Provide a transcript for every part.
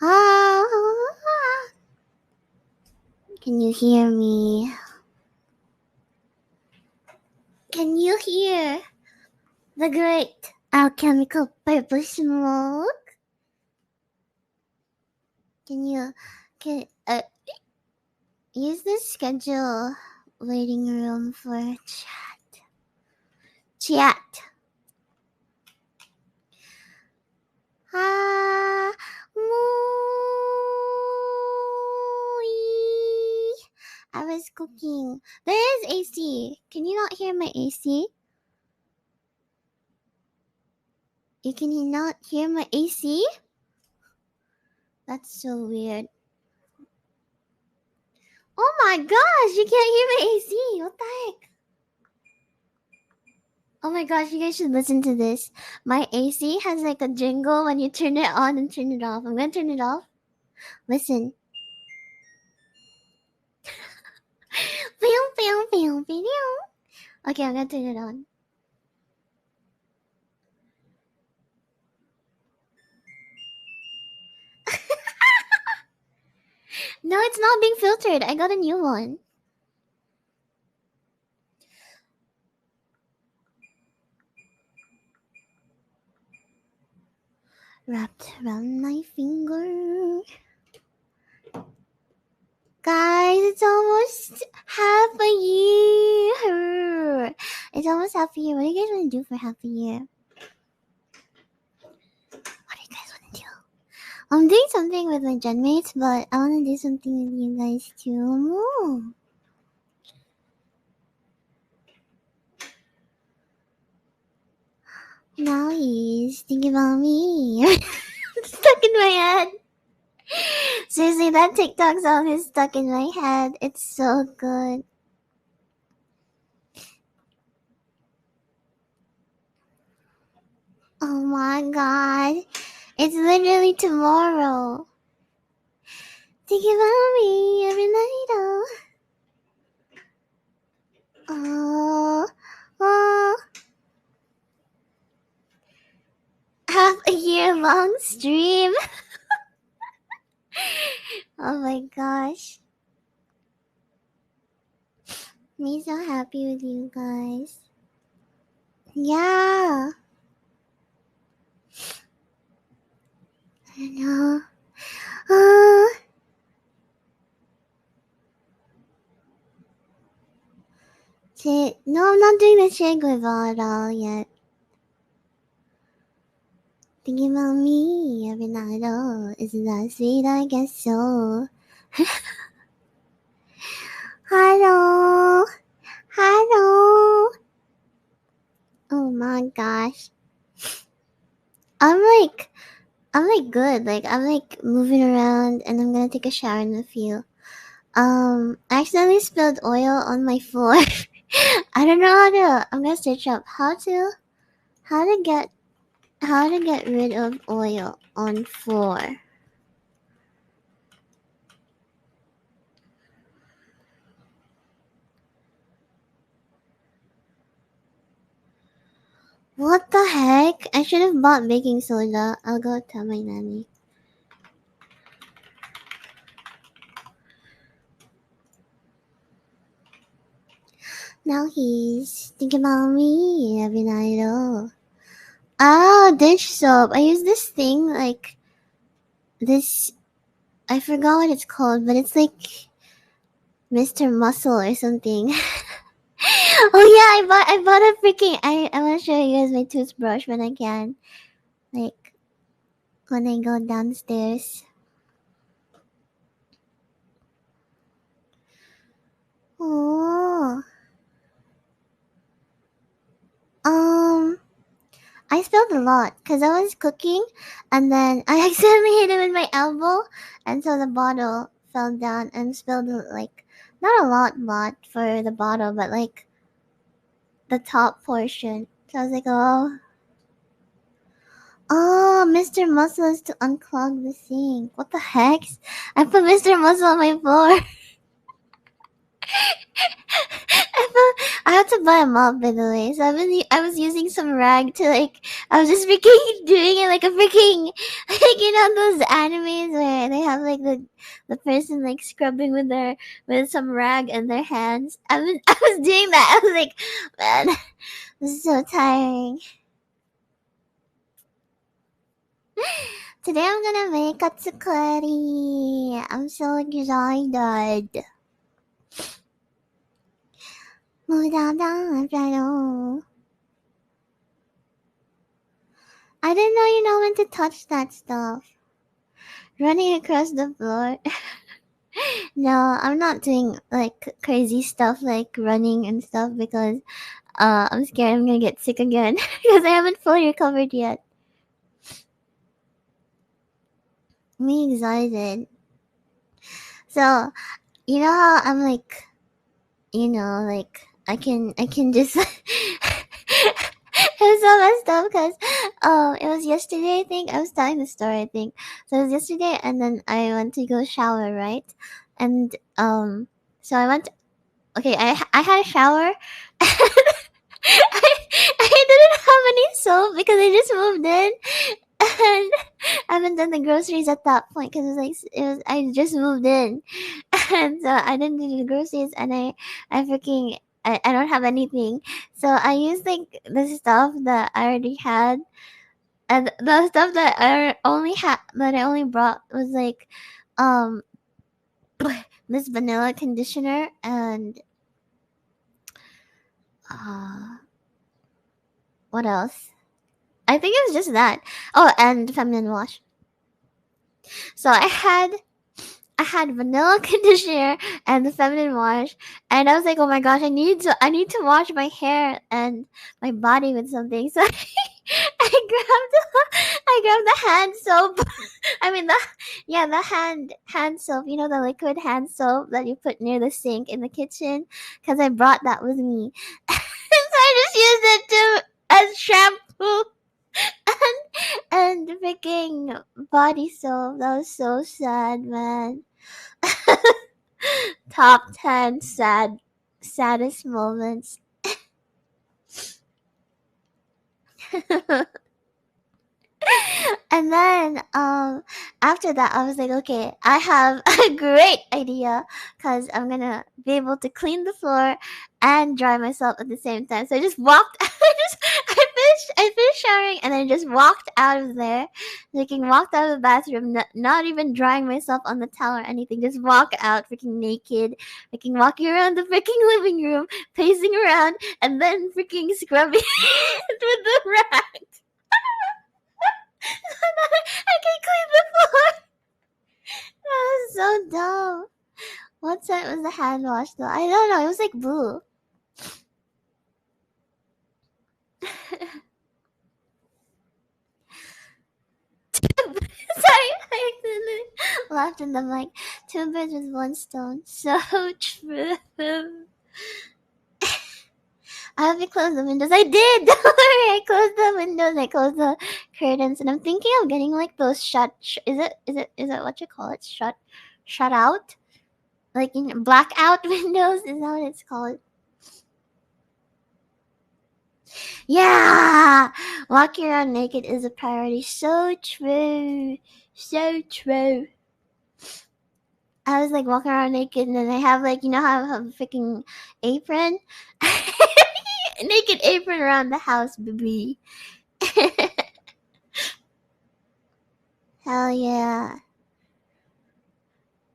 Ah, can you hear me? Can you hear the great alchemical purple smoke? Can use the schedule waiting room for chat. Chat. Ah, Mui. I was cooking. There is AC. Can you not hear my AC? You can not hear my AC? That's so weird. Oh my gosh, you can't hear my AC. What the heck? Oh my gosh, you guys should listen to this. My AC has like a jingle when you turn it on and turn it off. I'm gonna turn it off. Listen. Okay, I'm gonna turn it on. No, it's not being filtered. I got a new one. Wrapped around my finger. Guys, it's almost half a year. It's almost half a year. What do you guys want to do for half a year? What do you guys want to do? I'm doing something with my gen mates, but I want to do something with you guys too. Now he's thinking about me. It's stuck in my head. Seriously, that TikTok song is stuck in my head. It's so good. Oh my god. It's literally tomorrow. Thinking about me every night. Oh. Half a year long stream. Oh my gosh. Me so happy with you guys. Yeah. I know. No, I'm not doing the shake with at all yet. Thinking about me every night, oh, isn't that sweet? I guess so. Hello. Oh my gosh. I'm like good. Like I'm like moving around and I'm gonna take a shower in a few. I accidentally spilled oil on my floor. I don't know I'm gonna search up how to get rid of oil on floor. What the heck? I should have bought baking soda. I'll go tell my nanny. Now he's thinking about me every night. Oh, dish soap. I use this thing like this. I forgot what it's called, but it's like Mr. Muscle or something. Oh yeah, I bought a freaking. I want to show you guys my toothbrush when I can, like when I go downstairs. Oh. I spilled a lot because I was cooking and then I accidentally hit it with my elbow and so the bottle fell down and spilled like not a lot for the bottle but like the top portion. So I was like, oh, Mr. Muscle is to unclog the sink. What the heck? I put Mr. Muscle on my floor. I have to to buy a mop, by the way. So I was using some rag to like. I was just freaking doing it like a freaking like those animes where they have like the person like scrubbing with their with some rag in their hands. I was doing that. I was like, man, this is so tiring. Today I'm gonna make katsukuri. I'm so excited. I didn't know you know when to touch that stuff. Running across the floor. No, I'm not doing like crazy stuff like running and stuff because I'm scared I'm gonna get sick again because I haven't fully recovered yet. Me excited. So you know how I'm like, like I can just it was so messed up because it was yesterday. I think I was telling the story. I think so. It was yesterday, and then I went to go shower, right? And so I went. Okay, I had a shower. I didn't have any soap because I just moved in, and I haven't done the groceries at that point because I just moved in, and so I didn't do the groceries, and I don't have anything, so I used like the stuff that I already had, and the stuff that I only brought was like, um, this vanilla conditioner and uh, what else? I think it was just that. Oh, and feminine wash. So I had vanilla conditioner and the feminine wash, and I was like, oh my gosh, I need to wash my hair and my body with something. So I grabbed the hand soap. I mean the hand soap. You know, the liquid hand soap that you put near the sink in the kitchen, because I brought that with me. So I just used it to as shampoo and freaking body soap. That was so sad, man. Top 10 saddest moments. And then after that I was like, okay, I have a great idea because I'm gonna be able to clean the floor and dry myself at the same time. So I just walked I finished showering and then just walked out of there. Walked out of the bathroom, not even drying myself on the towel or anything, just walk out freaking naked, walking around the freaking living room, pacing around, and then freaking scrubbing with the rag. I can clean the floor. That was so dumb. What scent was the hand wash though? I don't know. It was like blue. Sorry, I accidentally laughed in the mic. Two birds with one stone. So true. I hope you closed the windows. I did. Don't worry. I closed the windows. I closed the curtains, and I'm thinking of getting like those is it what you call it? Shut out, like blackout windows. Is that what it's called? Yeah, walking around naked is a priority. So true. So true. I was like walking around naked, and then I have like how I have a freaking apron, naked apron around the house, baby. Hell yeah.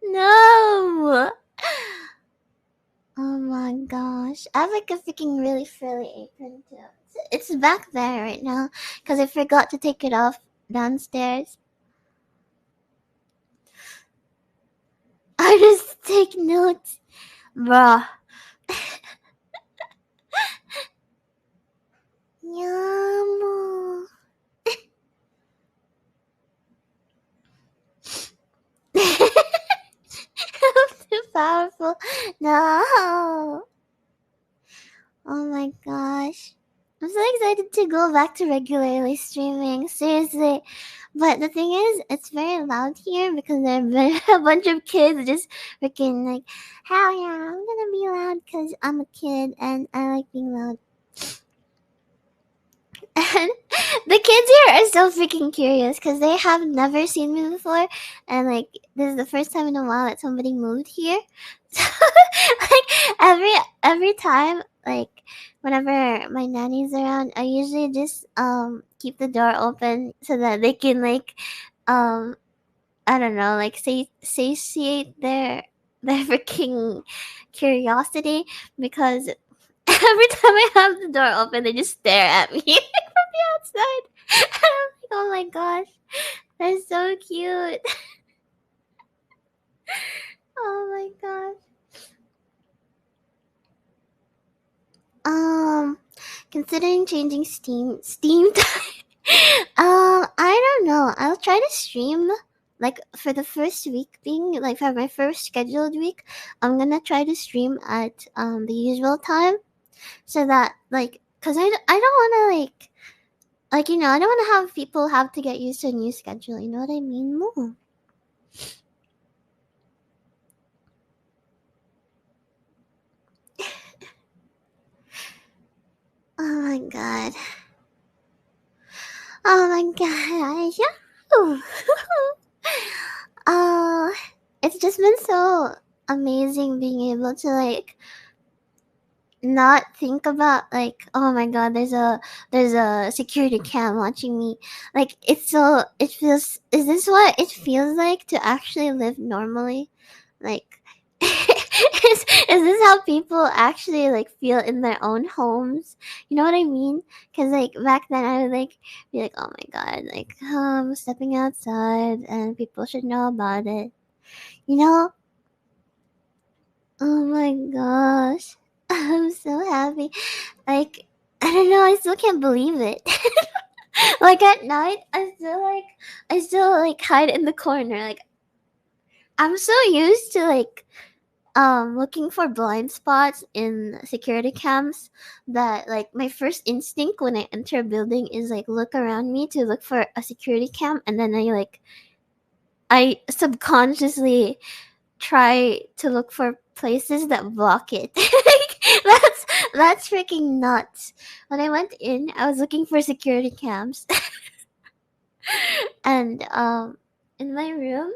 No. Oh my gosh. I have like a freaking really frilly apron too. It's back there right now because I forgot to take it off downstairs. I just take notes, bruh. Yum. I'm too powerful. No. Oh my gosh. I'm so excited to go back to regularly streaming. Seriously. But the thing is, it's very loud here because there have been a bunch of kids just freaking like, hell yeah, I'm gonna be loud because I'm a kid and I like being loud. And the kids here are so freaking curious because they have never seen me before, and like this is the first time in a while that somebody moved here. So like every time, like whenever my nanny's around, I usually just keep the door open so that they can like um I don't know, like satiate their freaking curiosity because every time I have the door open, they just stare at me from the outside. And I'm like, oh my gosh, they're so cute. Oh my gosh. Um, considering changing Steam time. I don't know. I'll try to stream like for the first week being like for my first scheduled week. I'm gonna try to stream at the usual time so that like because I don't want to like I don't want to have people have to get used to a new schedule. You know what I mean? Moo. Oh my god. Oh my god. Yahoo! uh, it's just been so amazing being able to like not think about like oh my god there's a security cam watching me like it feels is this what it feels like to actually live normally like is this how people actually like feel in their own homes, you know what I mean? Because like back then I would like be like oh my god like I'm stepping outside and people should know about it, you know. Oh my gosh. I'm so happy. Like, I don't know, I still can't believe it. Like at night, I still like hide in the corner. Like I'm so used to like looking for blind spots in security cams that like my first instinct when I enter a building is like look around me to look for a security cam and then I subconsciously try to look for places that block it. That's freaking nuts. When I went in, I was looking for security cams, and in my room,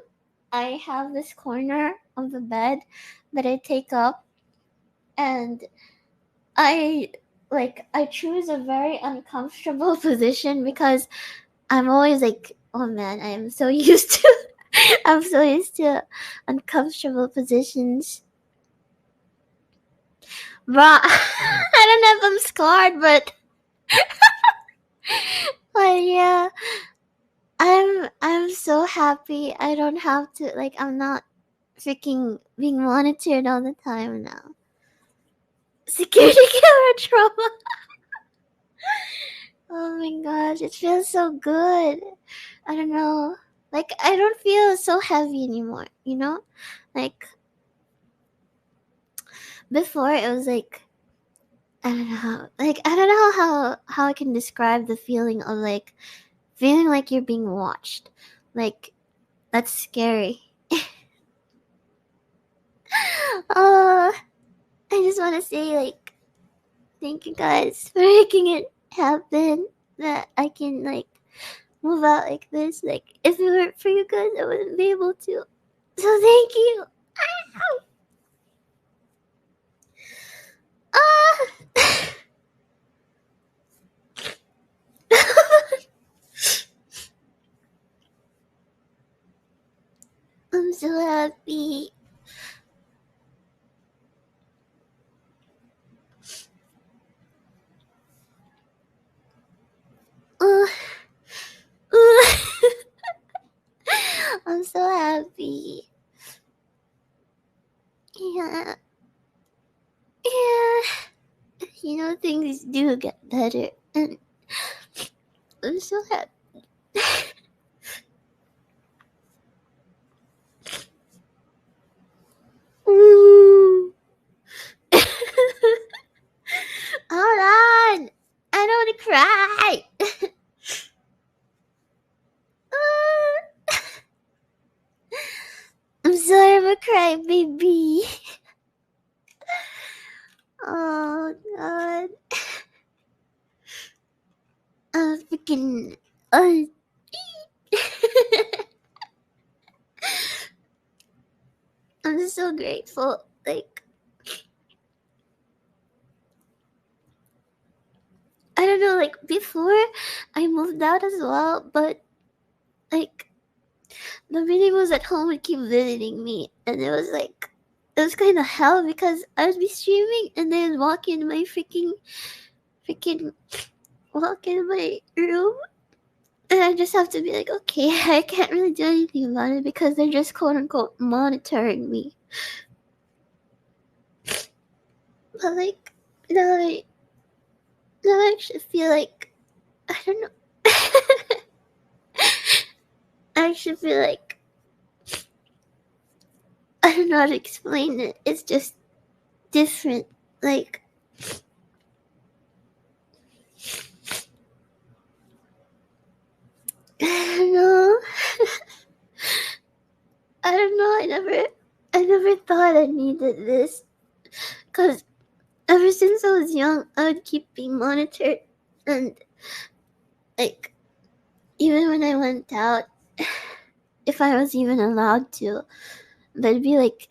I have this corner of the bed that I take up, and I I choose a very uncomfortable position because I'm always like, oh man, I am so used to I'm so used to uncomfortable positions. But I don't know if I'm scarred, but yeah, I'm so happy. I don't have to like. I'm not freaking being monitored all the time now. Security camera trauma. Oh my gosh, it feels so good. I don't know. Like I don't feel so heavy anymore. You know, like before it was like I don't know. Like I don't know how I can describe the feeling of like feeling like you're being watched. Like that's scary. Oh, I just want to say like thank you guys for making it happen. That I can like move out like this. Like if it weren't for you guys, I wouldn't be able to. So thank you. Ah. I'm so happy. Uh, I'm so happy. Yeah, yeah. Things do get better, and I'm so happy. Ooh. Hold on. I cry. I'm sorry, I'm a cry baby. Oh god. I'm freaking. I'm just so grateful. Like, I don't know, like, before I moved out as well, but, like, the meeting was at home and keep visiting me, and it was like, it was kind of hell because I would be streaming and then walk in my freaking, walk in my room, and I just have to be like, okay, I can't really do anything about it because they're just quote unquote monitoring me. But, like, now I, now I actually feel like, I don't know. I actually feel like, I don't know how to explain it. It's just different. Like, I don't know. I don't know. I never thought I needed this. Cause ever since I was young, I would keep being monitored, and like, even when I went out, if I was even allowed to, there'd be like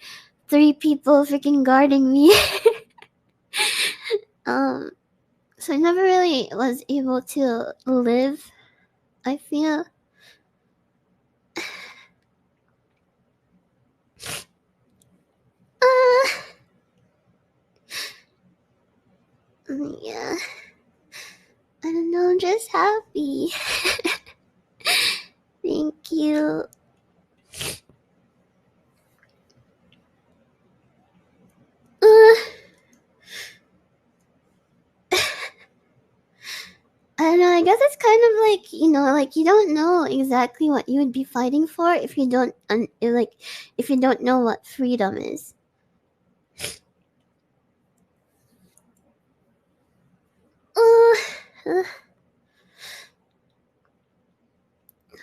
3 people freaking guarding me. So I never really was able to live, I feel. Yeah. I don't know, I'm just happy. Thank you. I don't know, I guess it's kind of like, like you don't know exactly what you would be fighting for if you don't, if you don't know what freedom is.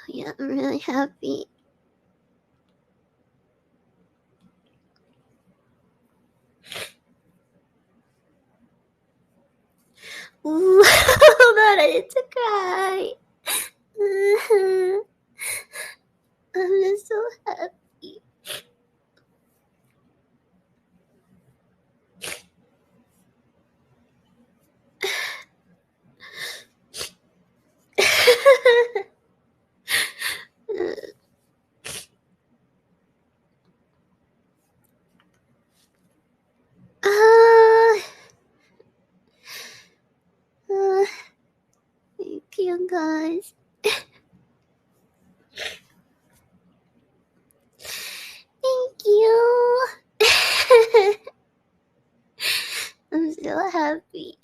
Yeah, I'm really happy. Ooh, hold on, I need to cry. I'm just so happy. Thank you guys. Thank you. I'm so happy.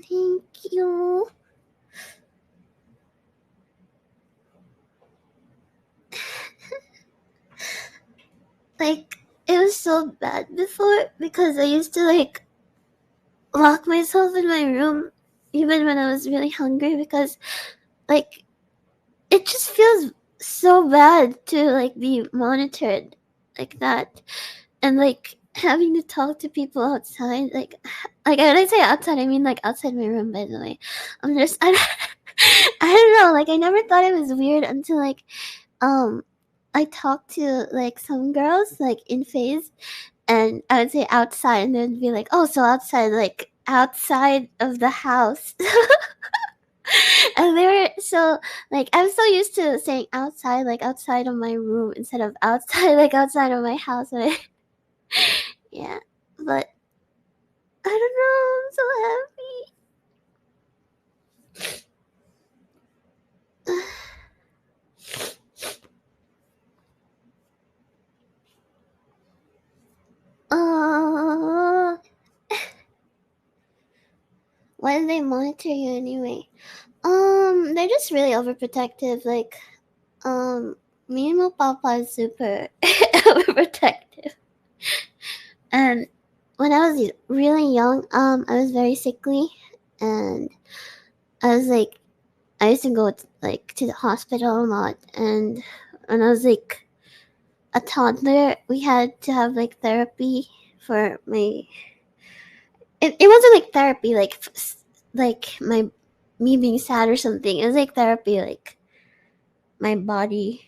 Thank you. Like, it was so bad before because I used to like lock myself in my room even when I was really hungry because like it just feels so bad to like be monitored like that, and like having to talk to people outside, like when I say outside I mean like outside my room, by the way. I'm just I don't know, like I never thought it was weird until like um I talked to like some girls like in phase, and I would say outside, and they'd be like, "Oh, so outside, like outside of the house." And they were so like I'm so used to saying outside, like outside of my room, instead of outside, like outside of my house. Yeah, but I don't know. I'm so happy. Oh, why do they monitor you anyway? They're just really overprotective. Like, Um, me and my papa is super overprotective. And when I was really young, I was very sickly, and I was like, I used to go like to the hospital a lot, and when I was like a toddler, we had to have like therapy for my. It wasn't like therapy, like my me being sad or something. It was like therapy, like my body.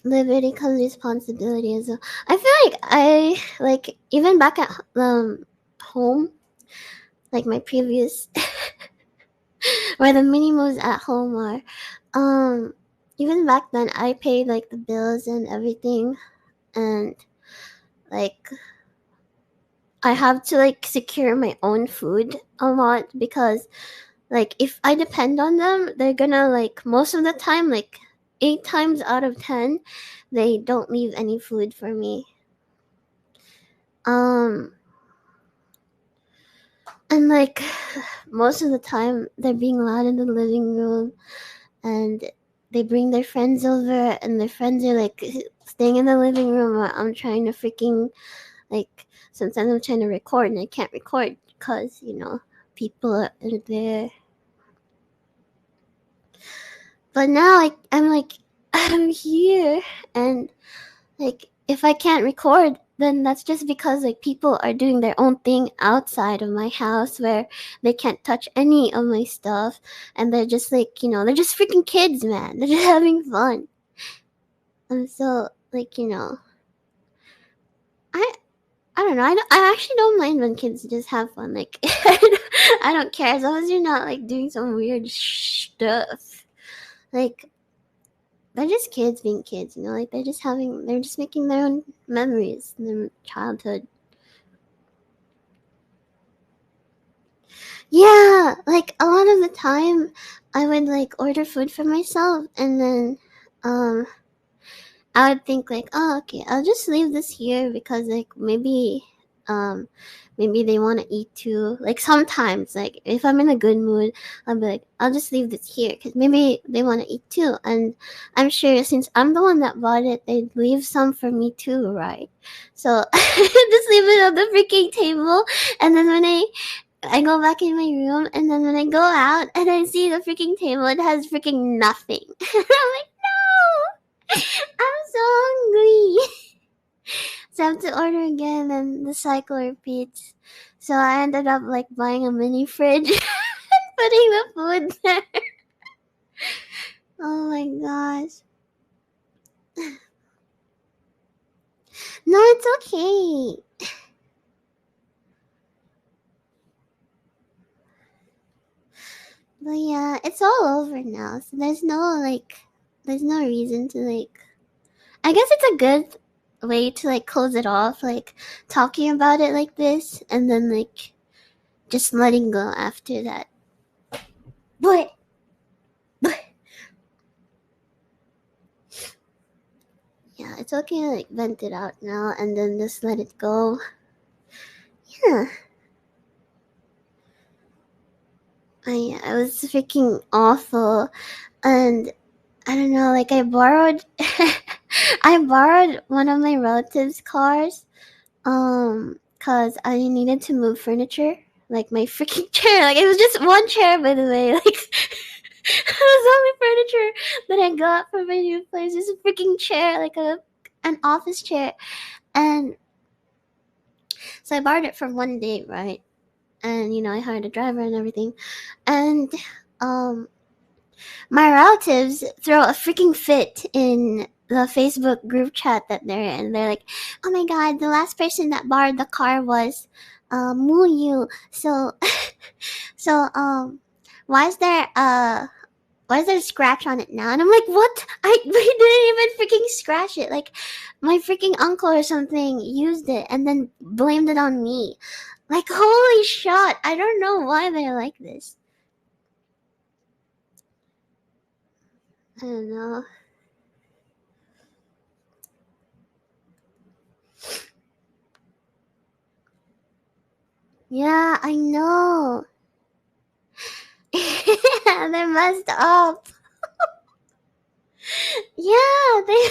Liberty comes responsibility as well. I feel like I like even back at home, like my previous where the minimums at home are. Um, Even back then, I paid like the bills and everything, and like I have to like secure my own food a lot because like if I depend on them, they're gonna like most of the time, like 8 times out of 10, they don't leave any food for me. Um, and like most of the time, they're being loud in the living room, and they bring their friends over, and their friends are like staying in the living room while I'm trying to freaking like sometimes I'm trying to record and I can't record because people are there. But now I'm like I'm here, and like if I can't record, then that's just because like people are doing their own thing outside of my house where they can't touch any of my stuff, and they're just like they're just freaking kids, man. They're just having fun. And so like I I don't know. I actually don't mind when kids just have fun. Like I don't care as long as you're not like doing some weird stuff. Like they're just kids being kids, like they're just making their own memories in their childhood. Yeah, like a lot of the time I would like order food for myself, and then um I would think like, oh, okay, I'll just leave this here because like um maybe they want to eat too. Like sometimes, like if I'm in a good mood, I'll be like, I'll just leave this here because maybe they want to eat too. And I'm sure since I'm the one that bought it, they'd leave some for me too, right? So just leave it on the freaking table, and then when I go back in my room, and then when I go out and I see the freaking table, it has freaking nothing. I'm like, no, I'm so hungry. So I have to order again, and the cycle repeats. So I ended up like buying a mini fridge and putting the food there. Oh my gosh. No, it's okay. But yeah, it's all over now. So there's no reason to like. I guess it's a good way to like close it off, like talking about it like this, and then like just letting go after that. But yeah, it's okay to like vent it out now and then just let it go. Yeah, I was freaking awful, and I don't know, like I borrowed I borrowed one of my relatives' cars, cause I needed to move furniture, like my freaking chair. Like it was just one chair, by the way. Like it was only furniture that I got for my new place. Just a freaking chair, like an office chair, and so I borrowed it for one day, right? And I hired a driver and everything, and um my relatives throw a freaking fit in the Facebook group chat that they're in. They're like, "Oh my god, the last person that borrowed the car was Muu Muyu. So, so why is there a scratch on it now?" And I'm like, "What? We didn't even freaking scratch it. Like, my freaking uncle or something used it and then blamed it on me. Like, holy shit! I don't know why they're like this. I don't know." Yeah, I know. They're messed up. Yeah, they.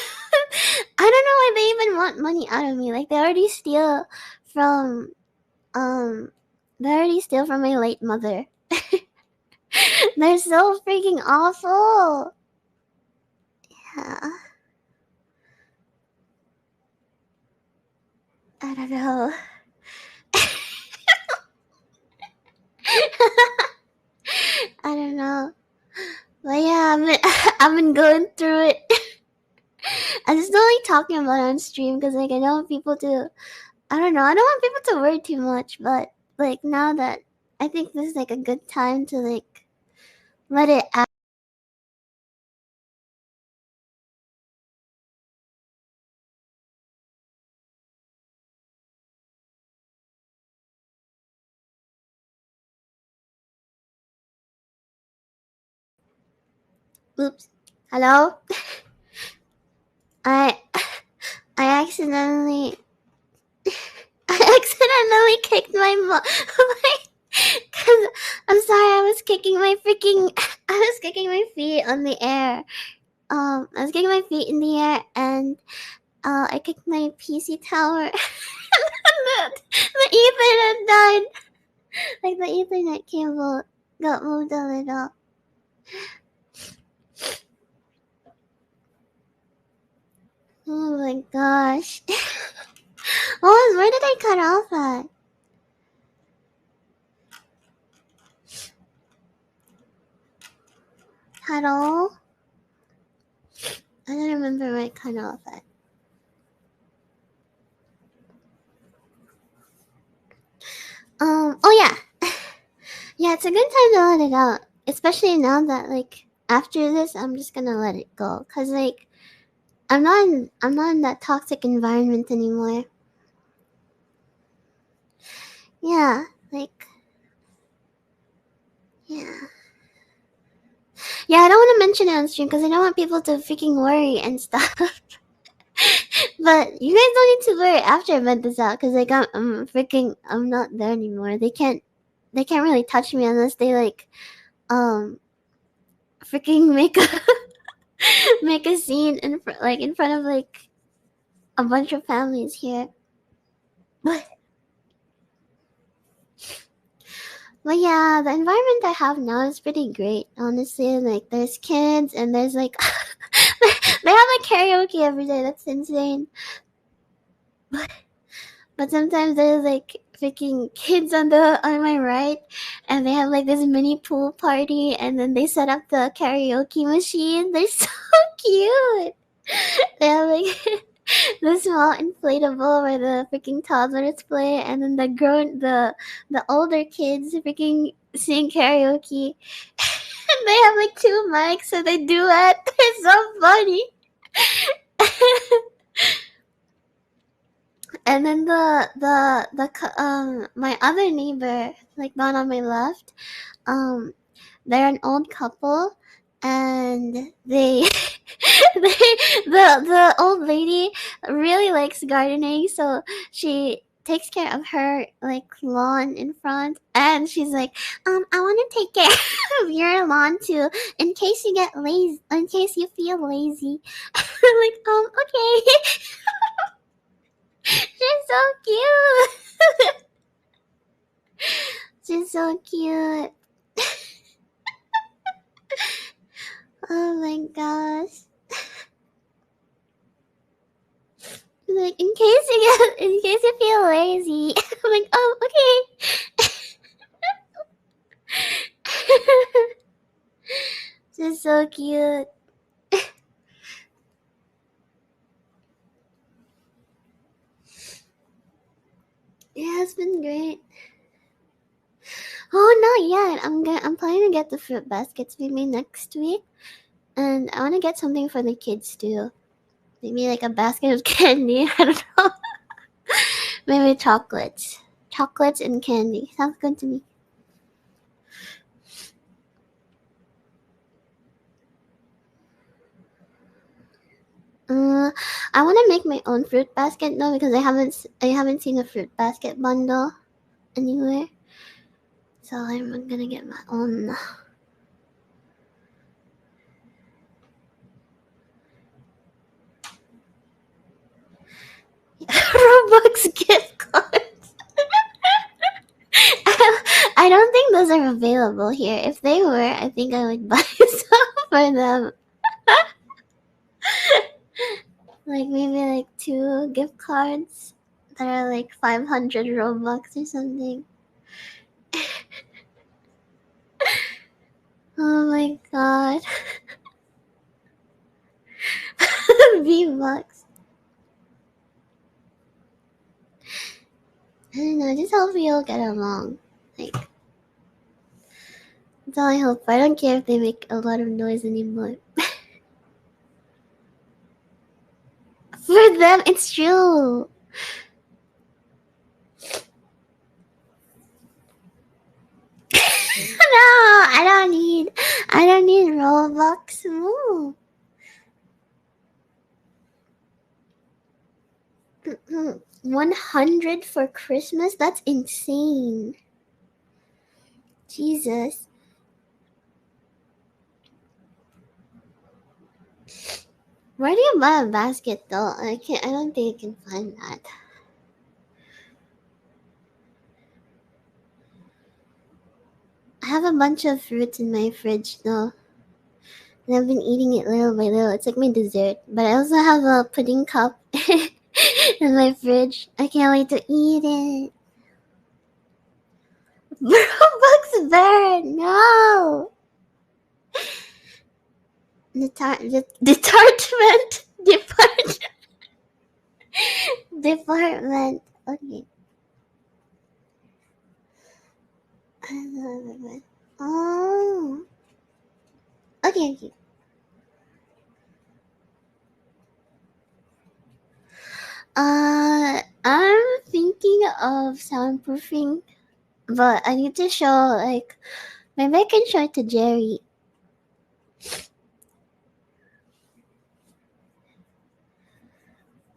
I don't know why they even want money out of me. Like they already steal from um, they already steal from my late mother. They're so freaking awful. Yeah, I don't know. I don't know. But yeah, I've been going through it. I just don't like talking about it on stream because like I don't want people to. I don't know. I don't want people to worry too much. But like now that I think this is like a good time to like let it out. Oops. Hello. I I accidentally I accidentally kicked my mom. Cause I'm sorry. I was kicking my freaking. I was kicking my feet on the air. I was kicking my feet in the air and I kicked my PC tower. The Ethernet died. Like the Ethernet cable got moved a little. Oh my gosh. Oh, where did I cut off at? Hello? I don't remember where I cut off at. Oh yeah. Yeah, it's a good time to let it out. Especially now that like after this I'm just gonna let it go. Cause like I'm not in that toxic environment anymore. Yeah, like yeah. Yeah, I don't want to mention it on stream because I don't want people to freaking worry and stuff. But you guys don't need to worry after I vent this out because like I'm not there anymore. They can't really touch me unless they like um freaking make a make a scene in front of like a bunch of families here. But but yeah, the environment I have now is pretty great. Honestly, like there's kids and there's like they have like karaoke every day. That's insane. But sometimes there's like freaking kids on my right, and they have like this mini pool party, and then they set up the karaoke machine. They're so cute. They have like the small inflatable where the freaking toddlers play, and then the older kids freaking sing karaoke. And they have like two mics, so they duet. It's so funny. And then my other neighbor, like the one on my left, um, they're an old couple, and they, the old lady really likes gardening, so she takes care of her like lawn in front, and she's like, I want to take care of your lawn too, in case you get lazy, in case you feel lazy. I'm like, okay. She's so cute. She's so cute. Oh my gosh. Like in case you feel lazy. I'm like, oh okay. She's so cute. Yeah, it's been great. Oh not yet. I'm planning to get the fruit baskets maybe next week. And I wanna get something for the kids too. Maybe like a basket of candy. I don't know. Maybe chocolates. Chocolates and candy. Sounds good to me. Uh, I want to make my own fruit basket though because I haven't seen a fruit basket bundle. anywhere. So I'm gonna get my own Robux gift cards. I don't think those are available here. If they were, I think I would buy some for them. Like maybe like 2 gift cards that are like 500 Robux or something. Oh my god. V-Bucks. I don't know, just hope we all get along. Like, that's all I hope. I don't care if they make a lot of noise anymore. For them, it's true. No, I don't need Robux. Ooh. 100 for Christmas? That's insane. Jesus. Where do you buy a basket though? I don't think I can find that. I have a bunch of fruits in my fridge though. And I've been eating it little by little. It's like my dessert. But I also have a pudding cup in my fridge. I can't wait to eat it. Robux Bear, no! Department. Department. Okay. Oh. Okay, okay. I'm thinking of soundproofing, but I need to show, like, maybe I can show it to Jerry.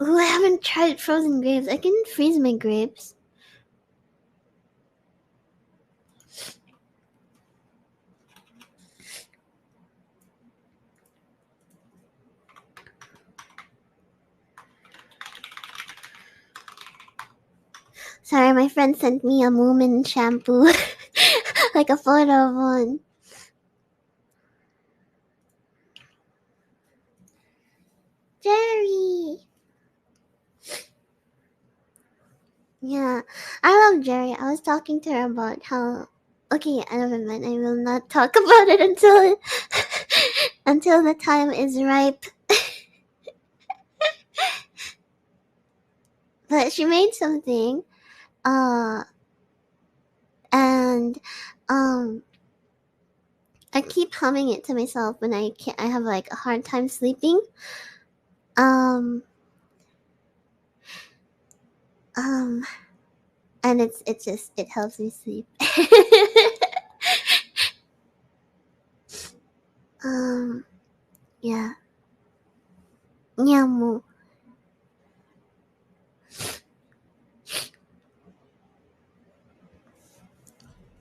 Ooh, I haven't tried frozen grapes. I can freeze my grapes. Sorry, my friend sent me a Moomin shampoo. Like a photo of one. Jerry! Yeah, I love Jerry. I was talking to her about how... Okay, never mind. I will not talk about it until until the time is ripe. But she made something, and I keep humming it to myself when I can't. I have like a hard time sleeping. Um, and it's just it helps me sleep. Yeah. Nyamu.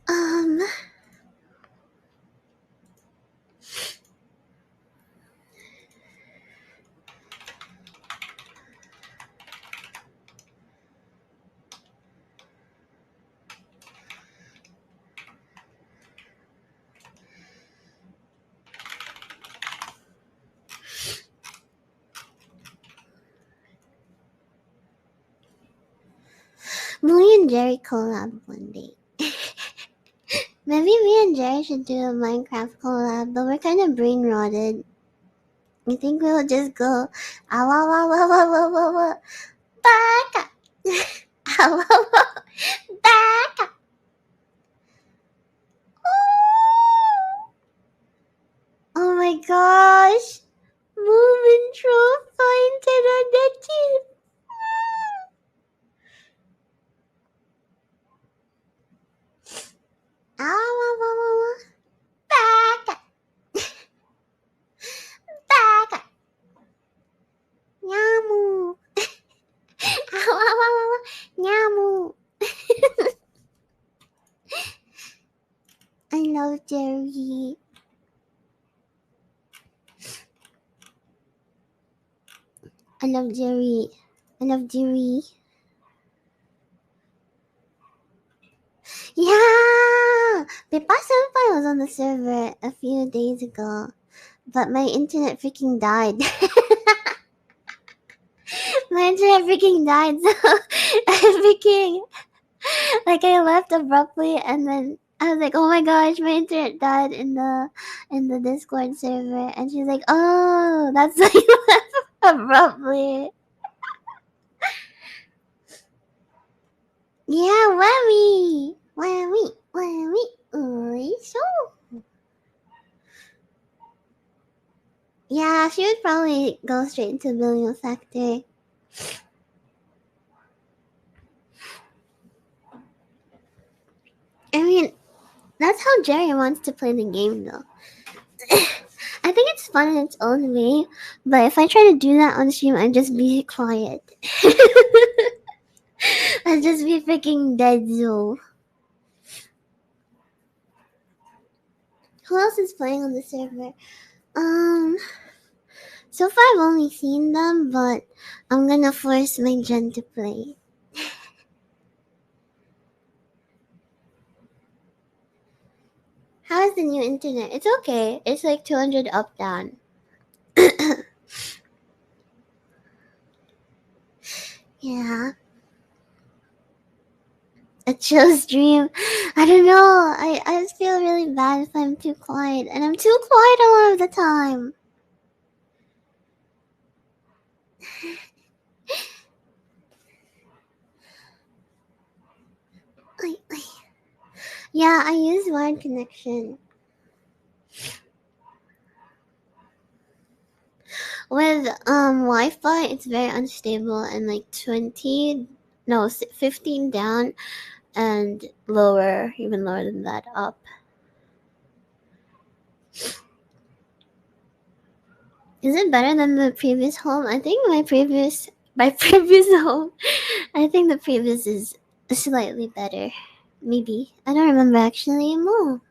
Um. Me and Jerry collab one day. Maybe me and Jerry should do a Minecraft collab, but we're kind of brain rotted. I think we'll just go, ah, wah, wah, wah, wah, wah, wah, wah, baka. Ah, wah, wah, baka. Oh my gosh. Moving troll pointed on the teeth. Ah, wah, wah, wah, wah. Baka. Baka. Nyamu. Ah, wah, wah, wah, wah. Nyamu. love Jerry. I love Jerry. I love Jerry. Yeah! Pipa Senpai was on the server a few days ago, but my internet freaking died. My internet freaking died, so I freaking like I left abruptly, and then I was like, "Oh my gosh, my internet died in the Discord server," and she's like, "Oh, that's why you left abruptly." Yeah, whammy, so. Yeah, she would probably go straight into billion factor. I mean, that's how Jerry wants to play the game, though. I think it's fun in its own way, but if I try to do that on stream, I'd just be quiet. I'd just be freaking dead, so. Who else is playing on the server? Um, so far I've only seen them, but I'm gonna force my gen to play. How is the new internet? It's okay. It's like 200 up down. Yeah. A chill stream. I don't know. I just feel really bad if I'm too quiet, and I'm too quiet a lot of the time. Yeah, I use wired connection. With Wi-Fi, it's very unstable, and like 20, no, 15 down and lower, even lower than that up. Is it better than the previous home? I think my previous home, I think the previous is slightly better. Maybe. I don't remember actually. More.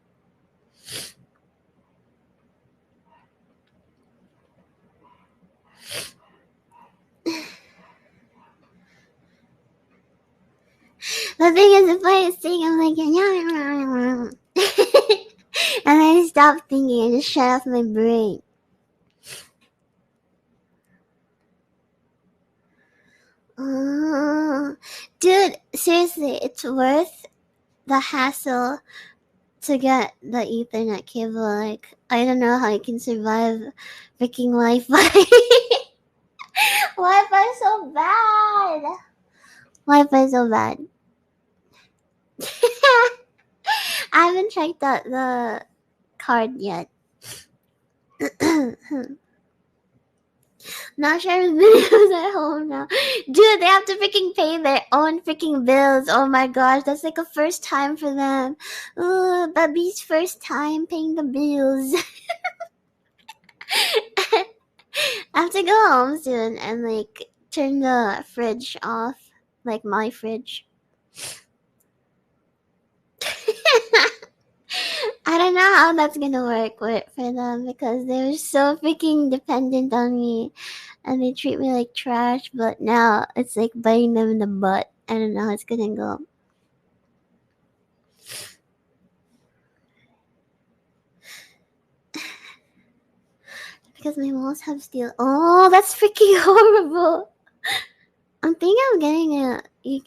The thing is, if I sing, I'm like, and I stop thinking and just shut off my brain. Dude, seriously, it's worth the hassle to get the Ethernet cable. Like, I don't know how you can survive freaking Wi-Fi. Wi-Fi so bad. Wi-Fi so bad. I haven't checked out the card yet. Not sharing videos at home now. Dude, they have to freaking pay their own freaking bills. Oh my gosh, that's like a first time for them. Ooh, Bubby's first time paying the bills. I have to go home soon and like turn the fridge off. Like my fridge. I don't know how that's gonna work for them because they were so freaking dependent on me and they treat me like trash, but now it's like biting them in the butt. I don't know how it's gonna go. Because my walls have steel. Oh, that's freaking horrible. I'm thinking of getting a.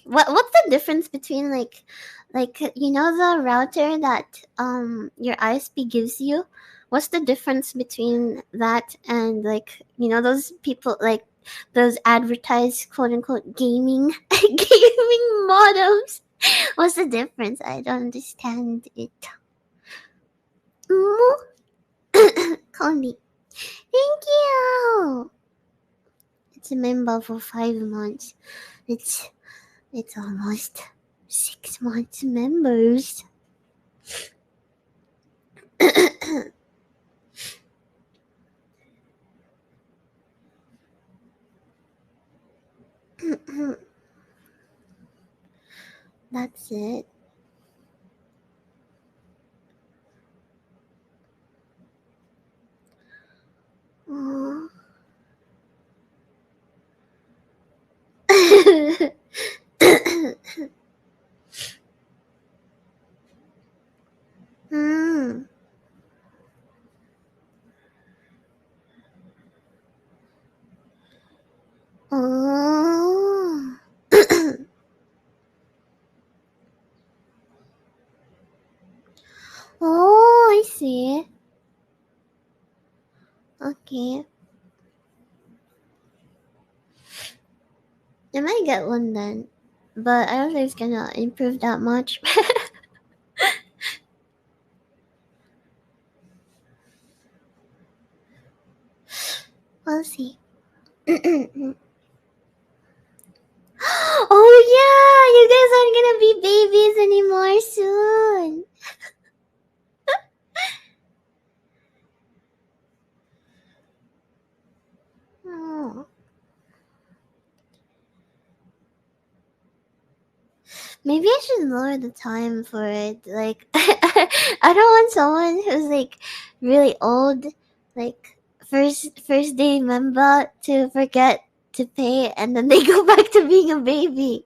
What's the difference between like you know the router that your ISP gives you? What's the difference between that and like you know those people like those advertised quote unquote gaming gaming modems? What's the difference? I don't understand it. Condi. Thank you. It's a member for 5 months. It's it's almost 6 months members. That's it. Okay. I might get one then. But I don't think it's gonna improve that much. We'll see. Oh yeah! You guys aren't gonna be babies anymore soon! Oh. Maybe I should lower the time for it. Like, I don't want someone who's like really old, like first day member to forget to pay and then they go back to being a baby.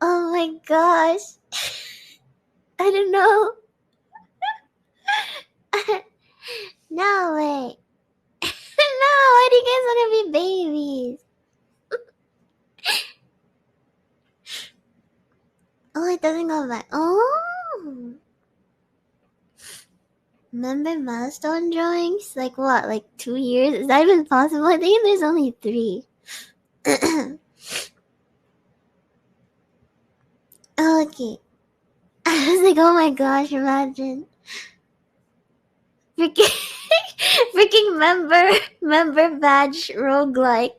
Oh my gosh. I don't know. No way. No, why do you guys want to be babies? Oh, it doesn't go back. Oh. Remember milestone drawings? Like what? Like 2 years? Is that even possible? I think there's only 3. Okay. I was like, oh my gosh, imagine. Freaking, freaking member badge roguelike.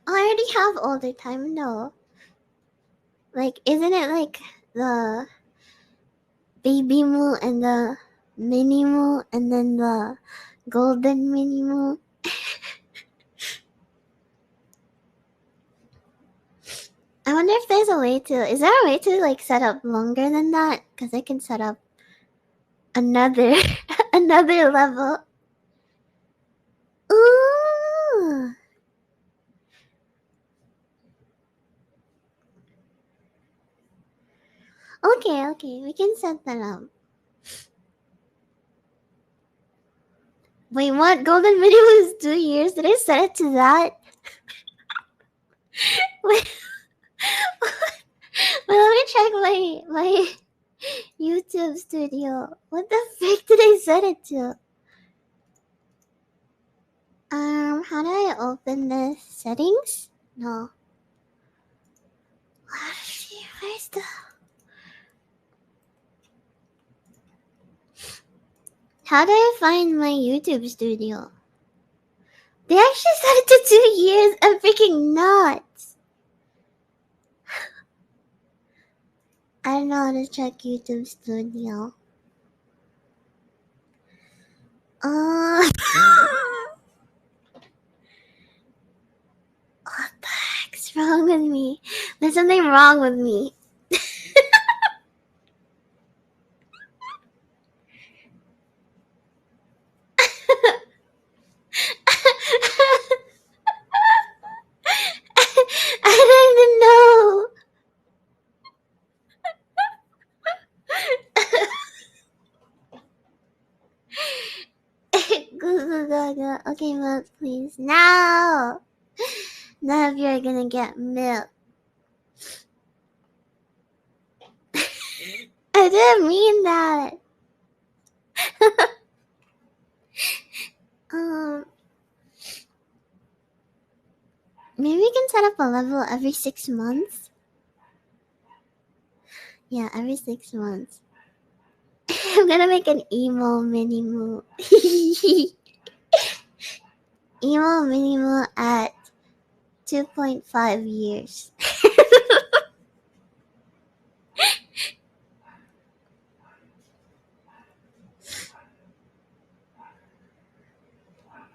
Oh, I already have all the time, no. Like, isn't it like the baby moo and the mini moo and then the golden mini moo? I wonder if there's a way to. Is there a way to like set up longer than that? Because I can set up another another level. Ooh. Okay, we can set that up. Wait, what? Golden video was 2 years? Did I set it to that? Wait, let me check my YouTube studio. What the frick did I set it to? How do I open this? Settings? No. Where's the... How do I find my YouTube studio? They actually set it to 2 years. I'm freaking nuts. I don't know how to check YouTube studio. What the heck's wrong with me? There's something wrong with me. I don't even know. Google Gaga. Okay, milk, please. Now! Now if you're gonna get milk. I didn't mean that. um, Maybe we can set up a level every 6 months. Yeah, every 6 months. I'm gonna make an emo mini moo. Emo mini moo at 2.5 years.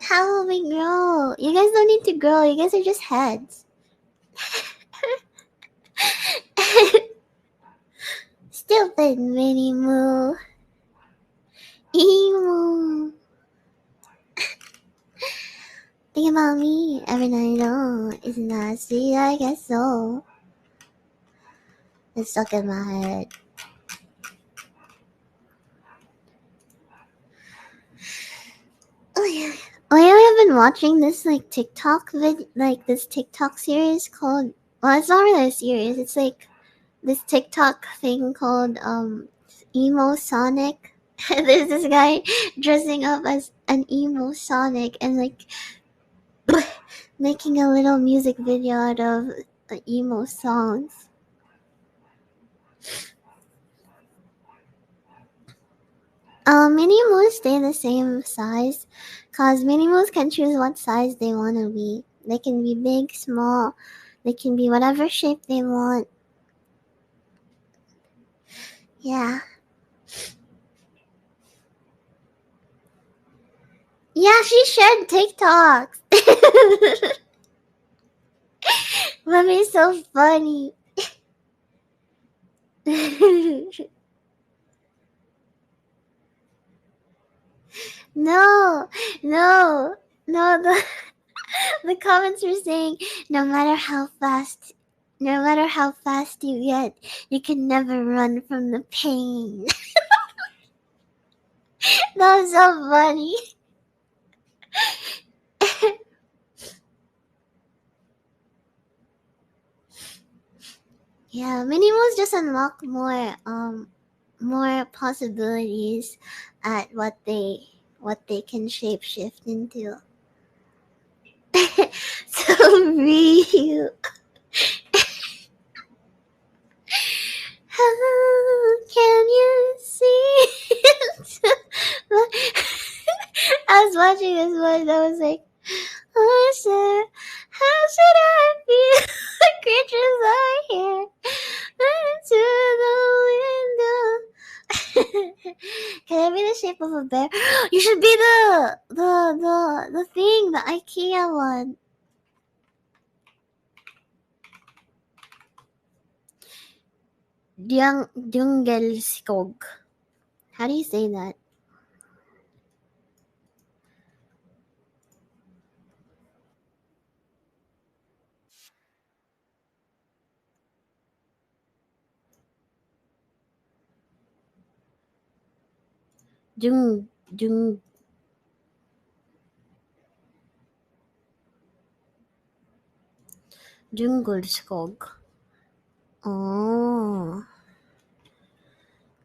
How will we grow? You guys don't need to grow. You guys are just heads. Stupid mini moo. Emo. Think about me every night. Oh, isn't that sweet? I guess so. It's stuck in my head. Oh yeah. Lately, I've been watching this like like this TikTok series called. Well, it's not really a series. It's like this TikTok thing called emo Sonic. There's this guy dressing up as an emo Sonic and like making a little music video out of emo songs. Mini moos stay the same size, cause mini moos can choose what size they want to be. They can be big, small. They can be whatever shape they want. Yeah. Yeah, she shared TikToks. Mommy's so funny. No, no, no. The comments were saying, no matter how fast you get, you can never run from the pain. That was so funny. Yeah, Minimals just unlock more possibilities at what they can shapeshift into. So real. How can you see it? I was watching this one. I was like, oh, sir, how should I feel? The creatures are here into the window. Can I be the shape of a bear? You should be the thing, the IKEA one. Djungelskog. How do you say that? Jung Jung Djungelskog. Oh,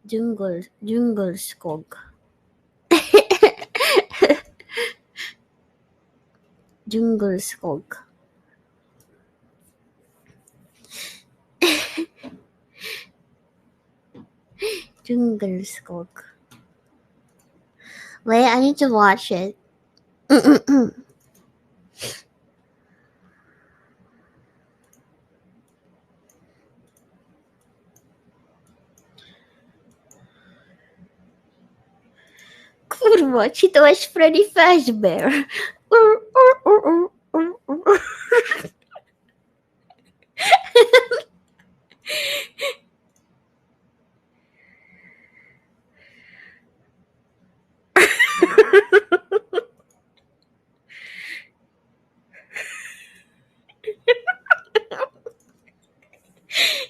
Djungelskog. Djungelskog. Djungelskog. Wait, I need to watch it. Kurwa, ci to jest Freddy Fazbear.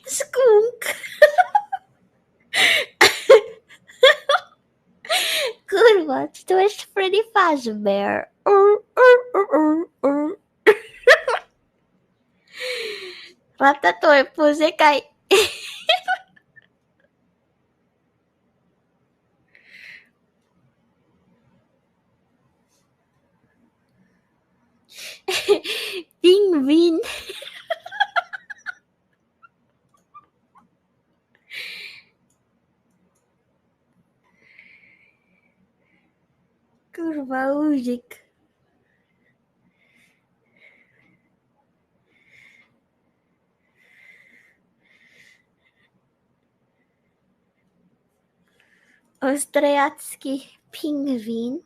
Skunk. Kurwa, ci to jest Freddy Fazbear. Ratatouille, pussycat. Penguin. Kurwa, uzik. Austriacki penguin.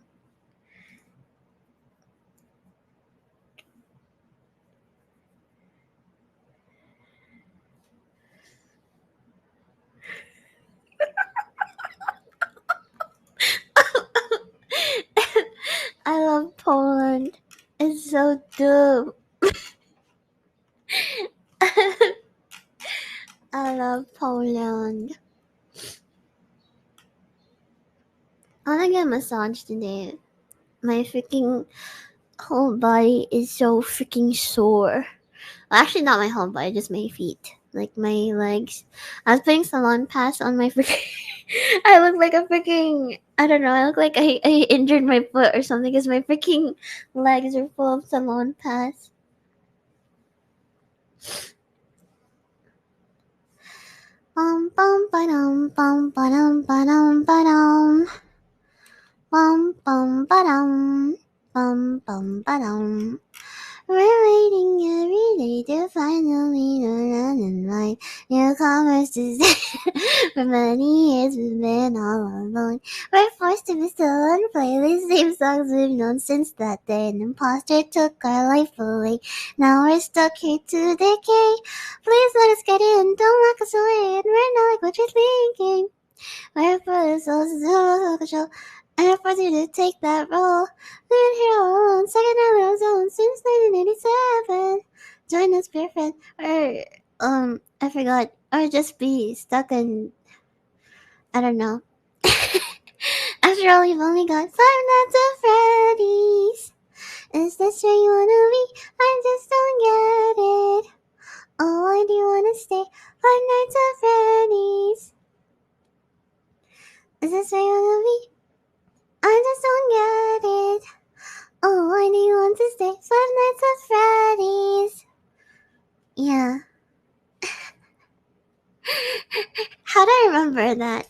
I love Poland. It's so dumb. I love Poland. I wanna get a massage today. My freaking whole body is so freaking sore. Well, actually, not my whole body, just my feet, like my legs. I was putting salon pass on my freaking. I look like a freaking. I don't know. I look like I injured my foot or something because my freaking legs are full of salon pass. Bum bum ba-dum bum ba-dum ba-dum ba-dum bum bum ba-dum bum bum ba-dum. We're waiting every day to finally learn and write new commerce to say. For many years we've been all alone. We're forced to be still and play the same songs we've known since that day. An imposter took our life away. Now we're stuck here to decay. Please let us get in, don't lock us away, and we're not like what you're thinking. We're for the souls of control. And I force you to take that role. Living here all alone, second out of zone since 1987. Join us, dear friend, or I forgot, or just be stuck in, I don't know. After all, you've only got 5 nights of Freddy's. Is this where you wanna be? I just don't get it. Oh, why do you wanna stay? 5 nights of Freddy's. Is this where you wanna be? I just don't get it. Oh, why do you want to stay? 5 nights of Freddy's. Yeah. How do I remember that?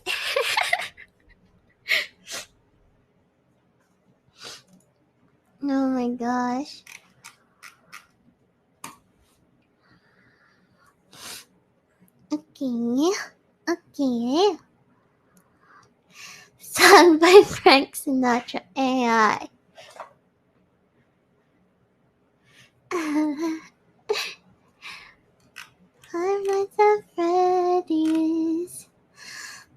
Oh my gosh. Okay. Okay. Sung by Frank Sinatra AI. 5 nights of Freddy's.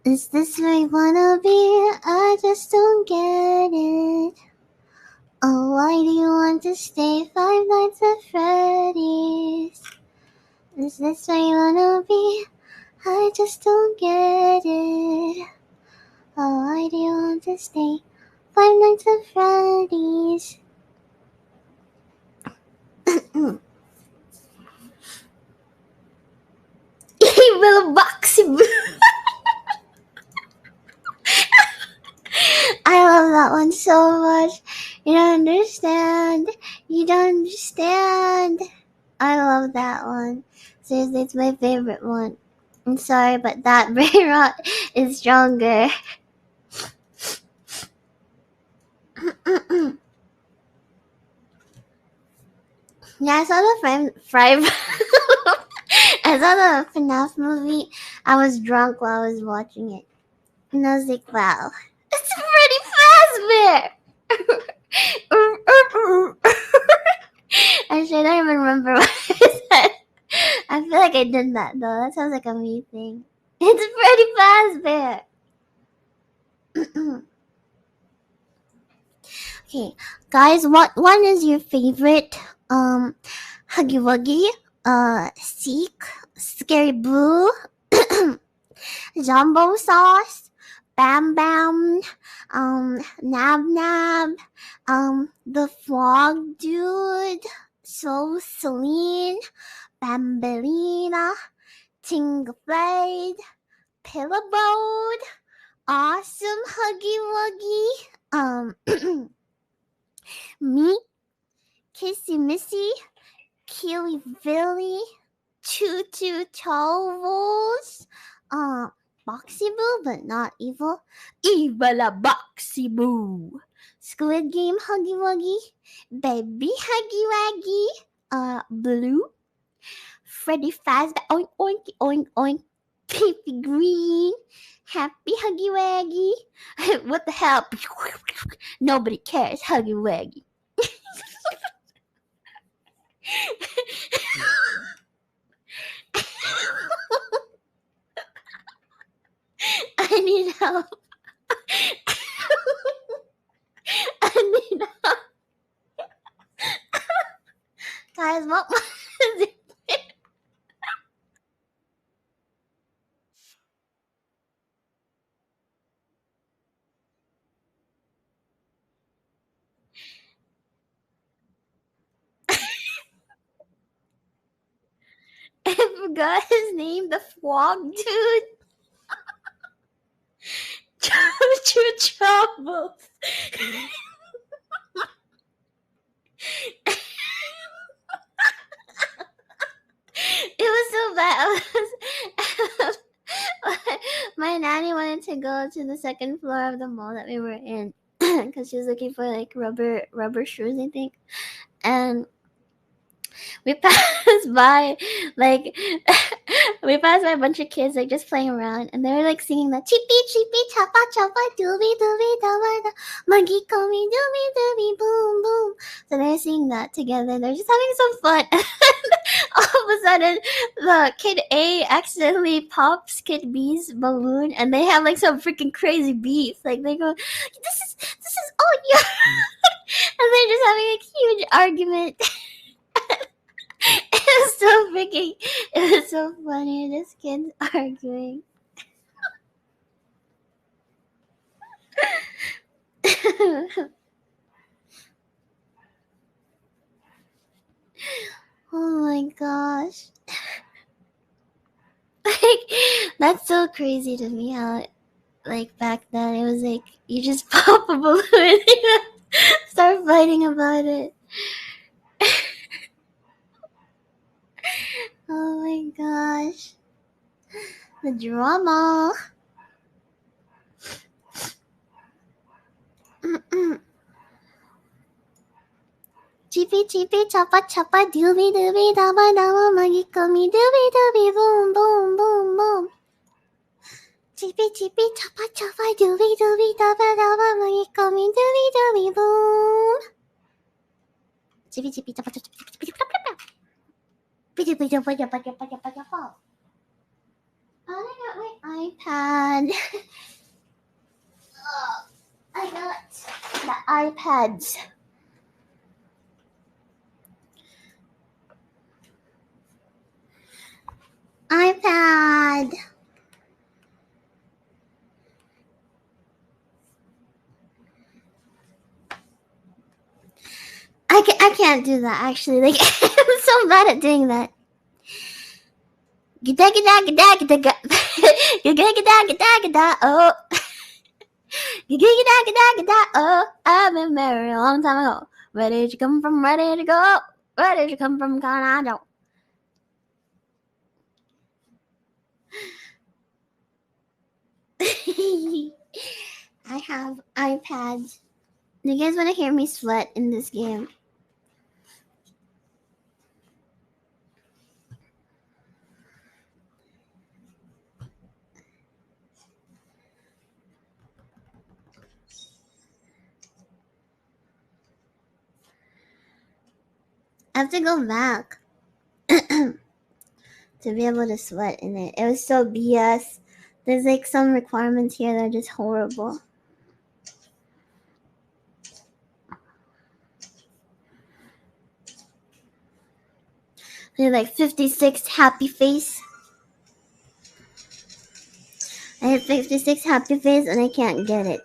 Is this where you wanna be? I just don't get it. Oh, why do you want to stay? 5 nights of Freddy's. Is this where you wanna be? I just don't get it. Oh, why do you want to stay? 5 nights of Freddy's. Evil Boxy Boo. I love that one so much. You don't understand. You don't understand. I love that one. Seriously, it's my favorite one. I'm sorry, but that brain rot is stronger. Yeah, I saw the I saw the FNAF movie. I was drunk while I was watching it. And I was like, wow, it's Freddy Fazbear! I should not even remember what I said. I feel like I did that though. That sounds like a me thing. It's Freddy Fazbear! Okay, guys, what one is your favorite? Huggy Wuggy, Seek, Scary Boo, Jumbo Sauce, Bam Bam, Nab Nab, the Frog Dude, So Celine, Bambalina, Tingleflade, Pillowboard, Awesome Huggy Wuggy, me, Kissy Missy, Keely Villy, Choo Choo Chovels, Boxy Boo, but not evil. Evil a Boxy Boo. Squid Game Huggy Wuggy, Baby Huggy Wuggy, Blue, Freddy Fazbear, oink oink oink oink, Pippy Green, Happy Huggy Wuggy. What the hell? Nobody cares, Huggy Wuggy. I need help. I need help. Guys, what was it? I forgot his name, the frog dude. Choo Troubles. It was so bad. My nanny wanted to go to the second floor of the mall that we were in because she was looking for like rubber shoes, I think. And we passed by like we passed by a bunch of kids like just playing around, and they were like singing the chippy chippy choppa choppa dooby dooby dabba da monkey call me dooby dooby boom boom. So they're singing that together. They're just having some fun. All of a sudden, the kid A accidentally pops kid B's balloon, and they have like some freaking crazy beef. Like they go, "This is all you," and they're just having a huge argument. It was so freaking. It was so funny. This kid's arguing. Oh my gosh. Like, that's so crazy to me how, like, back then it was like, you just pop a balloon and start fighting about it. Oh my gosh. The drama. Chippy chippy choppa choppa dooby dooby dabba dabba magi komi dooby dooby boom boom boom boom. Chippy chippy choppa choppa dooby dooby dabba dabba magi komi dooby dooby boom. Chippy chippy choppa choppa chippy choppa choppa. Chippy chippy choppa choppa choppa choppa choppa. Oh, I got my iPad. Oh, I got the iPads. iPad. I can't do that actually. Like I'm so bad at doing that. Gida gida gida gida gida gida gida gida gida oh gida gida gida gida oh I've been married a long time ago. Where did you come from? Where did you go? Where did you come from, Canada? I have iPads. Do you guys want to hear me sweat in this game? I have to go back to be able to sweat in it. It was so BS. There's like some requirements here that are just horrible. They're like 56 happy face. I hit 56 happy face and I can't get it.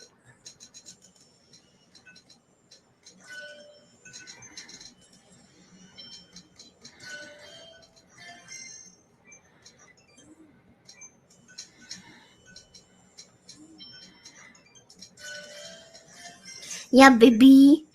Yeah, baby.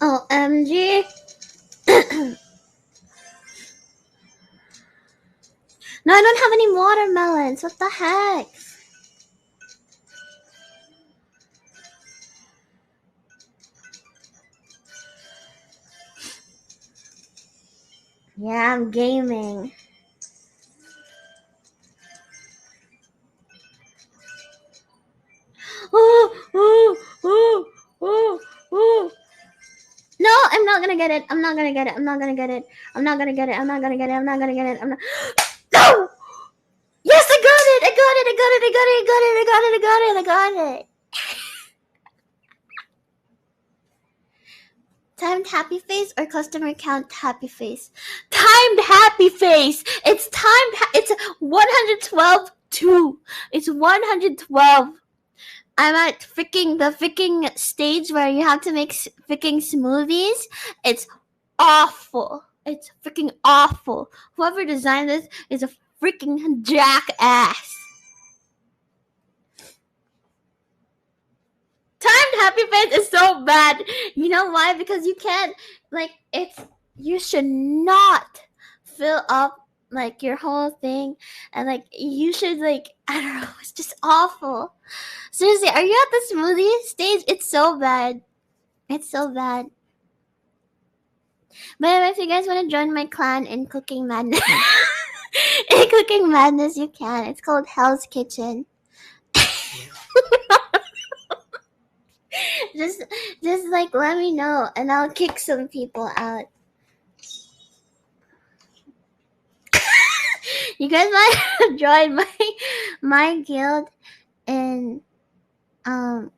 OMG. No, I don't have any watermelons. What the heck? Yeah, I'm gaming. Oh. No, I'm not gonna get it. I'm not gonna get it. I'm not gonna get it. I'm not gonna get it. I'm not gonna get it. I'm not gonna get it. I'm not. No! Yes, I got it! I got it! I got it! I got it! I got it! I got it! I got it! I got it! Timed happy face or customer count happy face? Timed happy face! It's timed. It's 112 2. It's 112. I'm at the freaking stage where you have to make freaking smoothies. It's awful. It's freaking awful. Whoever designed this is a freaking jackass. Timed happy face is so bad. You know why? Because you can't, like, you should not fill up, like, your whole thing. And, like, you should, like, I don't know. It's just awful. Seriously, are you at the smoothie stage? It's so bad. It's so bad. But if you guys want to join my clan in Cooking Madness, in Cooking Madness, you can. It's called Hell's Kitchen. just like let me know, and I'll kick some people out. You guys want to join my guild in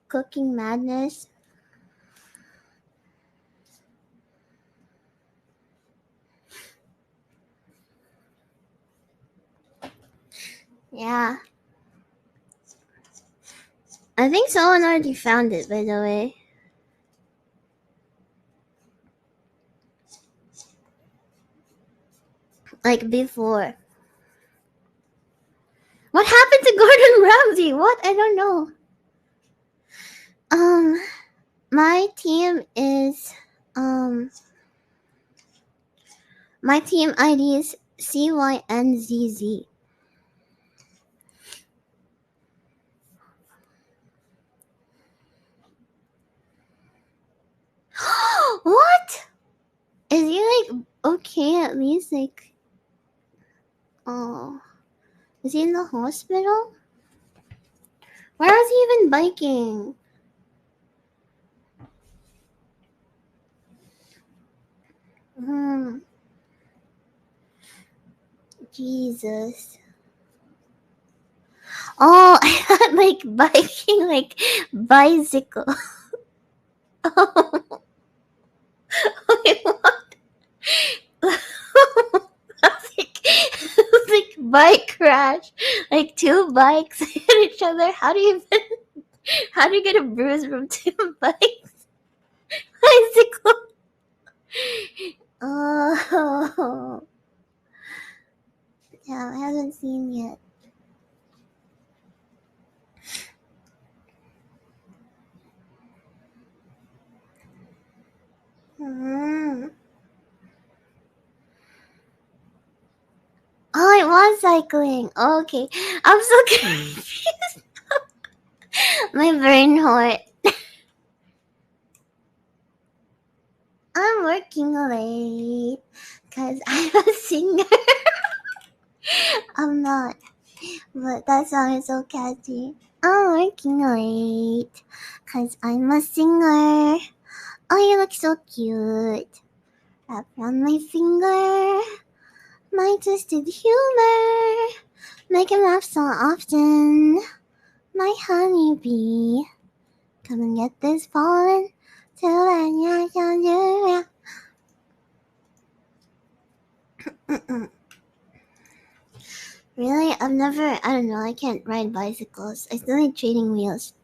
Cooking Madness? Yeah. I think someone already found it, by the way. Like before. What happened to Gordon Ramsay? What? I don't know. My team is my team ID is CYNZZ. What? Is he like okay at least? Like, oh, is he in the hospital? Where was he even biking? Jesus. Oh, I thought like biking, like bicycle. Oh, wait, what? Like bike crash, like two bikes hit each other. How do you get a bruise from two bikes? Bicycle. Oh, yeah, I haven't seen yet. Oh, it was cycling. Okay, I'm so confused. My brain hurt. I'm working late because I'm a singer. I'm not, but that song is so catchy. I'm working late because I'm a singer. Oh, you look so cute. Wrap around my finger. My twisted humor. Make him laugh so often. My honeybee. Come and get this pollen. Till then, yeah. Really? I don't know, I can't ride bicycles. I still need training wheels.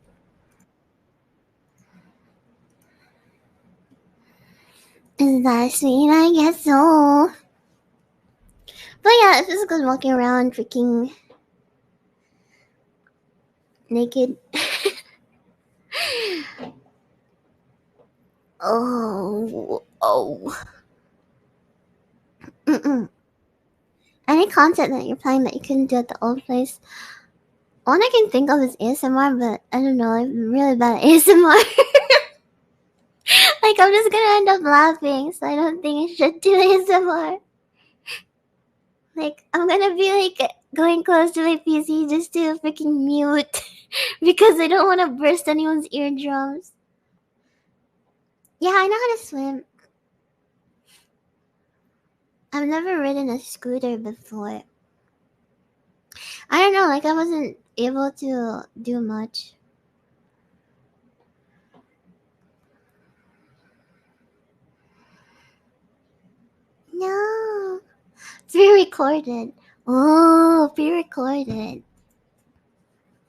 Is that sweet? I guess so. But yeah, it's just good walking around freaking naked. Oh. Any content that you're playing that you couldn't do at the old place? One I can think of is ASMR, but I don't know, I'm really bad at ASMR. Like, I'm just gonna end up laughing, so I don't think I should do ASMR. Like, I'm gonna be like going close to my PC just to freaking mute because I don't want to burst anyone's eardrums. Yeah, I know how to swim. I've never ridden a scooter before. I don't know, like I wasn't able to do much. No, pre-recorded. Oh, pre-recorded.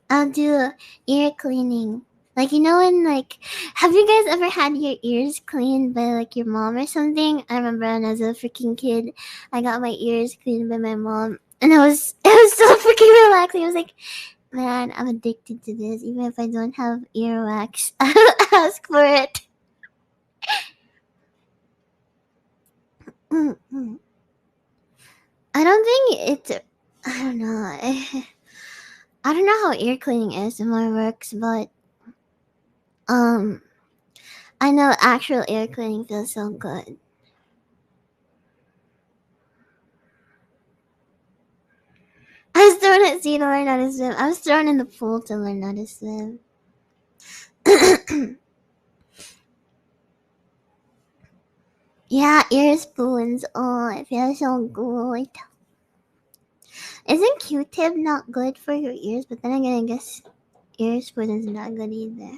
I'll do ear cleaning. Like you know when like have you guys ever had your ears cleaned by like your mom or something? I remember when I was a freaking kid, I got my ears cleaned by my mom and it was so freaking relaxing. I was like, man, I'm addicted to this. Even if I don't have earwax, I'll ask for it. I don't think it's I don't know. I don't know how ear cleaning is and how it works, but um I know actual ear cleaning feels so good. I was thrown at sea to learn how to swim. I was thrown in the pool to learn how to swim. Yeah, ear spoons. Oh, it feels so good. Isn't Q-tip not good for your ears? But then again, I guess ear spoon is not good either.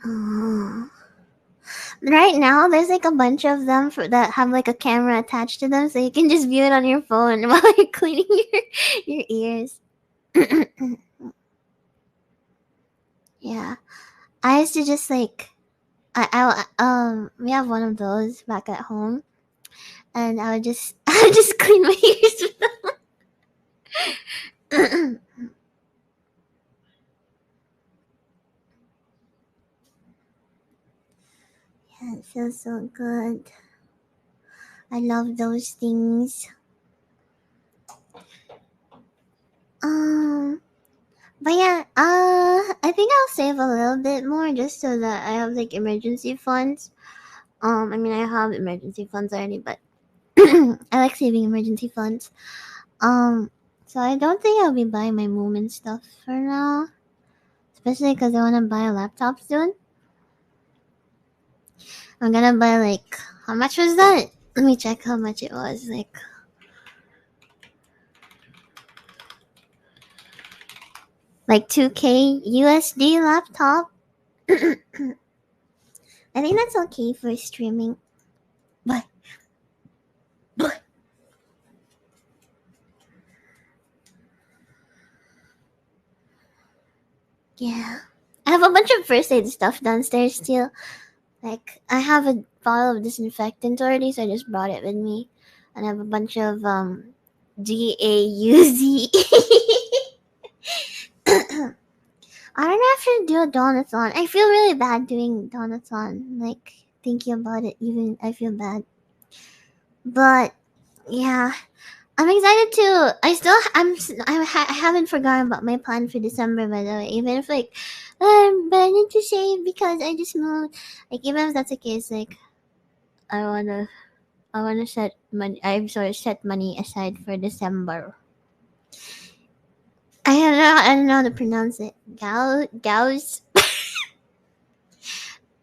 Oh. Right now, there's like a bunch of them that have like a camera attached to them, so you can just view it on your phone while you're cleaning your ears. Yeah, I used to just like we have one of those back at home, and I would just I would just clean my ears with them. Yeah, it feels so good. I love those things. Um, but yeah, I think I'll save a little bit more just so that I have like emergency funds. I mean I have emergency funds already, but I like saving emergency funds. Um, so I don't think I'll be buying my Moomin stuff for now, especially because I want to buy a laptop soon. I'm gonna buy like how much was that? Let me check how much it was. Like 2K USD laptop. I think that's okay for streaming. But yeah. I have a bunch of first aid stuff downstairs still. Like I have a bottle of disinfectant already, so I just brought it with me. And I have a bunch of GAUZ. I don't know if I should do a donathon. I feel really bad doing donathon. Like thinking about it, even I feel bad. But yeah, I'm excited too. I haven't forgotten about my plan for December, by the way. Even if like, but I need to save because I just moved. Like even if that's the case, like I wanna set money. I'm sorry, set money aside for December. I don't know how to pronounce it. Gauss.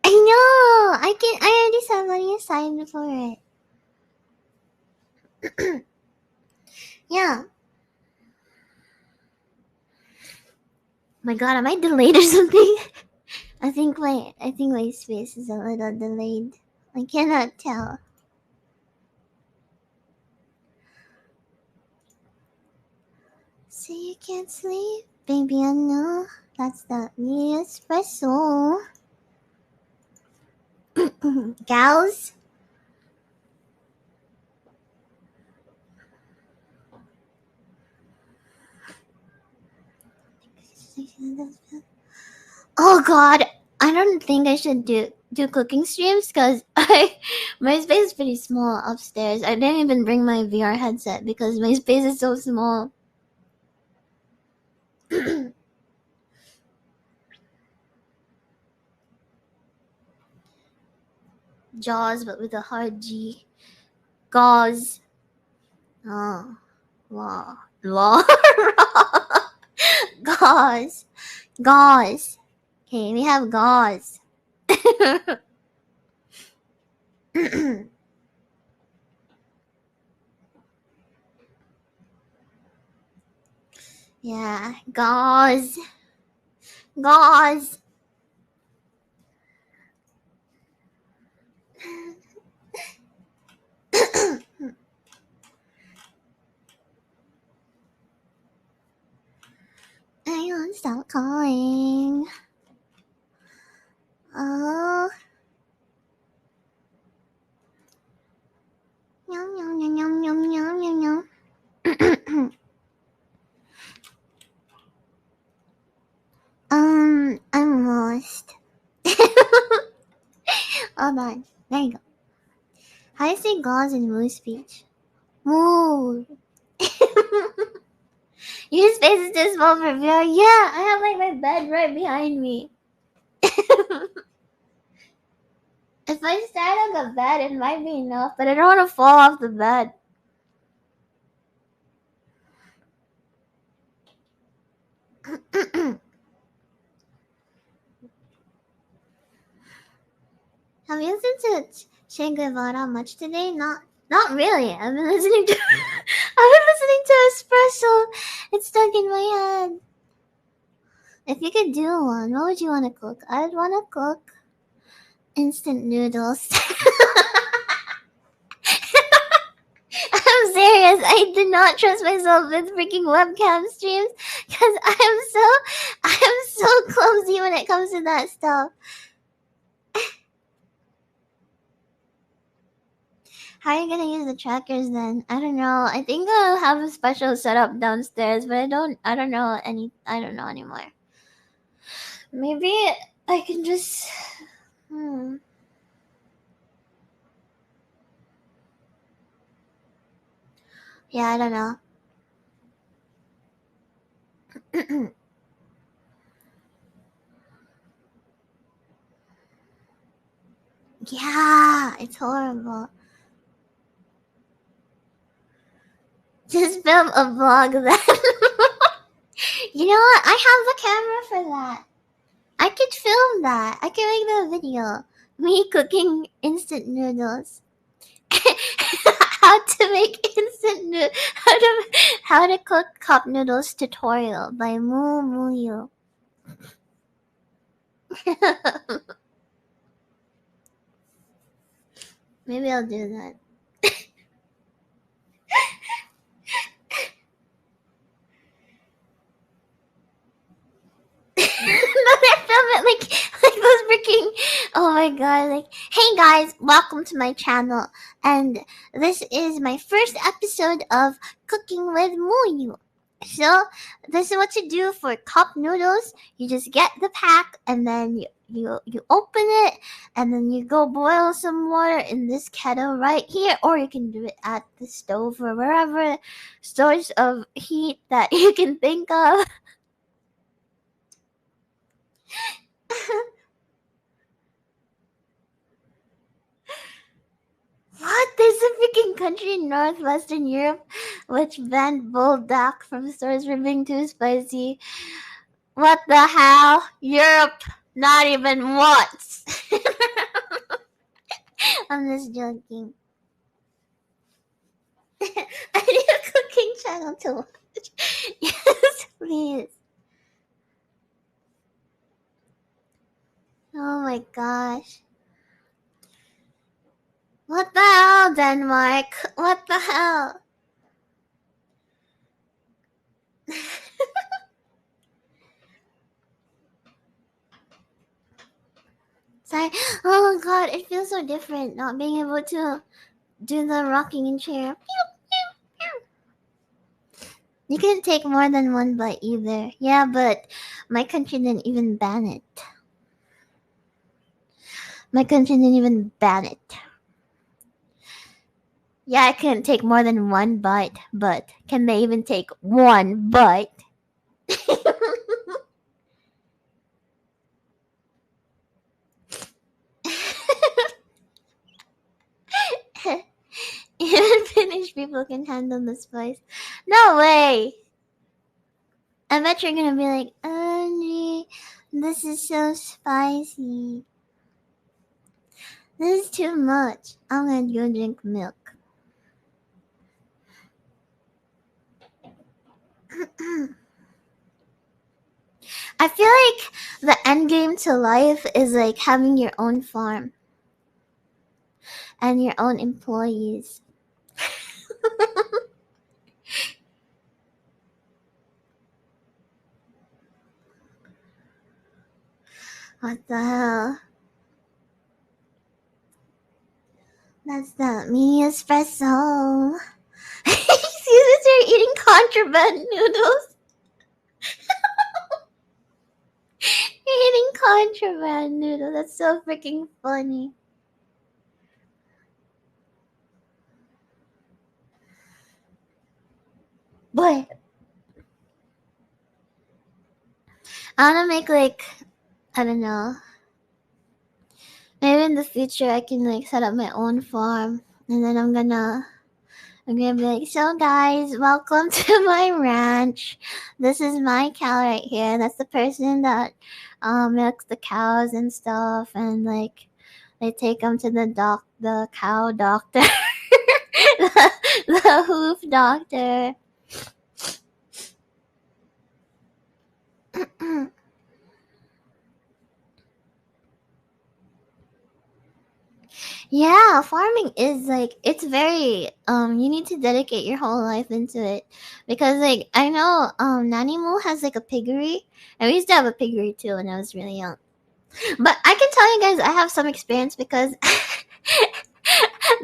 I know. I already set money aside for it. Yeah. My God, am I delayed or something? I think my space is a little delayed. I cannot tell. So you can't sleep, baby. I know that's the me espresso. Gals. Oh God, I don't think I should do cooking streams because I my space is pretty small upstairs. I didn't even bring my VR headset because my space is so small. Jaws, but with a hard G. Gauze. Oh, wow. Laura. Gauze. Gauze. Okay, we have gauze. Yeah, gauze. Gauze. I won't stop calling. Oh. Yum, yum, yum, yum, yum, yum, yum, yum. I'm lost. Hold on. There you go. How do you say gauze in Moo speech? Moo. Your space is too small for VR. Yeah, I have like my bed right behind me. If I stand on the bed, it might be enough, but I don't want to fall off the bed. Have you listened to Che Guevara much today? Not really. I've been listening to I've been listening to Espresso. It's stuck in my head. If you could do one, what would you want to cook? I'd want to cook instant noodles. I'm serious. I do not trust myself with freaking webcam streams because I am so clumsy when it comes to that stuff. How are you gonna use the trackers then? I don't know. I think I'll have a special setup downstairs, but I don't know anymore. Maybe I can just Yeah, I don't know. Yeah, it's horrible. Just film a vlog then. You know what? I have a camera for that. I could film that. I can make the video. Me cooking instant noodles. How to make instant noodles. How to cook cup noodles tutorial by Muu Muyu. Maybe I'll do that. They film it like those freaking, oh my god, like, hey guys, welcome to my channel, and this is my first episode of Cooking with Muyu. So this is what you do for cup noodles. You just get the pack and then you open it and then you go boil some water in this kettle right here, or you can do it at the stove or wherever source of heat that you can think of. What? There's a freaking country in northwestern Europe which banned bulldog from stores for being too spicy. What the hell? Europe? Not even once. I'm just joking. I need a cooking channel to watch. Yes, please. Oh my gosh. What the hell, Denmark? What the hell? Sorry. Oh god, it feels so different not being able to do the rocking in chair. You couldn't take more than one bite either. Yeah, but my country didn't even ban it. My country didn't even ban it. Yeah, I couldn't take more than one bite, but can they even take one bite? Even Finnish people can handle the spice. No way. I bet you're gonna be like, OMG, this is so spicy. This is too much. I'm gonna go drink milk. I feel like the end game to life is like having your own farm and your own employees. What the hell? That's the me espresso. Excuse me, you're eating contraband noodles. You're eating contraband noodles. That's so freaking funny. Boy, I wanna make like, I don't know. Maybe in the future I can like set up my own farm, and then I'm gonna be like, so guys, welcome to my ranch. This is my cow right here. That's the person that milks the cows and stuff, and like they take them to the cow doctor, the hoof doctor. Yeah, farming is like, it's very you need to dedicate your whole life into it, because like I know Nanny Moo has like a piggery, and we used to have a piggery too when I was really young. But I can tell you guys I have some experience, because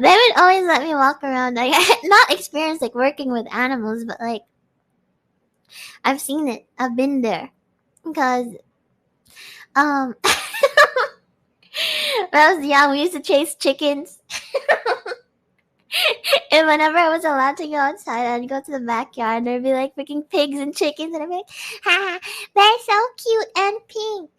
they would always let me walk around, like not experience like working with animals, but like I've seen it. I've been there. Because when I was young, we used to chase chickens. And whenever I was allowed to go outside, I'd go to the backyard, and there'd be like freaking pigs and chickens, and I'd be like, ha, they're so cute and pink.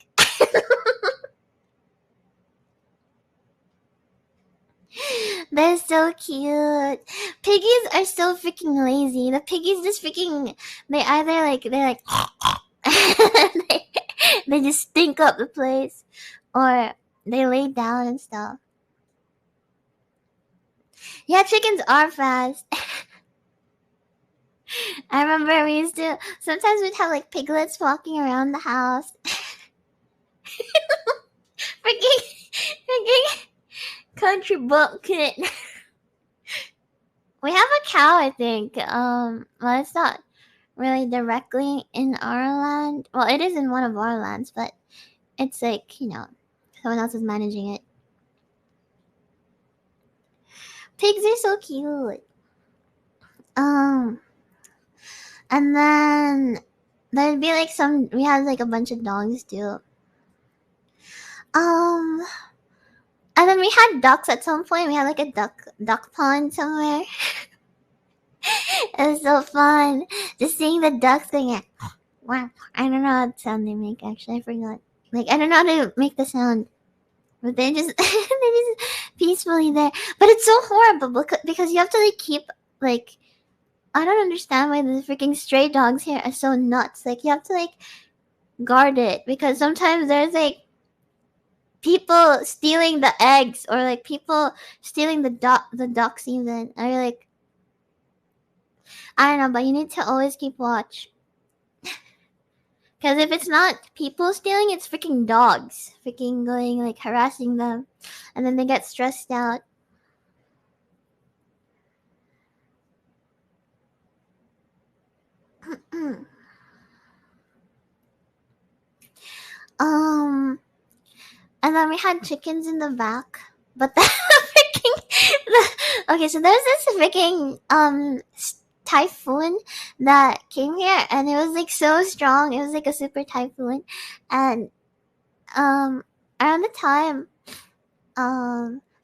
They're so cute. Piggies are so freaking lazy. The piggies just freaking, they either like, they're like, they, they just stink up the place, or they lay down and stuff. Yeah, chickens are fast. I remember we used to, sometimes we'd have like piglets walking around the house. freaking country bumpkin. We have a cow, I think. Well, it's not really directly in our land. Well, it is in one of our lands, but it's like, someone else is managing it. Pigs are so cute. And then there'd be like we had like a bunch of dogs too. And then we had ducks at some point. We had like a duck pond somewhere. It was so fun. Just seeing the ducks going, wow. I don't know what sound they make, actually. I forgot. Like, I don't know how to make the sound. But they just, they just peacefully there. But it's so horrible because you have to like keep, like, I don't understand why the freaking stray dogs here are so nuts. Like, you have to like guard it, because sometimes there's like people stealing the eggs, or like people stealing the ducks even. Or like, I don't know, but you need to always keep watch. Because if it's not people stealing, it's freaking dogs. Freaking going, like, harassing them. And then they get stressed out. And then we had chickens in the back. But the freaking... okay, so there's this freaking, typhoon that came here, and it was like so strong. It was like a super typhoon, and around the time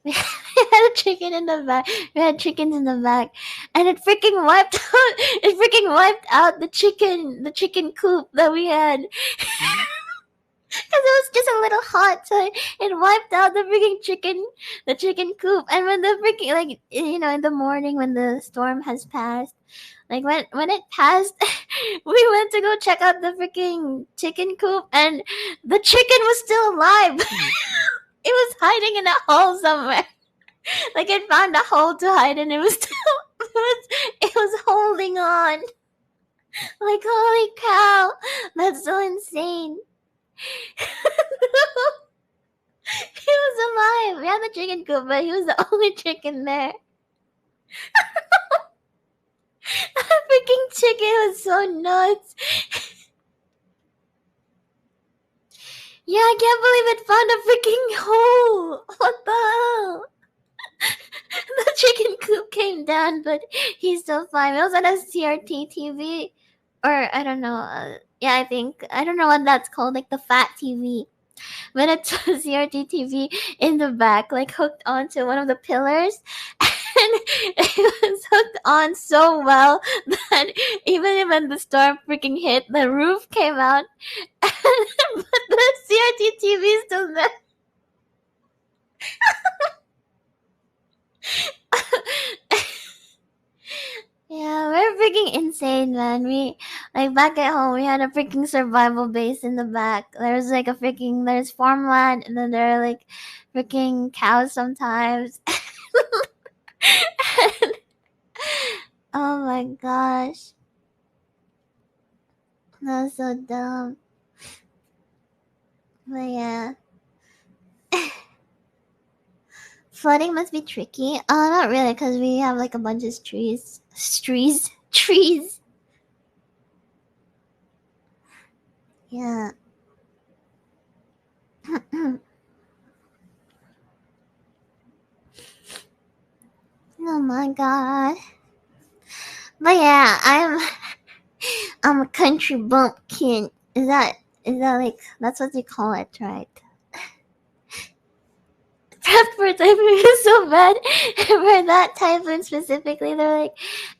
we had a chicken in the back. We had chickens in the back, and it freaking wiped out. It freaking wiped out the chicken coop that we had. Because it was just a little hot, so it wiped out the freaking the chicken coop. And when the freaking like in the morning when the storm has passed, like when it passed, we went to go check out the freaking chicken coop, and the chicken was still alive. It was hiding in a hole somewhere. Like it found a hole to hide, and it was still it was holding on. Like holy cow, that's so insane. He was alive. We had the chicken coop, but he was the only chicken there. That freaking chicken was so nuts. Yeah, I can't believe it found a freaking hole. What the hell? The chicken coop came down, but he's still fine. It was on a CRT TV, or I don't know. Yeah, I don't know what that's called, like the fat TV. But it's a CRT TV in the back, like hooked onto one of the pillars. And it was hooked on so well that even when the storm freaking hit, the roof came out. But the CRT TV is still there. Yeah, we're freaking insane, man. We like back at home, we had a freaking survival base in the back. There's like there's farmland, and then there are like freaking cows sometimes. And, oh my gosh, that was so dumb. But yeah, flooding must be tricky. Not really, cause we have like a bunch of trees. Yeah. Oh my god. But yeah, I'm a country bumpkin. Is that like that's what you call it, right? Prepped for typhoon is so bad. For that typhoon specifically, they're like,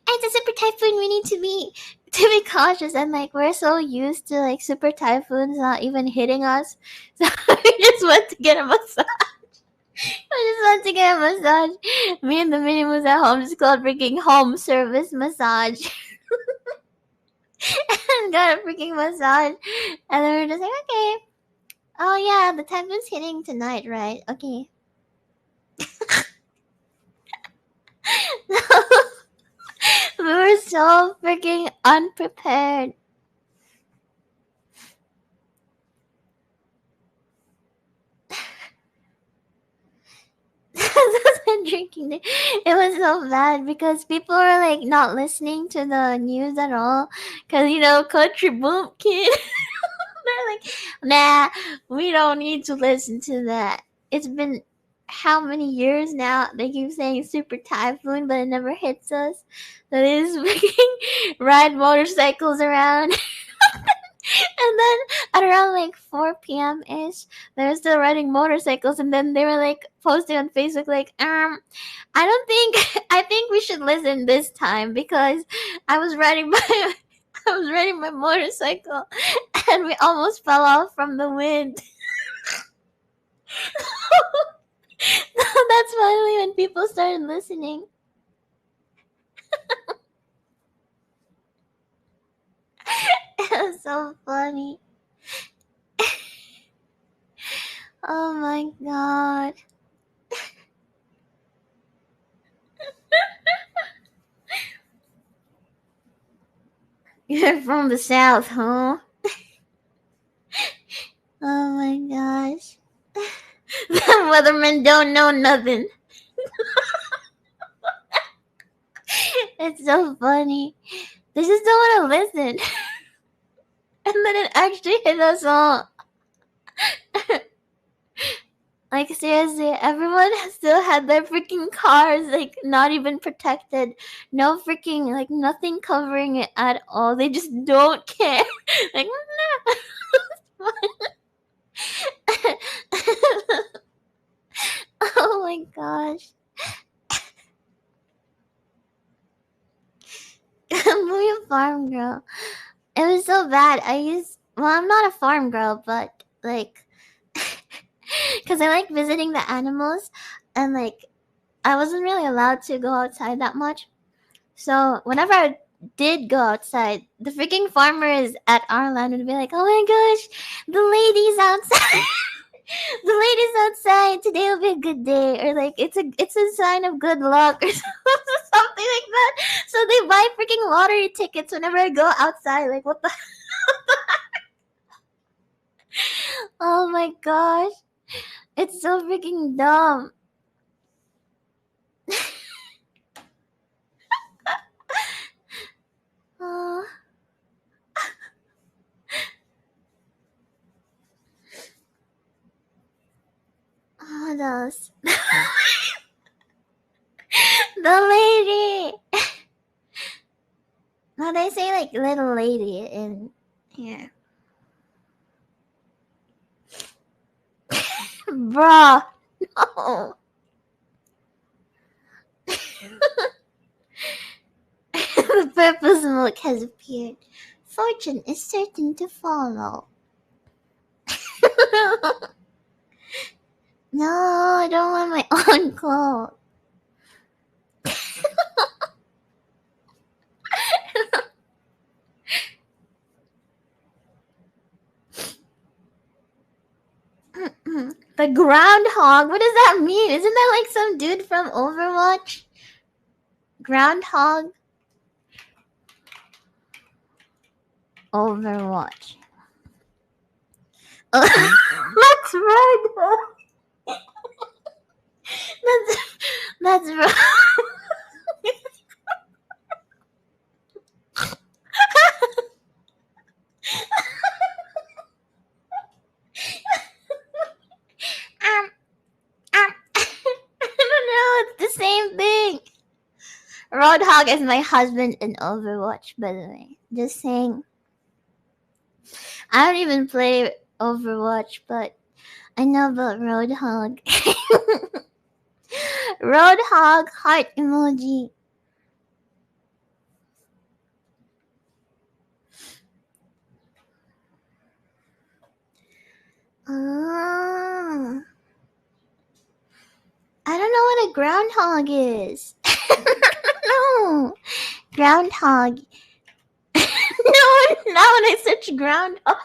it's a super typhoon. We need to be cautious, and like we're so used to like super typhoons not even hitting us, so we just went to get a massage. I just went to get a massage. Me and the mini was at home. It's called freaking home service massage. And got a freaking massage. And then we are just like, okay. Oh yeah, the typhoon's hitting tonight, right? Okay. We were so freaking unprepared. Drinking. It was so bad because people were like not listening to the news at all. Cause country boom kid. They're like, nah, we don't need to listen to that. It's been how many years now? They keep saying super typhoon, but it never hits us. That is freaking ride motorcycles around. And then at around like 4 p.m. ish, they were still riding motorcycles, and then they were like posting on Facebook like, I don't think I think we should listen this time because I was riding my I was riding my motorcycle and we almost fell off from the wind. That's finally when people started listening. It was so funny. Oh my god. You're from the south, huh? Oh my gosh. The weathermen don't know nothing. It's so funny. They just don't want to listen. And then it actually hit us all. Like seriously, everyone still had their freaking cars like not even protected. No freaking like nothing covering it at all. They just don't care. Like no. Oh my gosh. Muyu farm girl. It was so bad. I'm not a farm girl, but like, because I like visiting the animals, and like I wasn't really allowed to go outside that much. So whenever I did go outside, the freaking farmers at our land would be like, "Oh my gosh, the ladies outside, the ladies outside today will be a good day," or like it's a sign of good luck, or something like that. So they buy freaking lottery tickets whenever I go outside. Like what the? Oh my gosh, it's so freaking dumb. Oh, what else? The lady. Now they say like little lady in here. Bruh. No. The purple smoke has appeared. Fortune is certain to follow. No, I don't want my own clothes. The groundhog? What does that mean? Isn't that like some dude from Overwatch? Groundhog? Overwatch. Oh, that's right. That's right. I don't know. It's the same thing. Roadhog is my husband in Overwatch, by the way. Just saying. I don't even play Overwatch, but I know about Roadhog. Roadhog heart emoji. Ah. I don't know what a groundhog is. No. Groundhog. No, now when I search groundhog,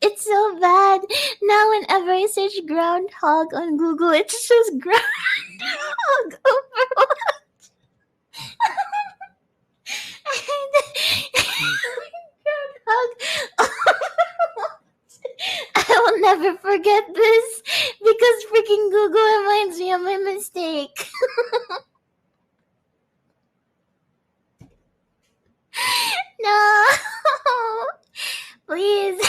it's so bad. Now whenever I search groundhog on Google, it just shows groundhog. Groundhog. I will never forget this because freaking Google reminds me of my mistake. No. Please.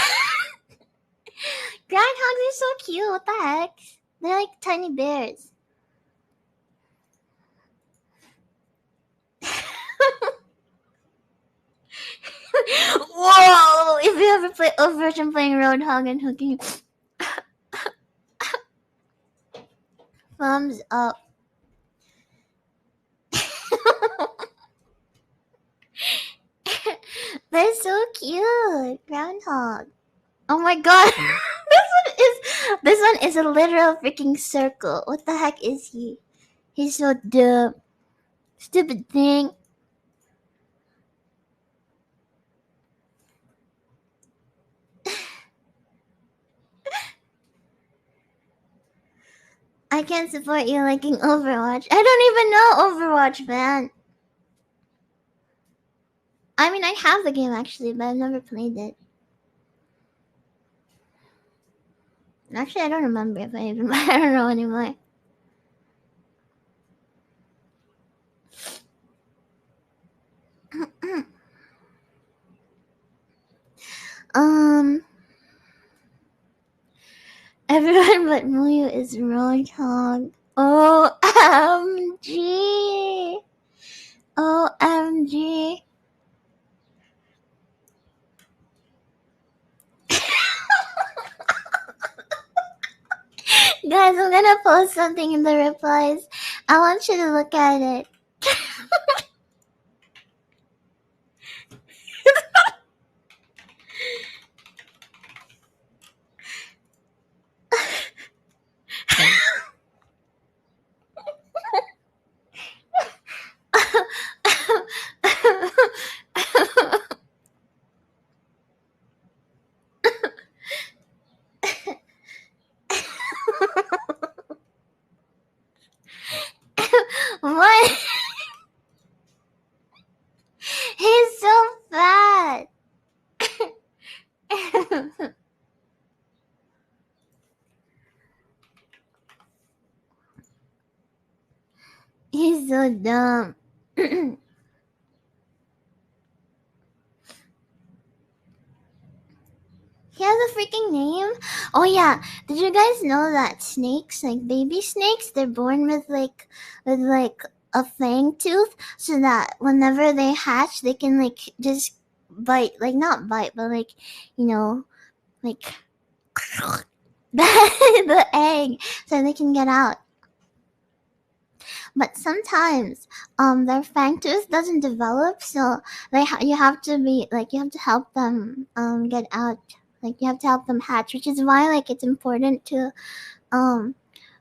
Groundhogs are so cute. What the heck? They're like tiny bears. Whoa! If you ever play Overwatch and playing Roadhog and hooking, thumbs up. They're so cute. Groundhog. Oh my god. This one is a literal freaking circle. What the heck is he? He's so dumb. Stupid thing. I can't support you liking Overwatch. I don't even know Overwatch, man. I mean, I have the game actually, but I've never played it. Actually, I don't remember if I even. I don't know anymore. um. Everyone but Muyu is Roadhog. OMG! OMG! Guys, I'm gonna post something in the replies. I want you to look at it. He's so dumb. He has a freaking name. Oh yeah, did you guys know that snakes, like baby snakes, they're born with like a fang tooth, so that whenever they hatch, they can like just bite, like not bite, but like, you know, like the egg, so they can get out. But sometimes, their fang tooth doesn't develop, so you have to be like you have to help them get out. Like you have to help them hatch, which is why like it's important to um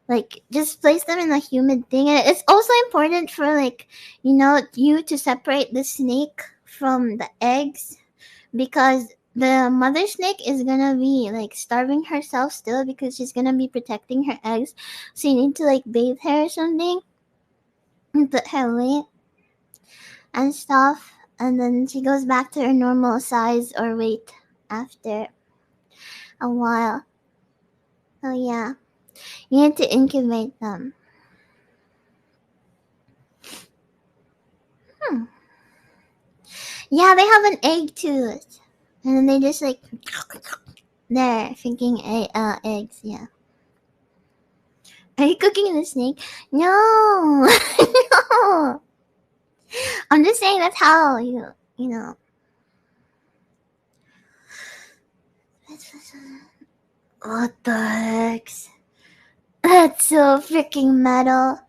like just place them in a humid thing. And it's also important for like you to separate the snake from the eggs, because the mother snake is gonna be like starving herself still because she's gonna be protecting her eggs. So you need to like bathe her or something and put her weight and stuff, and then she goes back to her normal size or weight after a while. Oh yeah, you need to incubate them. Hmm. Yeah, they have an egg tooth, and then they just like they're thinking eggs. Yeah. Are you cooking the snake? No, no. I'm just saying that's how you know. What the heck? That's so freaking metal.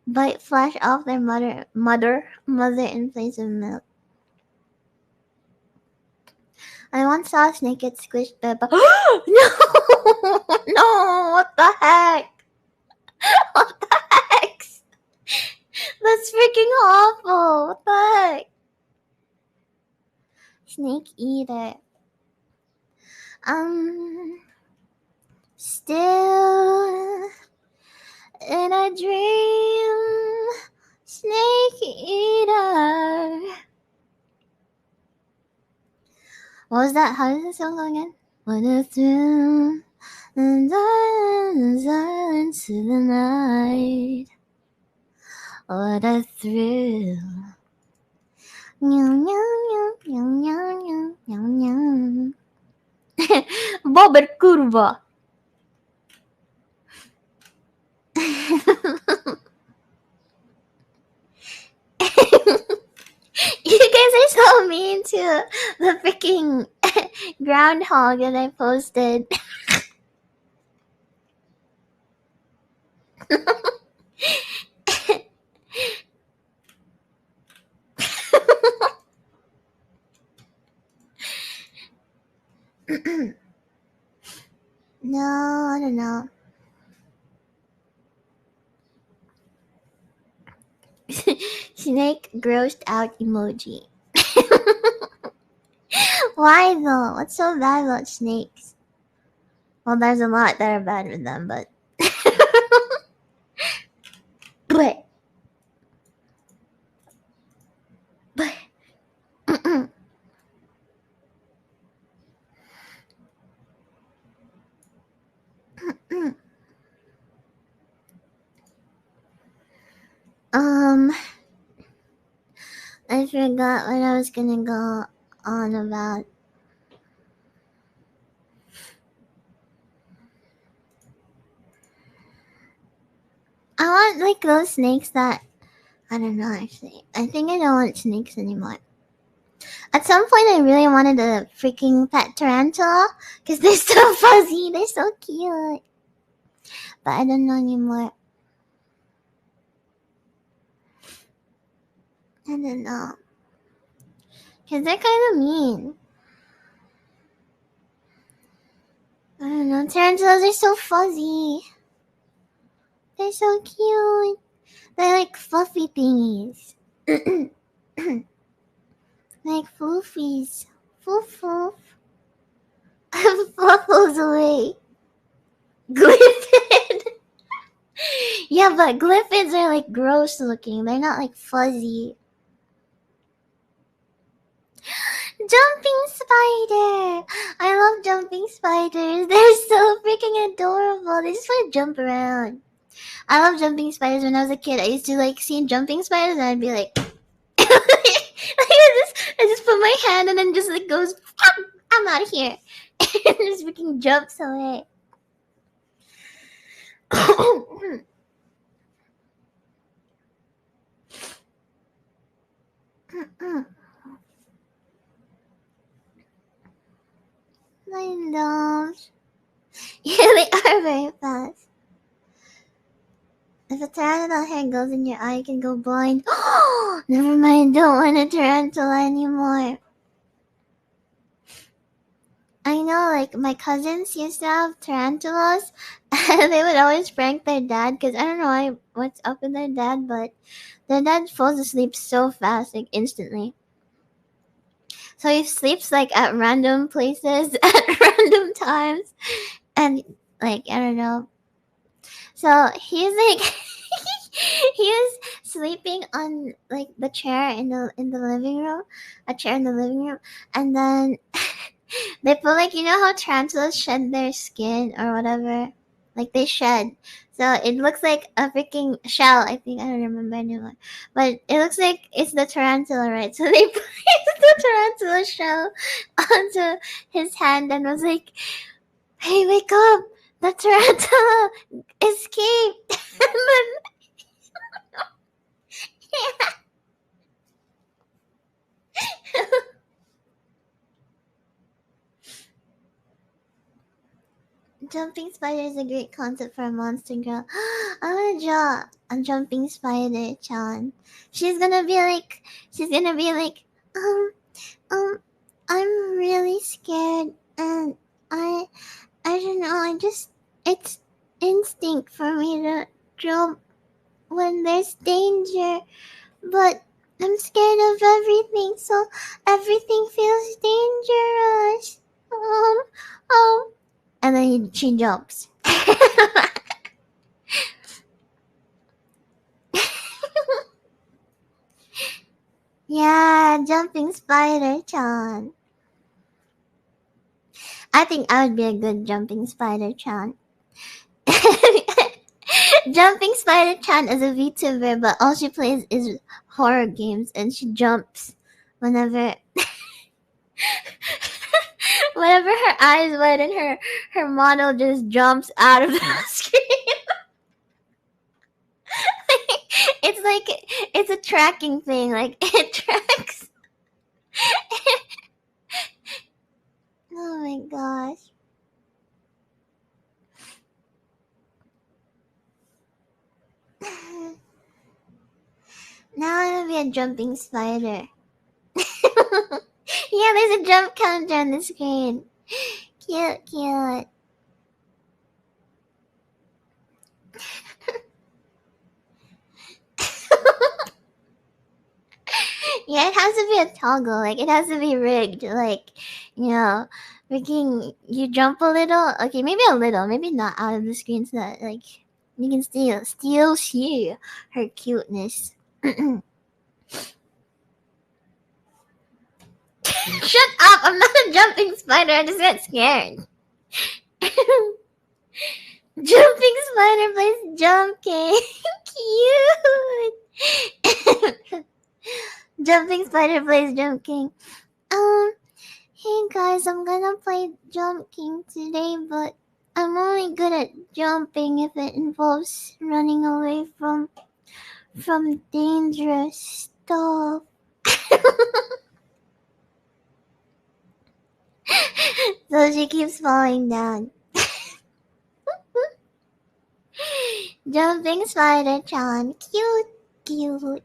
Bite flesh off their mother in place of milk. I once saw a snake get squished by a no, no, what the heck? What the heck? That's freaking awful. What the heck? Snake eater. Um, still in a dream, snake eater. What was that? How does the song go again? What a thrill, and silence of the night. What a thrill. Meow, meow, meow, meow, meow, meow, meow. Bobber curva. You guys are so mean to the freaking groundhog that I posted. No, I don't know. Snake grossed out emoji. Why though? What's so bad about snakes? Well, there's a lot that are bad with them, but. but. But. um, I forgot what I was gonna go on about. I want like those snakes that I don't know actually. I think I don't want snakes anymore. At some point I really wanted a freaking pet tarantula because they're so fuzzy, they're so cute. But I don't know anymore. I don't know. Because they're kind of mean. I don't know. Tarantulas are so fuzzy. They're so cute. They're like fluffy thingies. like floofies. Foof foof. Fluffles away. Glyphid. yeah, but glyphids are like gross looking. They're not like fuzzy. Jumping spider! I love jumping spiders. They're so freaking adorable. They just want to jump around. I love jumping spiders. When I was a kid, I used to like see jumping spiders, and I'd be like, I just put my hand and then just like goes, I'm out of here, and just freaking jumps away. I know. Yeah, they are very fast. If a tarantula hair goes in your eye, you can go blind. Never mind, don't want a tarantula anymore. I know, like, my cousins used to have tarantulas, and they would always prank their dad, because I don't know what's up with their dad, but their dad falls asleep so fast, like, instantly. So he sleeps, like, at random places, at random times, and, like, I don't know. So he's, like, he was sleeping on, like, the chair in the living room, a chair in the living room, and then they put, like, you know how tarantulas shed their skin or whatever? Like, they shed. So it looks like a freaking shell, I think. I don't remember anymore. But it looks like it's the tarantula, right? So they placed the tarantula shell onto his hand and was like, hey, wake up! The tarantula escaped! And then, jumping spider is a great concept for a monster girl. I wanna draw a jumping spider, Chan. She's gonna be like, um, um, I'm really scared, and I, I don't know, it's instinct for me to jump when there's danger, but I'm scared of everything, so everything feels dangerous. Um, and then she jumps. Yeah, jumping spider, Chan. I think I would be a good jumping spider, Chan. Jumping Spider Chan is a VTuber, but all she plays is horror games, and she jumps whenever whenever her eyes wide and her model just jumps out of the screen. It's like it's a tracking thing, like it tracks. Oh my gosh. Now I'm gonna be a jumping spider. Yeah, there's a jump counter on the screen. Cute, cute. Yeah, it has to be a toggle. Like, it has to be rigged. Like, you know, freaking, you jump a little. Okay, maybe a little. Maybe not out of the screen so that, like, you can still see her cuteness. Shut up! I'm not a jumping spider. I just got scared. Jumping spider plays jumping. Cute. Jumping spider plays jumping. Hey guys, I'm gonna play Jump King today, but I'm only good at jumping if it involves running away from dangerous stuff. So she keeps falling down. Jumping Spider Chan, cute, cute.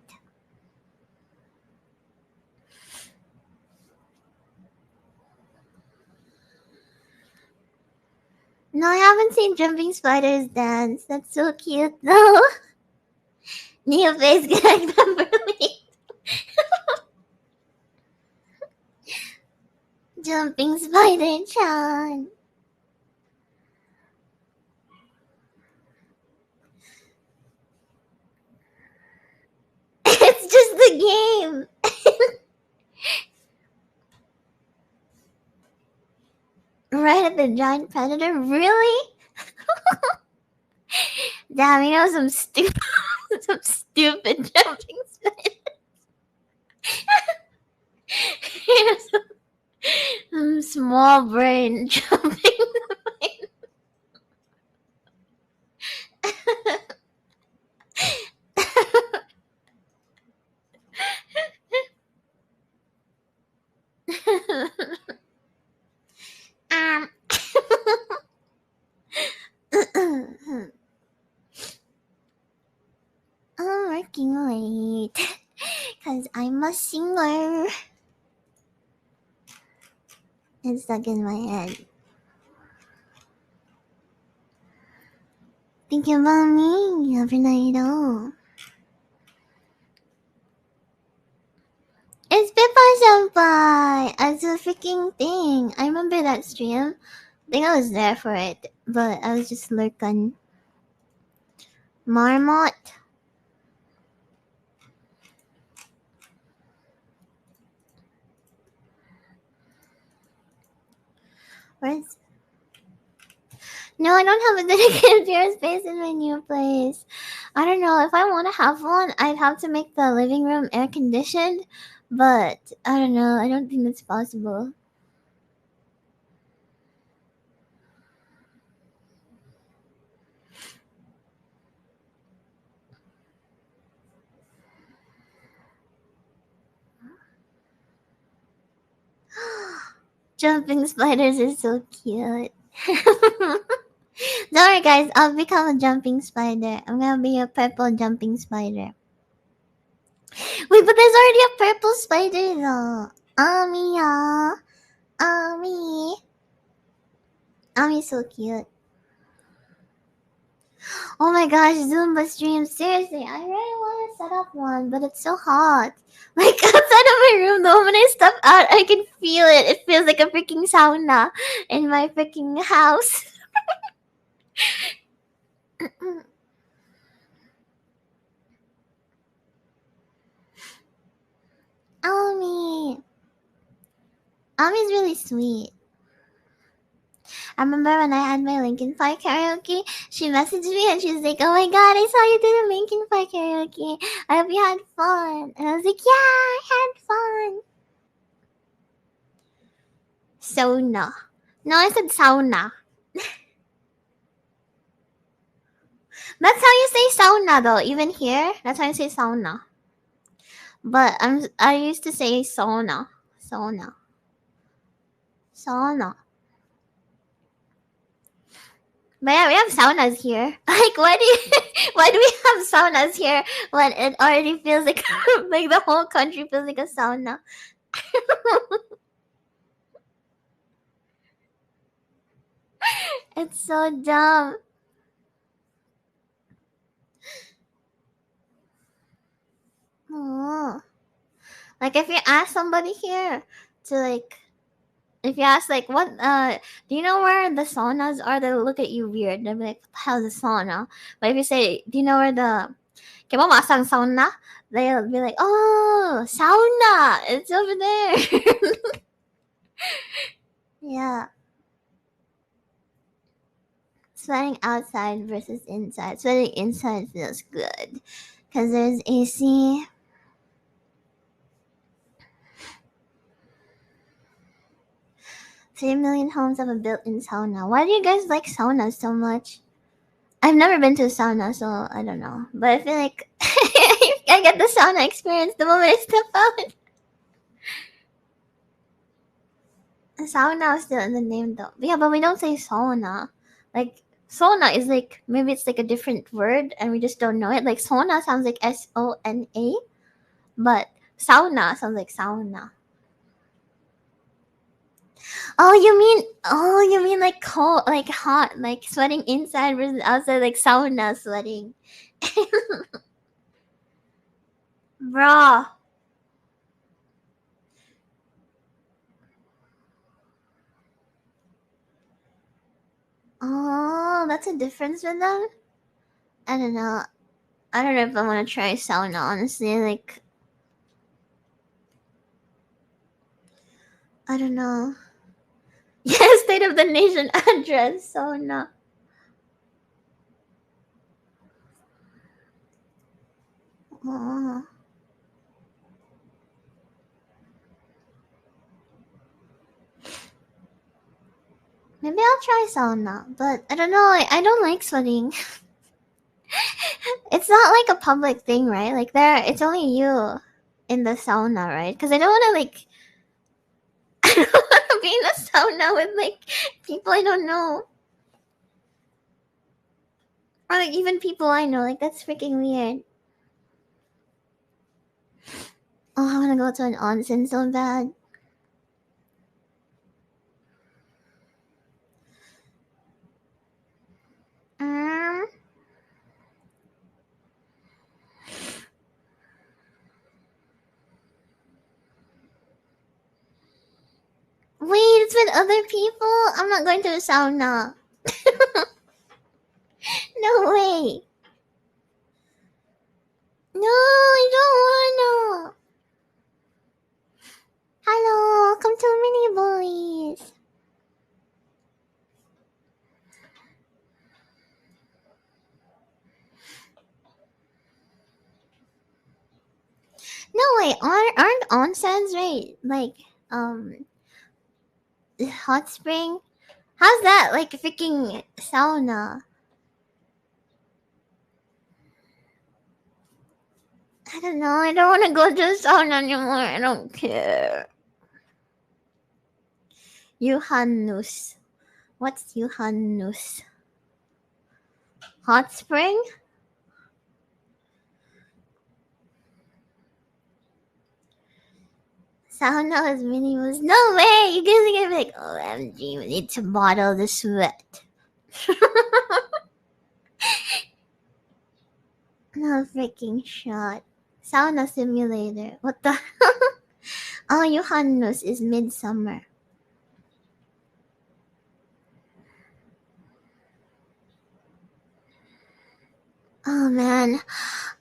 No, I haven't seen jumping spiders dance. That's so cute though. New face connect properly. Jumping Spider Chan. It's just the game. Right at the giant predator? Really? Damn, you know some stupid, some stupid jumping spider. You know, some small brain jumping um. I'm working late because I'm a singer. It's stuck in my head. Thinking about me every night. Oh, it's Pippa Senpai. It's a freaking thing. I remember that stream. I think I was there for it, but I was just lurking. Marmot. Where's? No, I don't have a dedicated VR space in my new place. I don't know. If I want to have one, I'd have to make the living room air conditioned. But I don't know. I don't think that's possible. Jumping spiders are so cute. Don't worry, guys. I'll become a jumping spider. I'm gonna be a purple jumping spider. Wait, but there's already a purple spider though. Ami, Ami. Ami's so cute. Oh my gosh, Zumba stream. Seriously, I really want to set up one, but it's so hot. Like outside of my room, though, when I step out, I can feel it. It feels like a freaking sauna in my freaking house. Ami. Ami's really sweet. I remember when I had my Linkin Park karaoke, she messaged me and she was like, "Oh my god, I saw you do the Linkin Park karaoke. I hope you had fun." And I was like, "Yeah, I had fun." Sauna. No, I said sauna. That's how you say sauna though. Even here, that's how you say sauna. But I used to say sauna. Sauna. Sauna. But yeah, we have saunas here. Like, why do you, why do we have saunas here when it already feels like like the whole country feels like a sauna? It's so dumb. Oh. Like if you ask somebody here to like, if you ask like what do you know where the saunas are, they'll look at you weird. They'll be like, what the hell is a sauna? But if you say, do you know where the Kemo masang sauna? They'll be like, oh, sauna, it's over there. Yeah. Sweating outside versus inside. Sweating inside feels good because there's AC. 3 million homes have a built-in sauna. Why do you guys like saunas so much? I've never been to a sauna, so I don't know. But I feel like I get the sauna experience the moment I step out. A sauna is still in the name though. Yeah, but we don't say sauna. Like sauna is like maybe it's like a different word and we just don't know it. Like sauna sounds like SONA, but sauna sounds like sauna. Oh, you mean like cold, like hot, like sweating inside versus outside, like sauna sweating. Bruh. Oh, that's a difference with them? I don't know. I don't know if I want to try sauna, honestly. Like, I don't know. Yeah, State of the Nation address, sauna. Oh. Maybe I'll try sauna, but I don't know. I don't like sweating. It's not like a public thing, right? Like it's only you in the sauna, right? Because I don't want to like I don't want to be in a sauna with like people I don't know, or like even people I know. Like that's freaking weird. Oh, I want to go to an onsen so bad. Um, Wait, it's with other people. I'm not going to a sauna. No way. No, I don't wanna. Hello, welcome to Mini Bullies. No wait, aren't onsens right? Like hot spring. How's that like freaking sauna? I don't know. I don't want to go to a sauna anymore. I don't care. Yuhanus. What's Yuhanus? Hot spring? Sauna is mini was no way. You guys are gonna be like, OMG, we need to bottle the sweat. No freaking shot. Sauna simulator. What the? Oh, Johannes is midsummer. Oh man,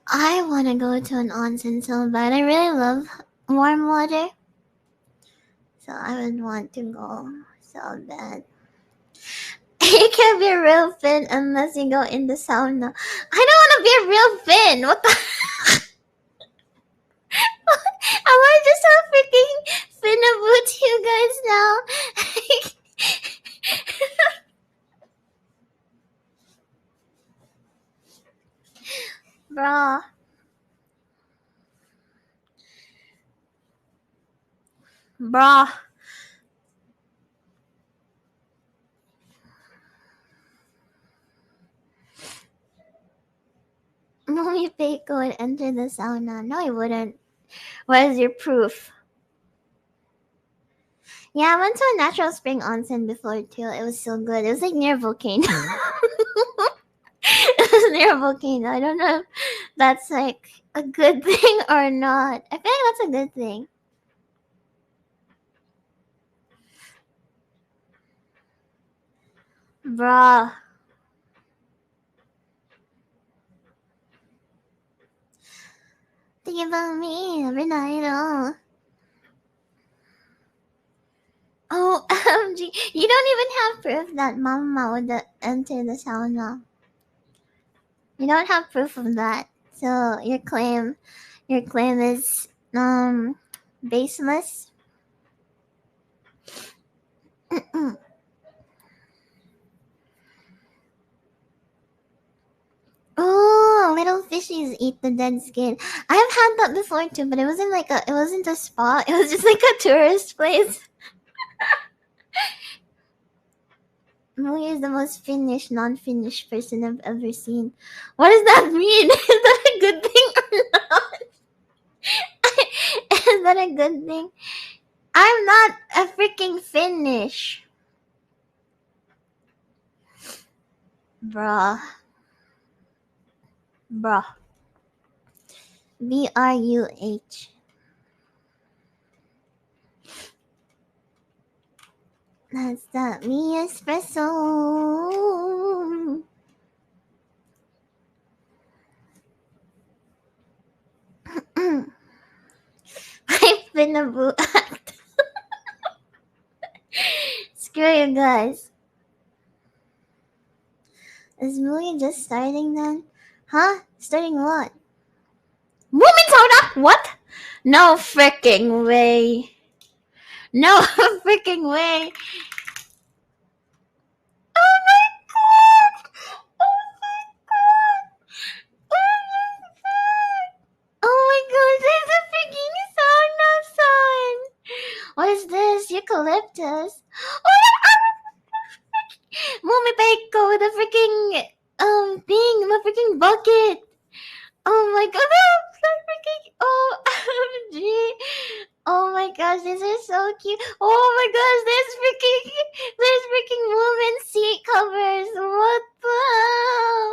I want to go to an onsen so bad. I really love warm water, so I would want to go so bad. You can't be a real Finn unless you go in the sauna. I don't want to be a real Finn. What the? I want to just have freaking Finn about you guys now. Bruh. Bruh. Mommy Peiko would enter the sauna. No, he wouldn't. What is your proof? Yeah, I went to a natural spring onsen before too. It was so good. It was like near a volcano. It was near a volcano. I don't know if that's like a good thing or not. I feel like that's a good thing. Bruh. Think about me every night. Oh, OMG. You don't even have proof that Mama would enter the sauna. You don't have proof of that. So your claim is baseless. Oh, little fishies eat the dead skin. I've had that before too, but it wasn't a spa. It was just like a tourist place. Muyu is the most Finnish, non-Finnish person I've ever seen. What does that mean? Is that a good thing or not? Is that a good thing? I'm not a freaking Finnish. Bruh. Bruh. BRUH. That's that me espresso. I've been a boo act. Screw you guys. Is Muyu just starting then? Huh? Starting what? Moomin sauna? What? No freaking way. No freaking way. Oh my god! Oh my god! Oh my god! Oh my god, there's a freaking sauna sign! What is this? Eucalyptus? Oh my Moomin Bako with a freaking thing, the freaking bucket! Oh my god, that's freaking OMG! Oh my gosh, these are so cute. Oh my gosh, there's freaking woman seat covers. What the hell?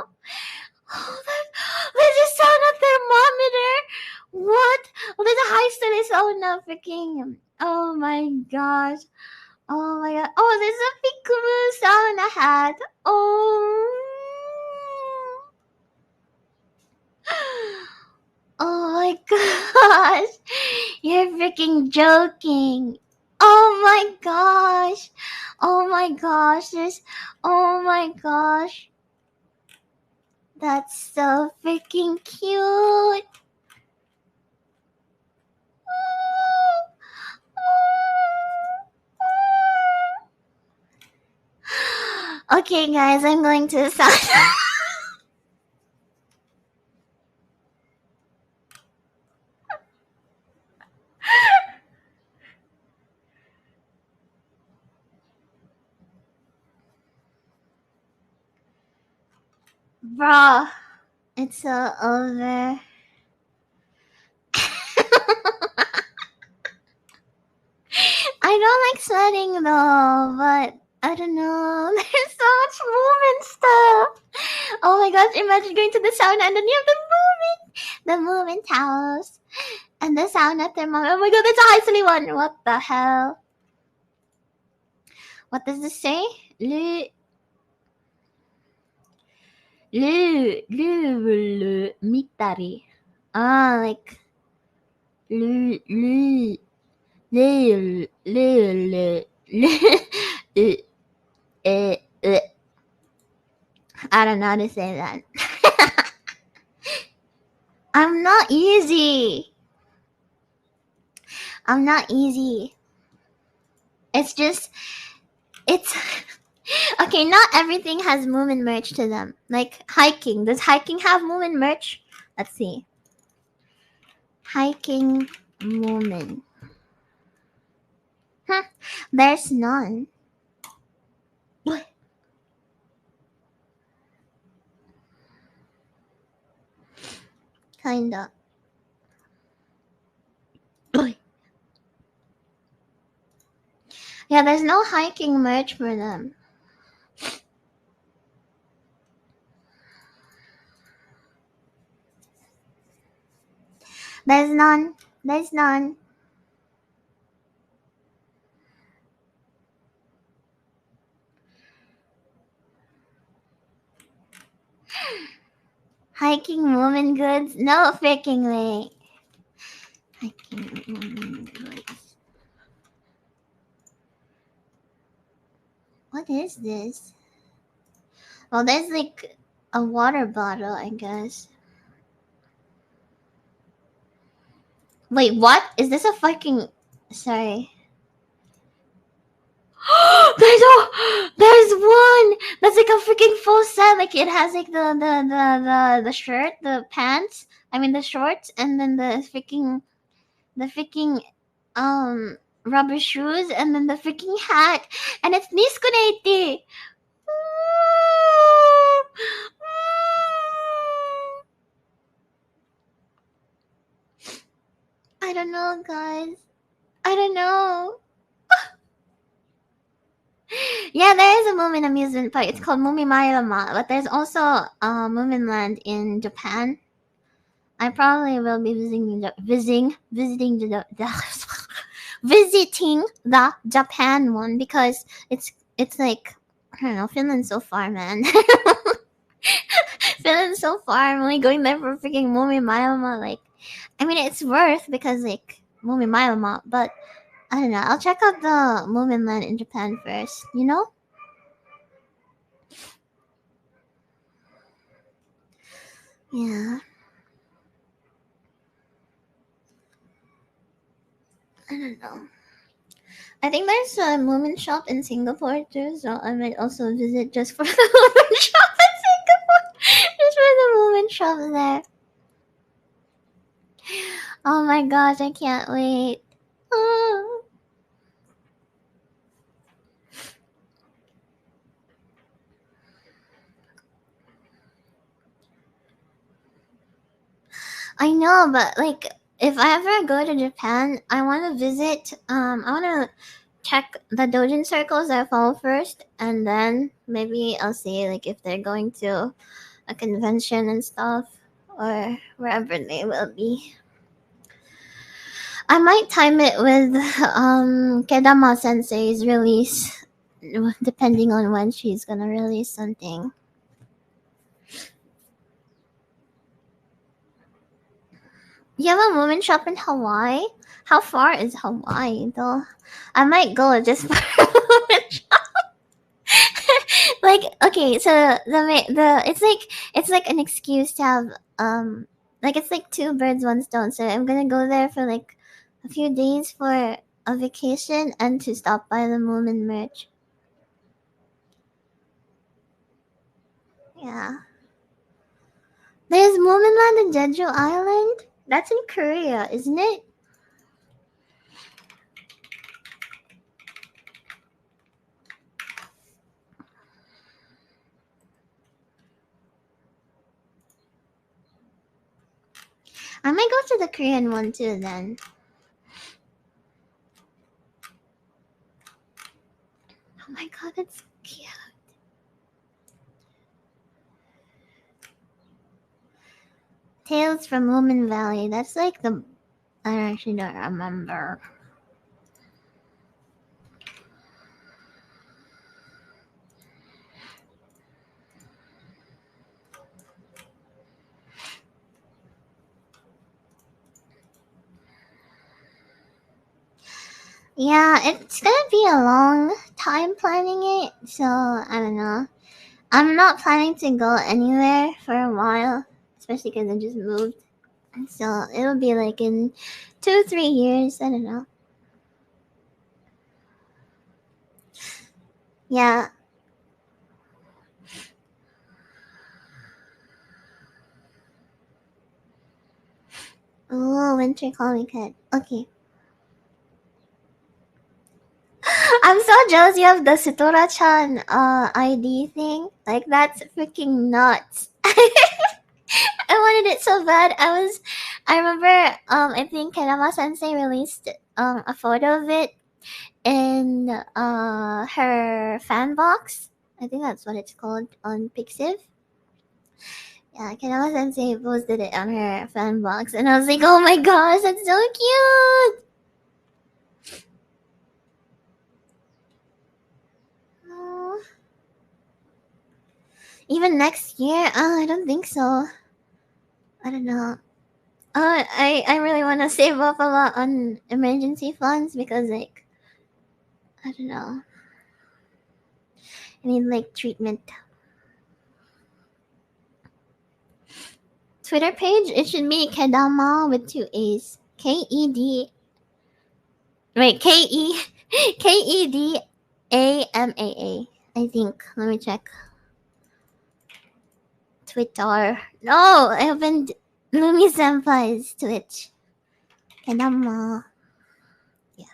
Oh, there's a sauna thermometer. What? Oh, there's a high study sauna freaking. Oh my gosh. Oh my god. Oh, there's a Pikumu sauna hat. Oh. Oh my gosh. You're freaking joking. Oh my gosh. Oh my gosh. Oh my gosh. That's so freaking cute. Okay, guys, I'm going to the sauna. Bruh, it's so over. I don't like sweating though, but I don't know. There's so much movement stuff. Oh my gosh, imagine going to the sauna and then you have the movement towels, and the sauna thermometer. Oh my god, that's a high silly one. What the hell? What does this say? Mitari. Ah, like lu lu lu lu lu. I don't know how to say that. I'm not easy. I'm not easy. It's just, it's okay. Not everything has Moomin merch to them. Like hiking. Does hiking have Moomin merch? Let's see. Hiking Moomin. Huh. There's none. What? Kinda. Yeah, there's no hiking merch for them. There's none. There's none. Hiking woman goods? No freaking way. Hiking woman goods. What is this? Well, there's like a water bottle, I guess. Wait, what? Is this a fucking... Sorry. There's one! That's like a freaking full set. Like it has like the shirt, the pants, I mean the shorts, and then the freaking rubber shoes, and then the freaking hat, and it's Niskuneiti. I don't know, guys. I don't know. Yeah, there is a Moomin amusement park. It's called Mumimairama, but there's also Moomin Land in Japan. I probably will be visiting visiting the Japan one because it's like I don't know, Finland's so far, man. Finland's so far. I'm only going there for freaking Mumimairama. Like, I mean, it's worth because like Mumimairama, but I don't know. I'll check out the Moomin Land in Japan first. You know? Yeah. I don't know. I think there's a Moomin shop in Singapore too, so I might also visit just for the Moomin shop in Singapore. Just for the Moomin shop there. Oh my gosh, I can't wait. Oh, I know, but like if I ever go to Japan, I want to visit. I want to check the Dojin circles I follow first, and then maybe I'll see like if they're going to a convention and stuff, or wherever they will be. I might time it with Kedama Sensei's release, depending on when she's gonna release something. You have a woman shop in Hawaii? How far is Hawaii though? I might go just for a woman shop. Like okay, so the it's like an excuse to have like it's like two birds one stone. So I'm gonna go there for like a few days for a vacation and to stop by the Moomin merch. Yeah. There's Moominland in Jeju Island? That's in Korea, isn't it? I might go to the Korean one too then. Oh my god, that's cute. Tales from Moomin Valley. That's like the I actually don't remember. Yeah, it's gonna be a long time planning it, so I don't know. I'm not planning to go anywhere for a while, especially because I just moved. So it'll be like in 2 3 years. I don't know. Yeah. Oh, winter comic head. Okay. I'm so jealous you have the Sutora-chan ID thing. Like that's freaking nuts. I wanted it so bad. I remember I think Kanama Sensei released a photo of it in her fan box. I think that's what it's called on Pixiv. Yeah, Kanama Sensei posted it on her fan box, and I was like, "Oh my gosh, that's so cute!" Oh, even next year? I don't think so. I don't know. I really want to save up a lot on emergency funds because like I don't know. I need like treatment. Twitter page, it should be Kedama with two A's. Ked wait, Kedamaa. I think. Let me check. Twitter. No, I opened Lumi Senpai's Twitch. Kedama. Yeah.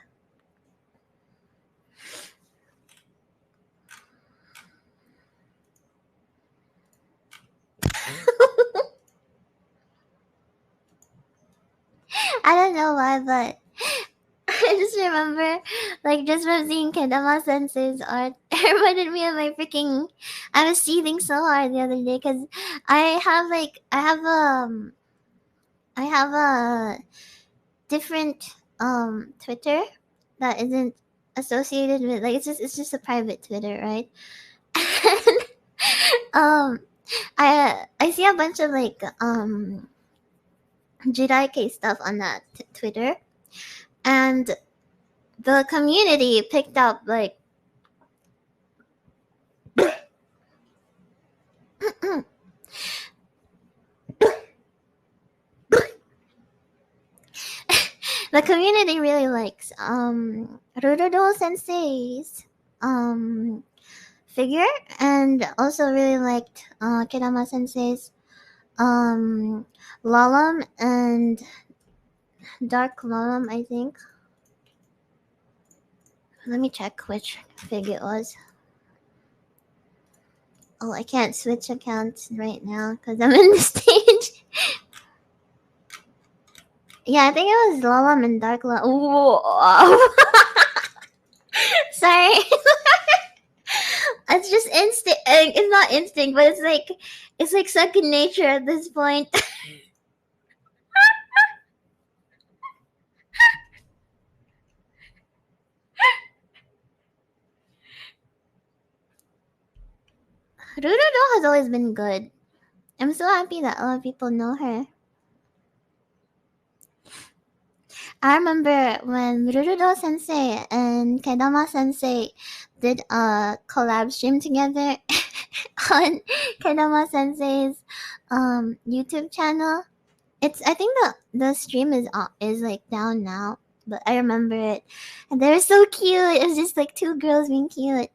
I don't know why, but I just remember, like, just from seeing Kendama Sensei's art, it reminded me of my freaking. I was seething so hard the other day because I have a different Twitter that isn't associated with like it's just a private Twitter, right? And, um, I see a bunch of like Jiraike stuff on that Twitter, and the community picked up like The community really likes Rurodo Sensei's figure, and also really liked Kedama Sensei's Lalam and Dark Lalam, I think. Let me check which fig it was. Oh, I can't switch accounts right now because I'm in the stage. Yeah, I think it was Lalam and Dark Lalam. Whoa. Sorry. It's just instinct. It's not instinct, but it's like second nature at this point. Rurudo has always been good. I'm so happy that a lot of people know her. I remember when Rurudo Sensei and Kedama Sensei did a collab stream together on Kedama Sensei's YouTube channel. I think the stream is like down now, but I remember it, and they were so cute. It was just like two girls being cute.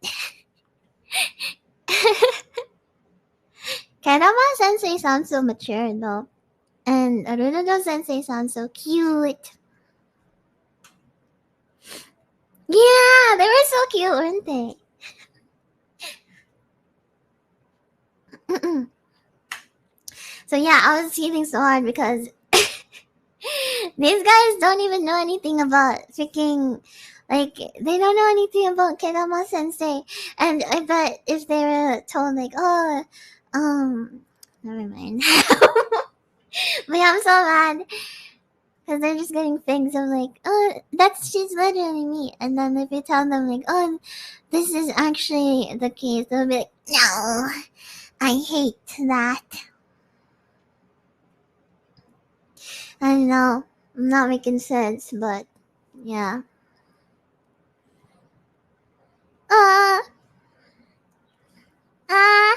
Kedama Sensei sounds so mature though, and Rurodo Sensei sounds so cute. Yeah, they were so cute, weren't they? So yeah, I was feeling so hard because these guys don't even know anything about freaking, like, they don't know anything about Kedama Sensei. And I bet if they were told, like, oh, never mind. But yeah, I'm so mad because they're just getting things of like, oh, she's literally me. And then if you tell them, like, oh, this is actually the case, they'll be like, no, I hate that. I know, I'm not making sense, but yeah. Uh, uh,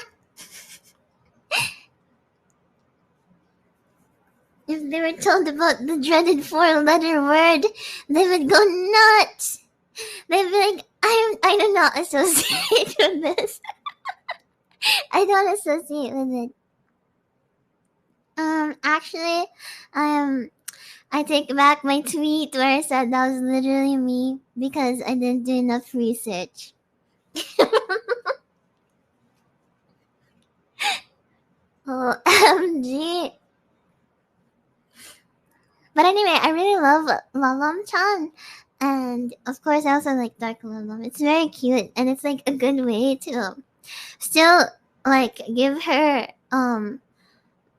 if they were told about the dreaded four-letter word, they would go nuts. They'd be like, I do not associate with this. I don't associate with it. Actually, I take back my tweet where I said that was literally me because I didn't do enough research. OMG. But anyway, I really love Lalam-chan. And of course, I also like Dark Lalam. It's very cute, and it's like a good way to still like give her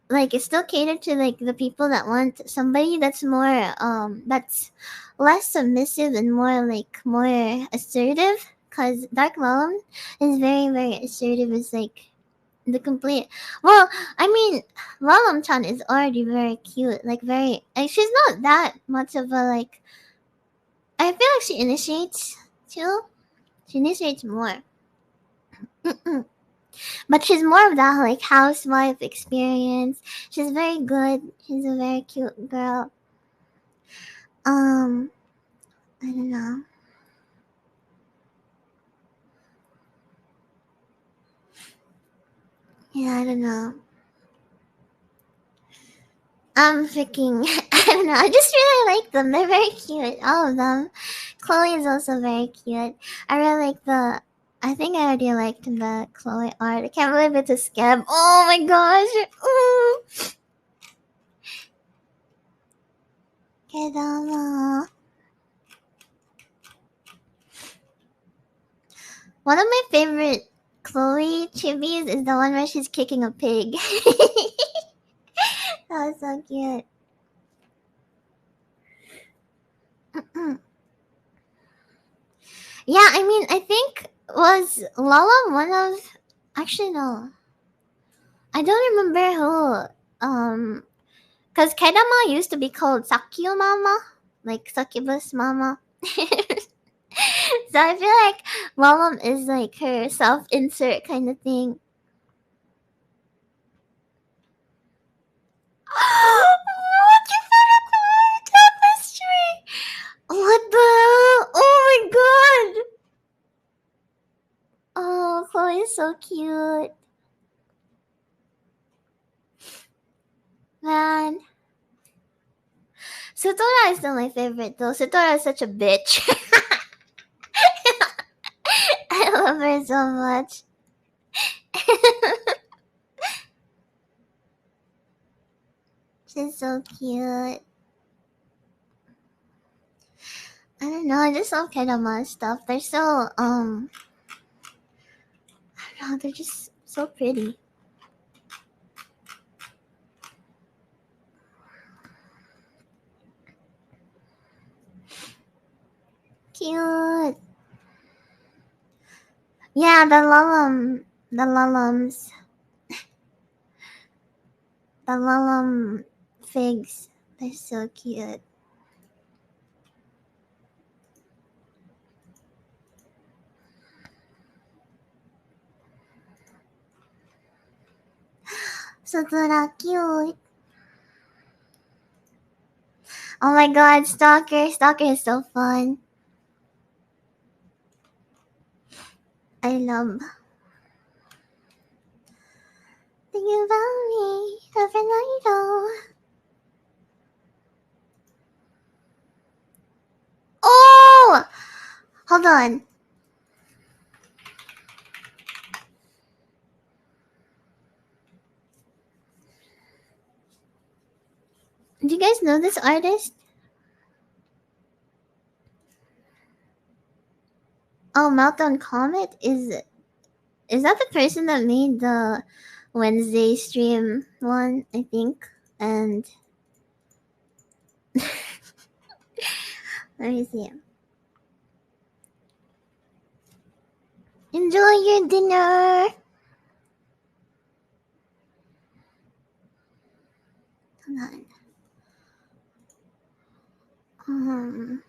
like it's still catered to like the people that want somebody that's more that's less submissive and more assertive. Cause Dark Lalam is very assertive. It's like the complete. Well, I mean, Lalam-chan is already very cute. Like like she's not that much of a like. I feel like she initiates too. She initiates more. But she's more of that like housewife experience. She's very good. She's a very cute girl. Um, I don't know. Yeah, I don't know. I'm freaking. I don't know. I just really like them. They're very cute. All of them. Chloe is also very cute. I really like the. I think I already liked the Chloe art. I can't believe it's a scab. Oh my gosh. Ooh. Kedama. One of my favorite Chloe chibis is the one where she's kicking a pig. That was so cute. Yeah, I mean, I think was Lala one of. Actually, no. I don't remember who. Because Kedama used to be called Sakyo Mama, like Succubus Mama. So I feel like Lalam is like her self-insert kind of thing. What you put a tapestry? so cute. Man. Sutora is still my favorite though. Sutora is such a bitch. I love her so much. She's so cute. I don't know, I just love Kedama stuff. They're so I don't know, they're just so pretty. Cute. Yeah, the lalum figs. They're so cute. So cute. Oh my god, Stalker. Stalker is so fun. I love. Think about me every night. Oh! Hold on. Do you guys know this artist? Oh, Meltdown Comet is that the person that made the Wednesday stream one? I think. And let me see. Enjoy your dinner. Hold on.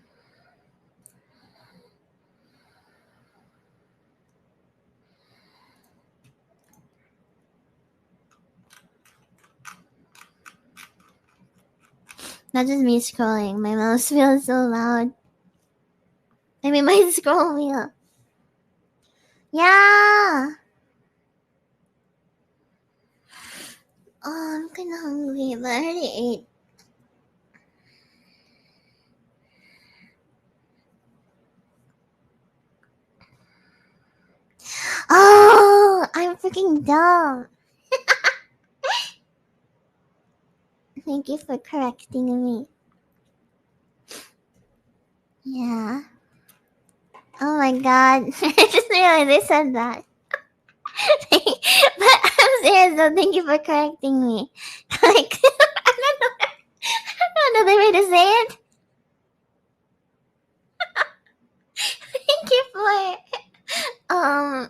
Not just me scrolling. My mouse feels so loud. I mean, my scroll wheel. Yeah. Oh, I'm kinda hungry, but I already ate. Oh, I'm freaking dumb. Thank you for correcting me. Yeah. Oh my god. I just realized I said that. But I'm serious though, thank you for correcting me. Like, I don't know the way to say it. Thank you for, I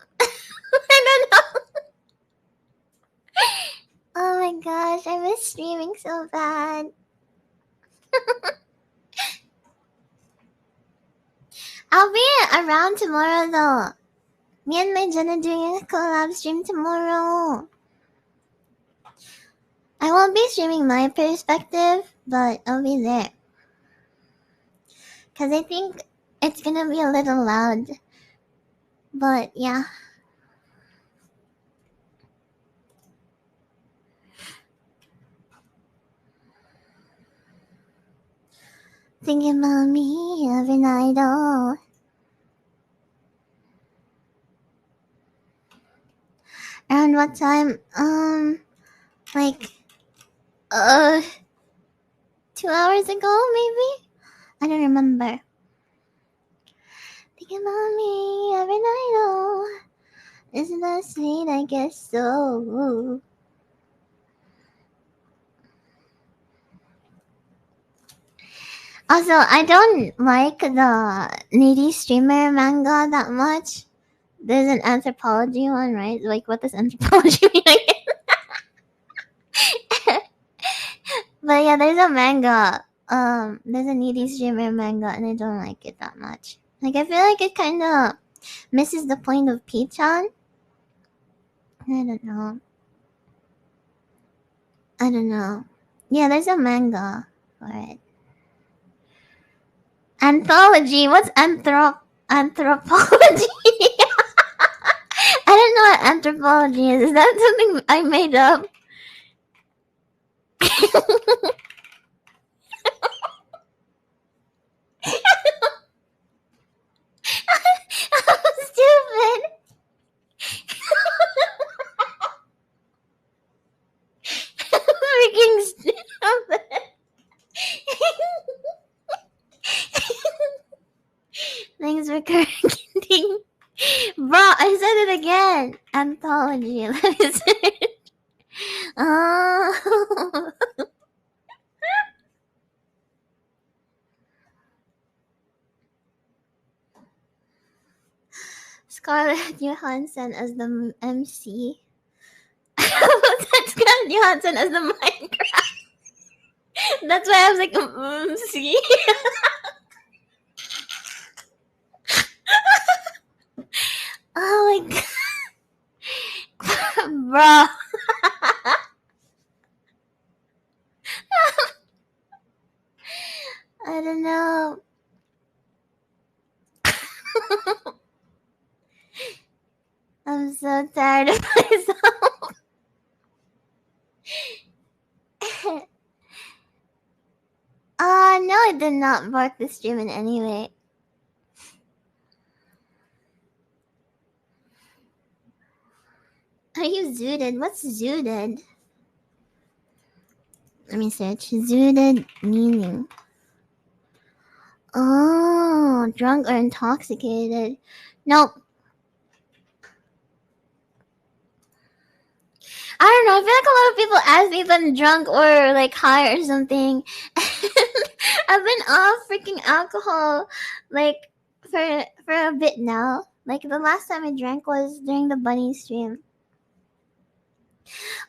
don't know. Oh my gosh, I miss streaming so bad. I'll be around tomorrow though. Me and my Jenna doing a collab stream tomorrow. I won't be streaming my perspective, but I'll be there. Cause I think it's gonna be a little loud. But yeah. Thinking about me every night, oh. Around what time? Like, 2 hours ago, maybe? I don't remember. Thinking about me every night, oh. Isn't that sweet? I guess so. Also, I don't like the needy streamer manga that much. There's an anthropology one, right? Like, what does anthropology mean? But yeah, there's a manga. There's a needy streamer manga, and I don't like it that much. Like, I feel like it kind of misses the point of P-chan. I don't know. I don't know. Yeah, there's a manga for it. Anthology? What's anthropology? I don't know what anthropology is. Is that something I made up? I'm stupid. Freaking stupid. Thanks for correcting. Bro, I said it again. Anthology. Let me say it. Oh. Scarlett Johansson as the MC. That's Scarlett Johansson as the Minecraft. That's why I was like, MC. Oh my god. Bro. I don't know. I'm so tired of myself. No, I did not mark the stream in any way. Are you zooted? What's zooted? Let me search. Zooted meaning. Oh, drunk or intoxicated. Nope. I don't know. I feel like a lot of people ask me if I'm drunk or like high or something. I've been off freaking alcohol like for a bit now. Like the last time I drank was during the bunny stream.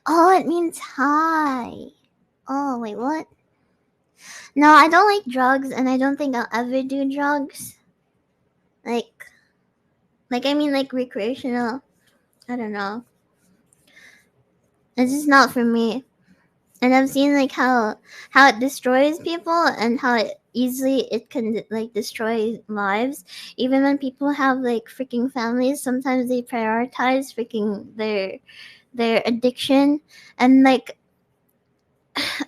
Oh, it means high. Oh, wait, what? No, I don't like drugs, and I don't think I'll ever do drugs. Like I mean, like recreational. I don't know. It's just not for me. And I've seen like how it destroys people and how easily it can like destroy lives. Even when people have like freaking families, sometimes they prioritize freaking their addiction, and like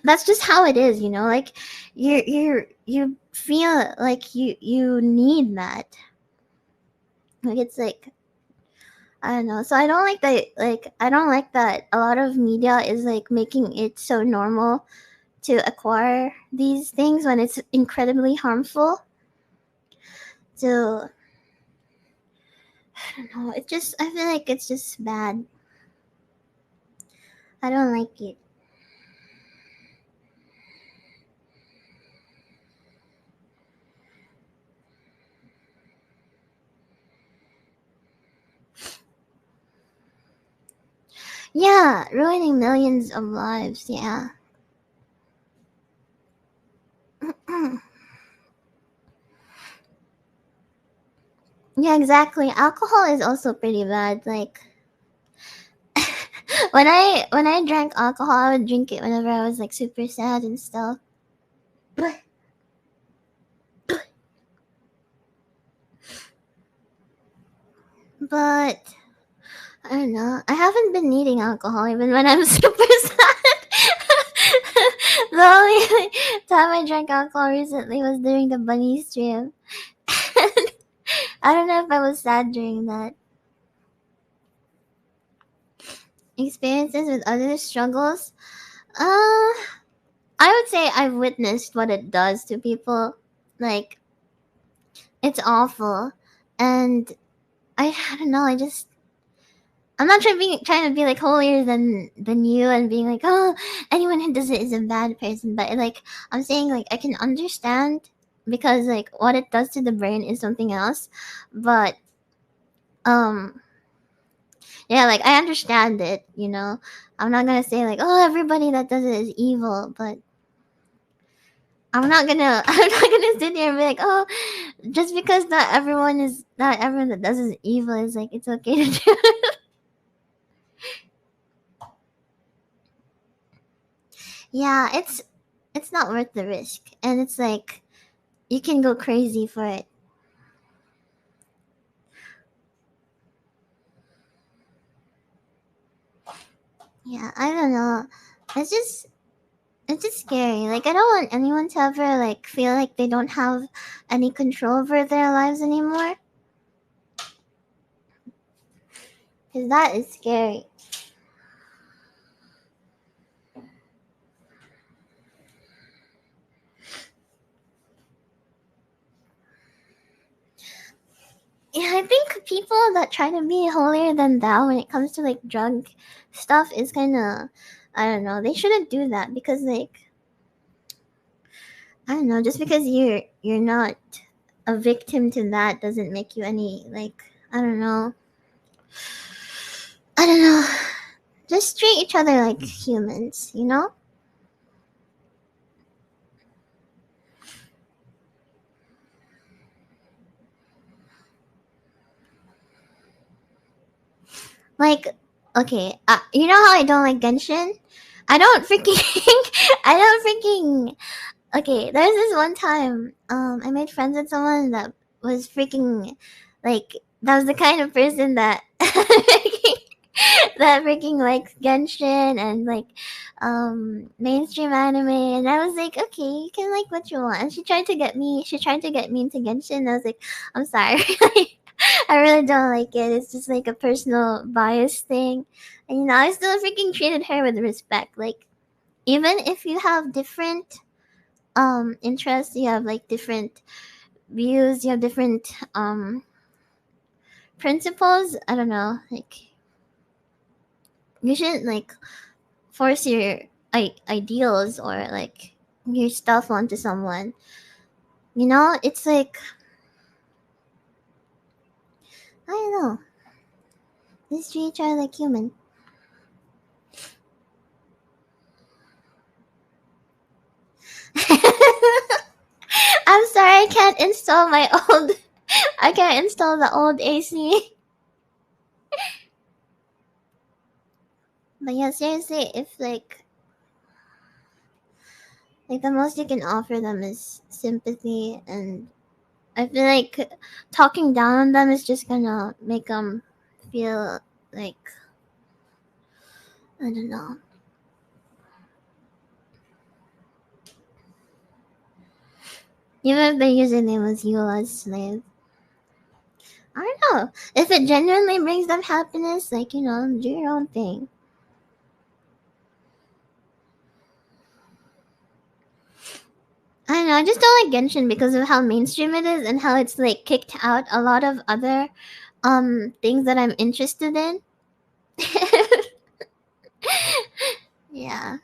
that's just how it is, you know. Like you feel like you need that. Like it's like I don't know. So I don't like that. Like I don't like that a lot of media is like making it so normal to acquire these things when it's incredibly harmful. So I don't know. It just I feel like it's just bad. I don't like it. Yeah, ruining millions of lives. Yeah. Yeah, exactly. Alcohol is also pretty bad. Like when I drank alcohol, I would drink it whenever I was like super sad and stuff. But I don't know. I haven't been needing alcohol even when I'm super sad. The only time I drank alcohol recently was during the bunny stream. I don't know if I was sad during that. Experiences with other struggles. I would say I've witnessed what it does to people. Like it's awful, and I don't know. I'm not trying to be like holier than you and being like, oh, anyone who does it is a bad person. But like I'm saying, like I can understand because like what it does to the brain is something else. But um yeah, like I understand it, you know. I'm not gonna say like, oh, everybody that does it is evil, but I'm not gonna sit here and be like, oh, just because not everyone that does it is evil is like it's okay to do. Yeah, it's not worth the risk, and it's like you can go crazy for it. Yeah, I don't know. It's just it's just scary. Like I don't want anyone to ever like feel like they don't have any control over their lives anymore. Cause that is scary. Yeah, I think people that try to be holier than thou when it comes to like drug stuff is kind of, I don't know. They shouldn't do that because like I don't know. Just because you're not a victim to that doesn't make you any like I don't know. I don't know. Just treat each other like humans, you know? Like, okay, you know how I don't like Genshin? I don't freaking, I don't freaking. Okay, there's this one time, I made friends with someone that was freaking, like, that was the kind of person that, that freaking likes Genshin and like, mainstream anime, and I was like, okay, you can like what you want. And she tried to get me into Genshin. And I was like, I'm sorry, I really don't like it. It's just like a personal bias thing. And you know, I still freaking treated her with respect. Like even if you have different interests, you have like different views, you have different principles. I don't know. Like you shouldn't like force your ideals or like your stuff onto someone. You know, it's like I don't know. Just treat each other like human. I'm sorry, I can't install my old. I can't install the old AC. But yeah, seriously, if like the most you can offer them is sympathy, and I feel like talking down on them is just gonna make them feel like I don't know. Even if their username was Eula's slave. I don't know. If it genuinely brings them happiness, like, you know, do your own thing. I don't know, I just don't like Genshin because of how mainstream it is and how it's like kicked out a lot of other things that I'm interested in. Yeah.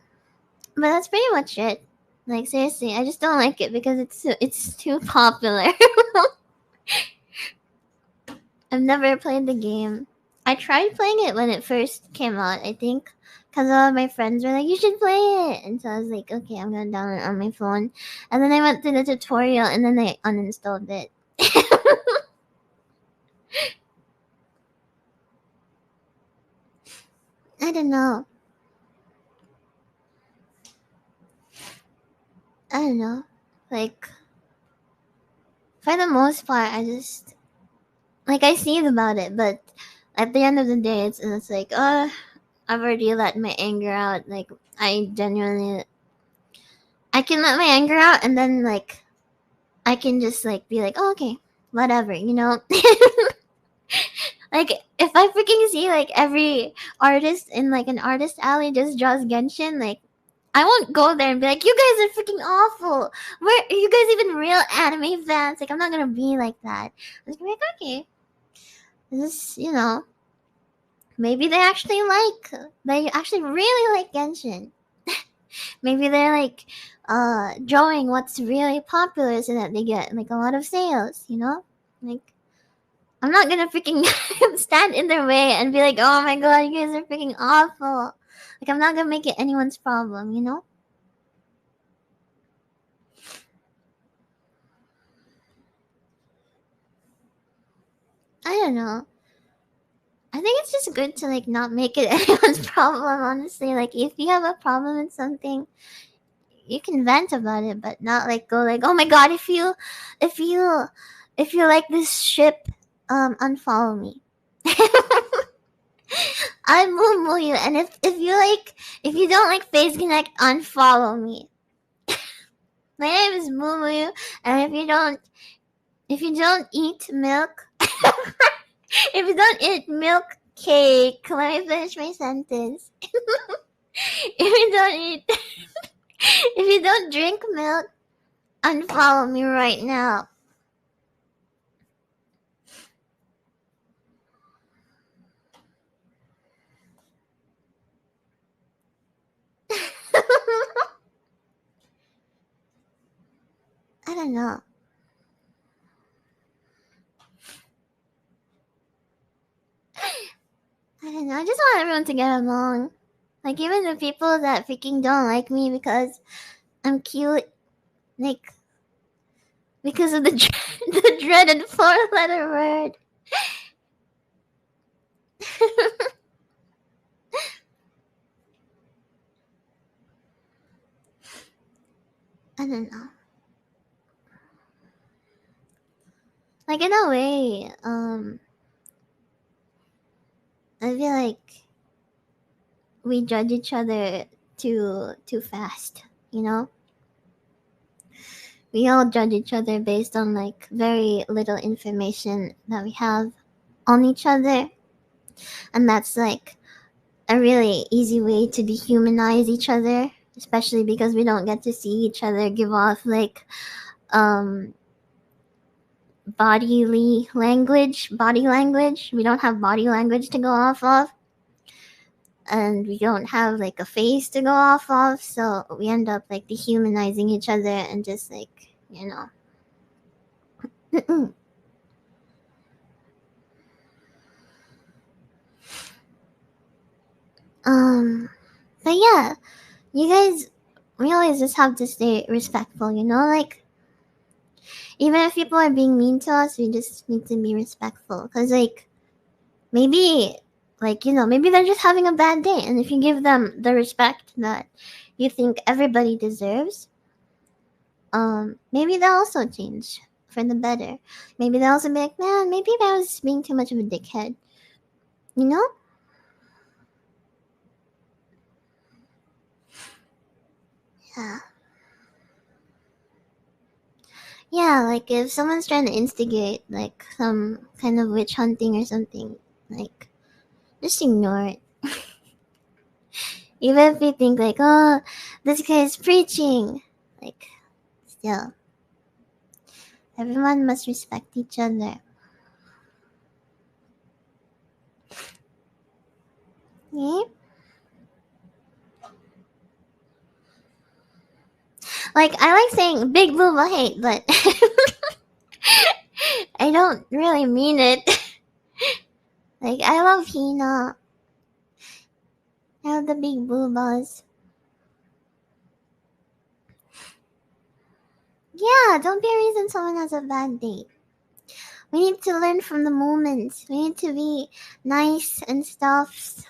But that's pretty much it. Like seriously, I just don't like it because it's too popular. I've never played the game. I tried playing it when it first came out, I think, because all of my friends were like, "You should play it," and so I was like, "Okay, I'm gonna download it on my phone." And then I went through the tutorial, and then I uninstalled it. I don't know. I don't know. Like for the most part, I just like I see about it, but at the end of the day, it's like, I've already let my anger out. Like I genuinely, I can let my anger out, and then like I can just like be like, oh, okay, whatever, you know. Like if I freaking see like every artist in like an artist alley just draws Genshin, like I won't go there and be like, you guys are freaking awful. Where are you guys even real anime fans? Like I'm not gonna be like that. I'm just gonna be like, okay, this you know, maybe they actually really like Genshin. Maybe they're like drawing what's really popular so that they get like a lot of sales, you know? Like I'm not gonna freaking stand in their way and be like, oh my god, you guys are freaking awful. Like I'm not gonna make it anyone's problem, you know? I don't know. I think it's just good to like not make it anyone's problem, honestly. Like if you have a problem with something, you can vent about it, but not like go like, oh my god, if you if you like this ship, unfollow me. I'm Muu Muyu, and if you don't like Face Connect, unfollow me. My name is Muu Muyu, and if you don't eat milk, if you don't eat milk cake, let me finish my sentence. If you don't eat, if you don't drink milk, unfollow me right now. I don't know. I don't know. I just want everyone to get along. Like, even the people that freaking don't like me because I'm cute, like, because of the the dreaded four-letter word. I don't know. Like, in a way, I feel like we judge each other too fast. You know, we all judge each other based on like very little information that we have on each other, and that's like a really easy way to dehumanize each other, especially because we don't get to see each other give off like um body language. We don't have body language to go off of, and we don't have like a face to go off of, so we end up like dehumanizing each other and just like, you know. But yeah, you guys, we always just have to stay respectful, you know, like even if people are being mean to us, we just need to be respectful, because like maybe, like, you know, maybe they're just having a bad day, and if you give them the respect that you think everybody deserves, maybe they'll also change for the better. Maybe they'll also be like, man, maybe I was being too much of a dickhead, you know. Yeah, yeah, like if someone's trying to instigate like some kind of witch hunting or something, like just ignore it. Even if you think like, oh, this guy is preaching, like, still, everyone must respect each other. Yeah? Like, I like saying big booba hate, but I don't really mean it. Like, I love Hina. I love the big boobas. Yeah, don't be a reason someone has a bad day. We need to learn from the moments. We need to be nice and stuff.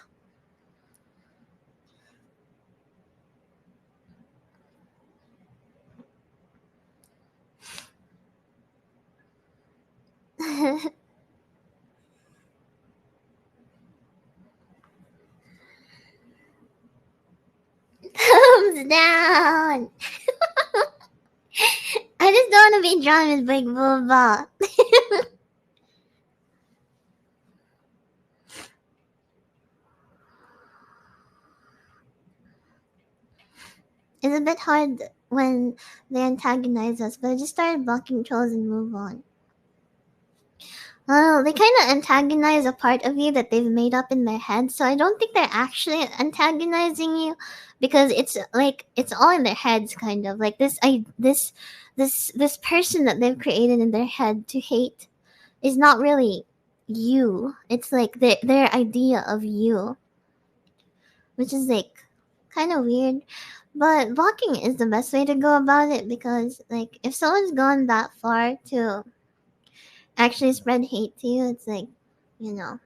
Thumbs down. I just don't want to be drawn with big booba. It's a bit hard when they antagonize us, but I just started blocking trolls and move on. Well, they kind of antagonize a part of you that they've made up in their head, so I don't think they're actually antagonizing you, because it's like it's all in their heads, kind of like this person that they've created in their head to hate is not really you. It's like their idea of you, which is like kind of weird. But blocking is the best way to go about it, because like if someone's gone that far to actually spread hate to you, it's like, you know,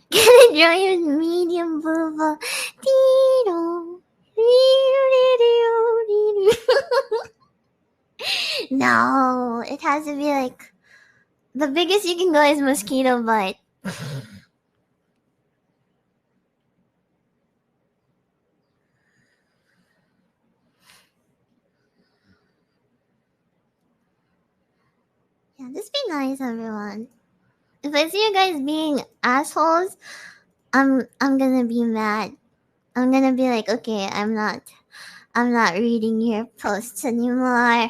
can enjoy your medium booba. No, it has to be like The biggest you can go is mosquito bite. Yeah, just be nice, everyone. If I see you guys being assholes, I'm gonna be mad. I'm gonna be like, okay, I'm not reading your posts anymore.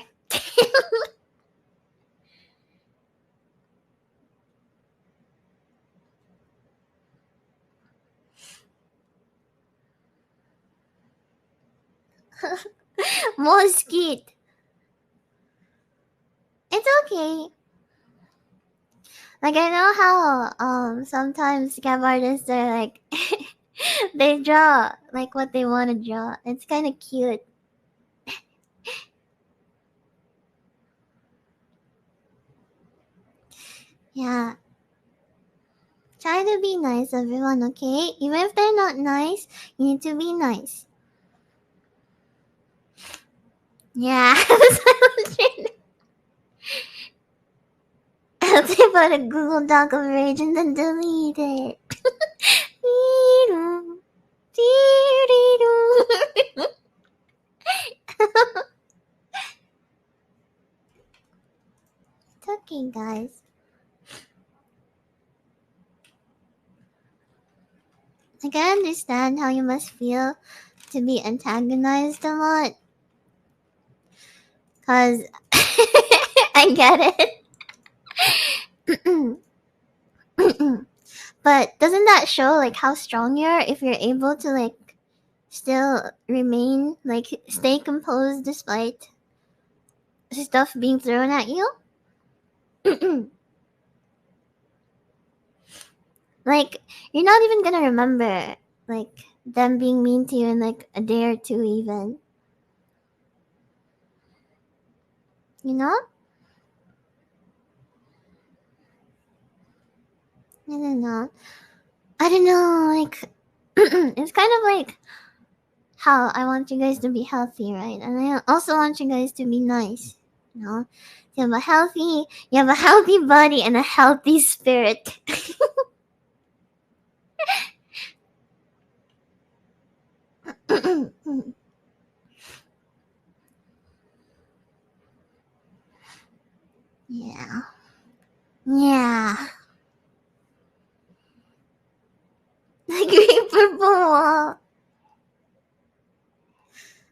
Mosquito. It's okay. Like I know how sometimes scab artists are like they draw like what they want to draw. It's kind of cute. Yeah. Try to be nice, everyone. Okay, even if they're not nice, you need to be nice. Yeah. I'll type out a Google Doc of rage and then delete it. It's okay, guys. Like, I understand how you must feel to be antagonized a lot. Cause I get it. But doesn't that show like how strong you are if you're able to like still remain like stay composed despite stuff being thrown at you? Like you're not even gonna remember like them being mean to you in like a day or two even. You know? I don't know. I don't know, like it's kind of like how I want you guys to be healthy, right? And I also want you guys to be nice. You know? You have a healthy body and a healthy spirit. Yeah. Yeah. Like green purple wall.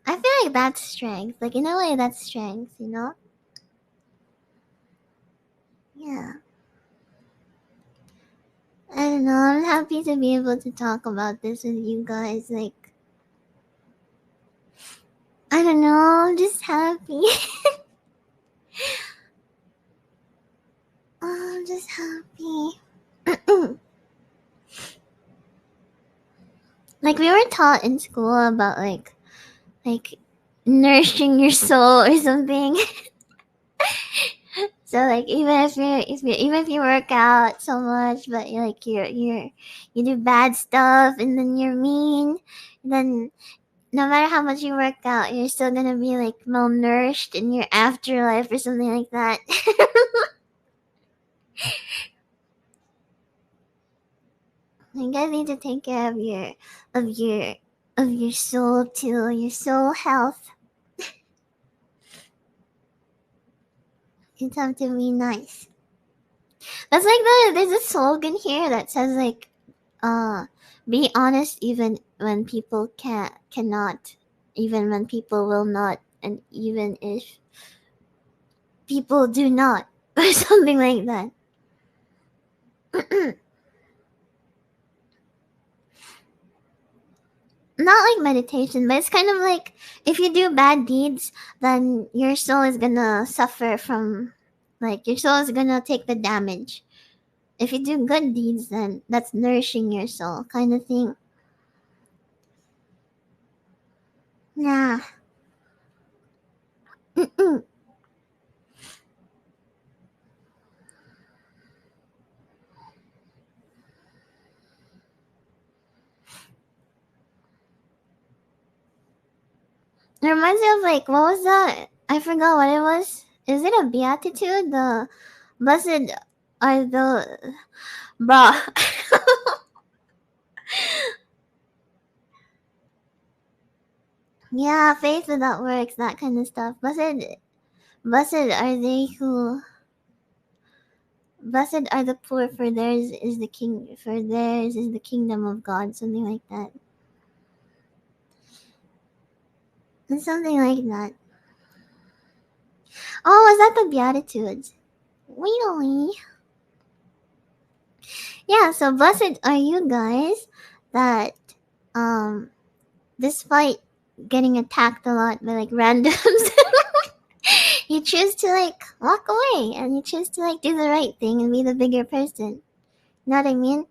I feel like that's strength. Like in a way that's strength, you know? Yeah. I don't know. I'm happy to be able to talk about this with you guys. Like I don't know, I'm just happy. I'm just happy. Like we were taught in school about like nourishing your soul or something. So like even if you work out so much, but you do bad stuff and then you're mean, then no matter how much you work out, you're still gonna be like malnourished in your afterlife or something like that. You guys need to take care of your of your soul too, your soul health. It's have to be nice. That's like there's a slogan here that says like be honest even when people cannot, even when people will not, and even if people do not, or something like that. Not like meditation, but it's kind of like if you do bad deeds, then your soul is gonna suffer from, like your soul is gonna take the damage. If you do good deeds, then that's nourishing your soul, kind of thing. Yeah. It reminds me of like what was that? I forgot what it was. Is it a beatitude? The blessed. are the bruh. Yeah, faith without works, that kind of stuff. Blessed are they who blessed are the poor, for theirs is the kingdom of God, something like that. And something like that. Oh, is that the Beatitudes? Really? Yeah, so blessed are you guys that um despite getting attacked a lot by like randoms, you choose to like walk away and you choose to like do the right thing and be the bigger person. You know what I mean?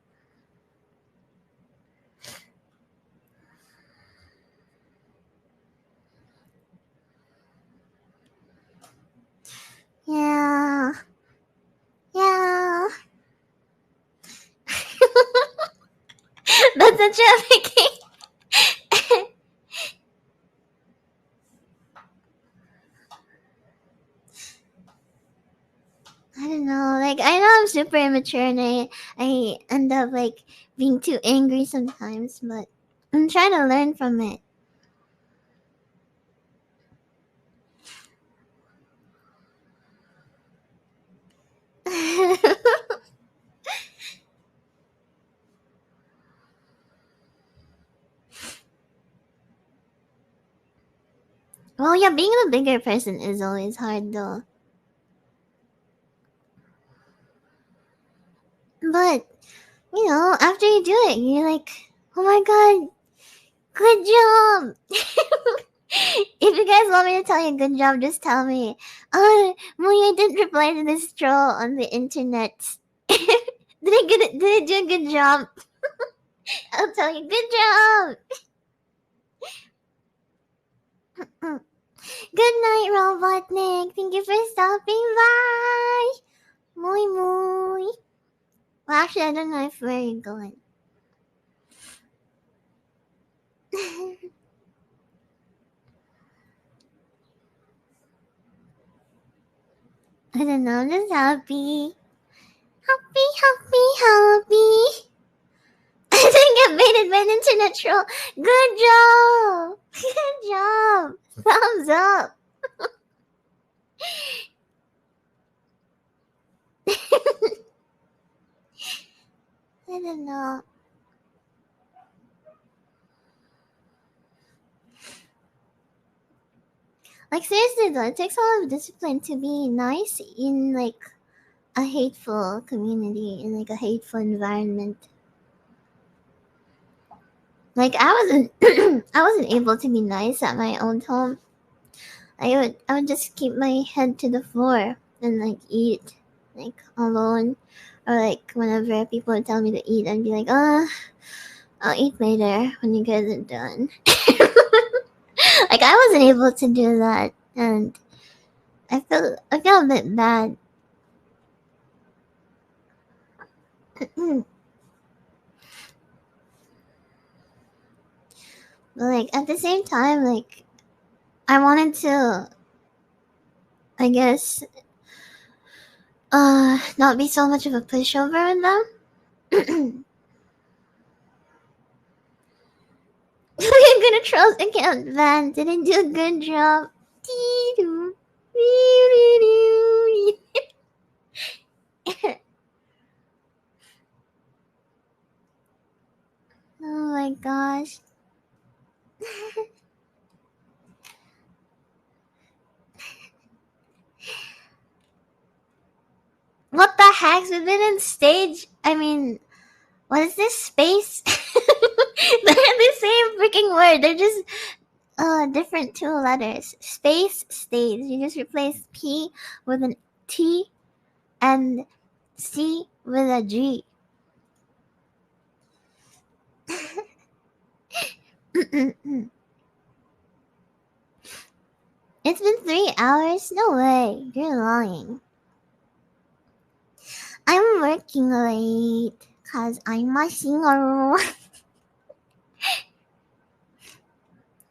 Yeah. Yeah. That's a trafficking. I don't know. Like I know I'm super immature and I end up like being too angry sometimes, but I'm trying to learn from it. Well, yeah, being the bigger person is always hard though. But you know, after you do it, you're like, oh my god, good job. If you guys want me to tell you good job, just tell me. Oh, Muyu, I didn't reply to this troll on the internet. Did I do a good job? I'll tell you, good job. Mm. Good night, Robotnik. Thank you for stopping by. Muy muy. Well, actually, I don't know if where you're going. I don't know. I'm just happy. Happy, happy, happy. I didn't get baited by an internet troll. Good job. Good job. Thumbs up. I don't know. Like seriously though, it takes a lot of discipline to be nice in like a hateful community, in like a hateful environment. Like I wasn't able to be nice at my own home. I would just keep my head to the floor and like eat like alone, or like whenever people would tell me to eat, I'd be like, oh, I'll eat later when you guys are done. Like I wasn't able to do that, and I felt a bit bad. But like at the same time, like I wanted to, I guess, not be so much of a pushover with them. We're gonna trust account van didn't do a good job. Oh my gosh. What the heck? We've been in stage. I mean, what is this space? They're the same freaking word. They're just different two letters. Space stage. You just replace P with an T and C with a G. It's been 3 hours? No way. You're lying. I'm working late because I'm a singer.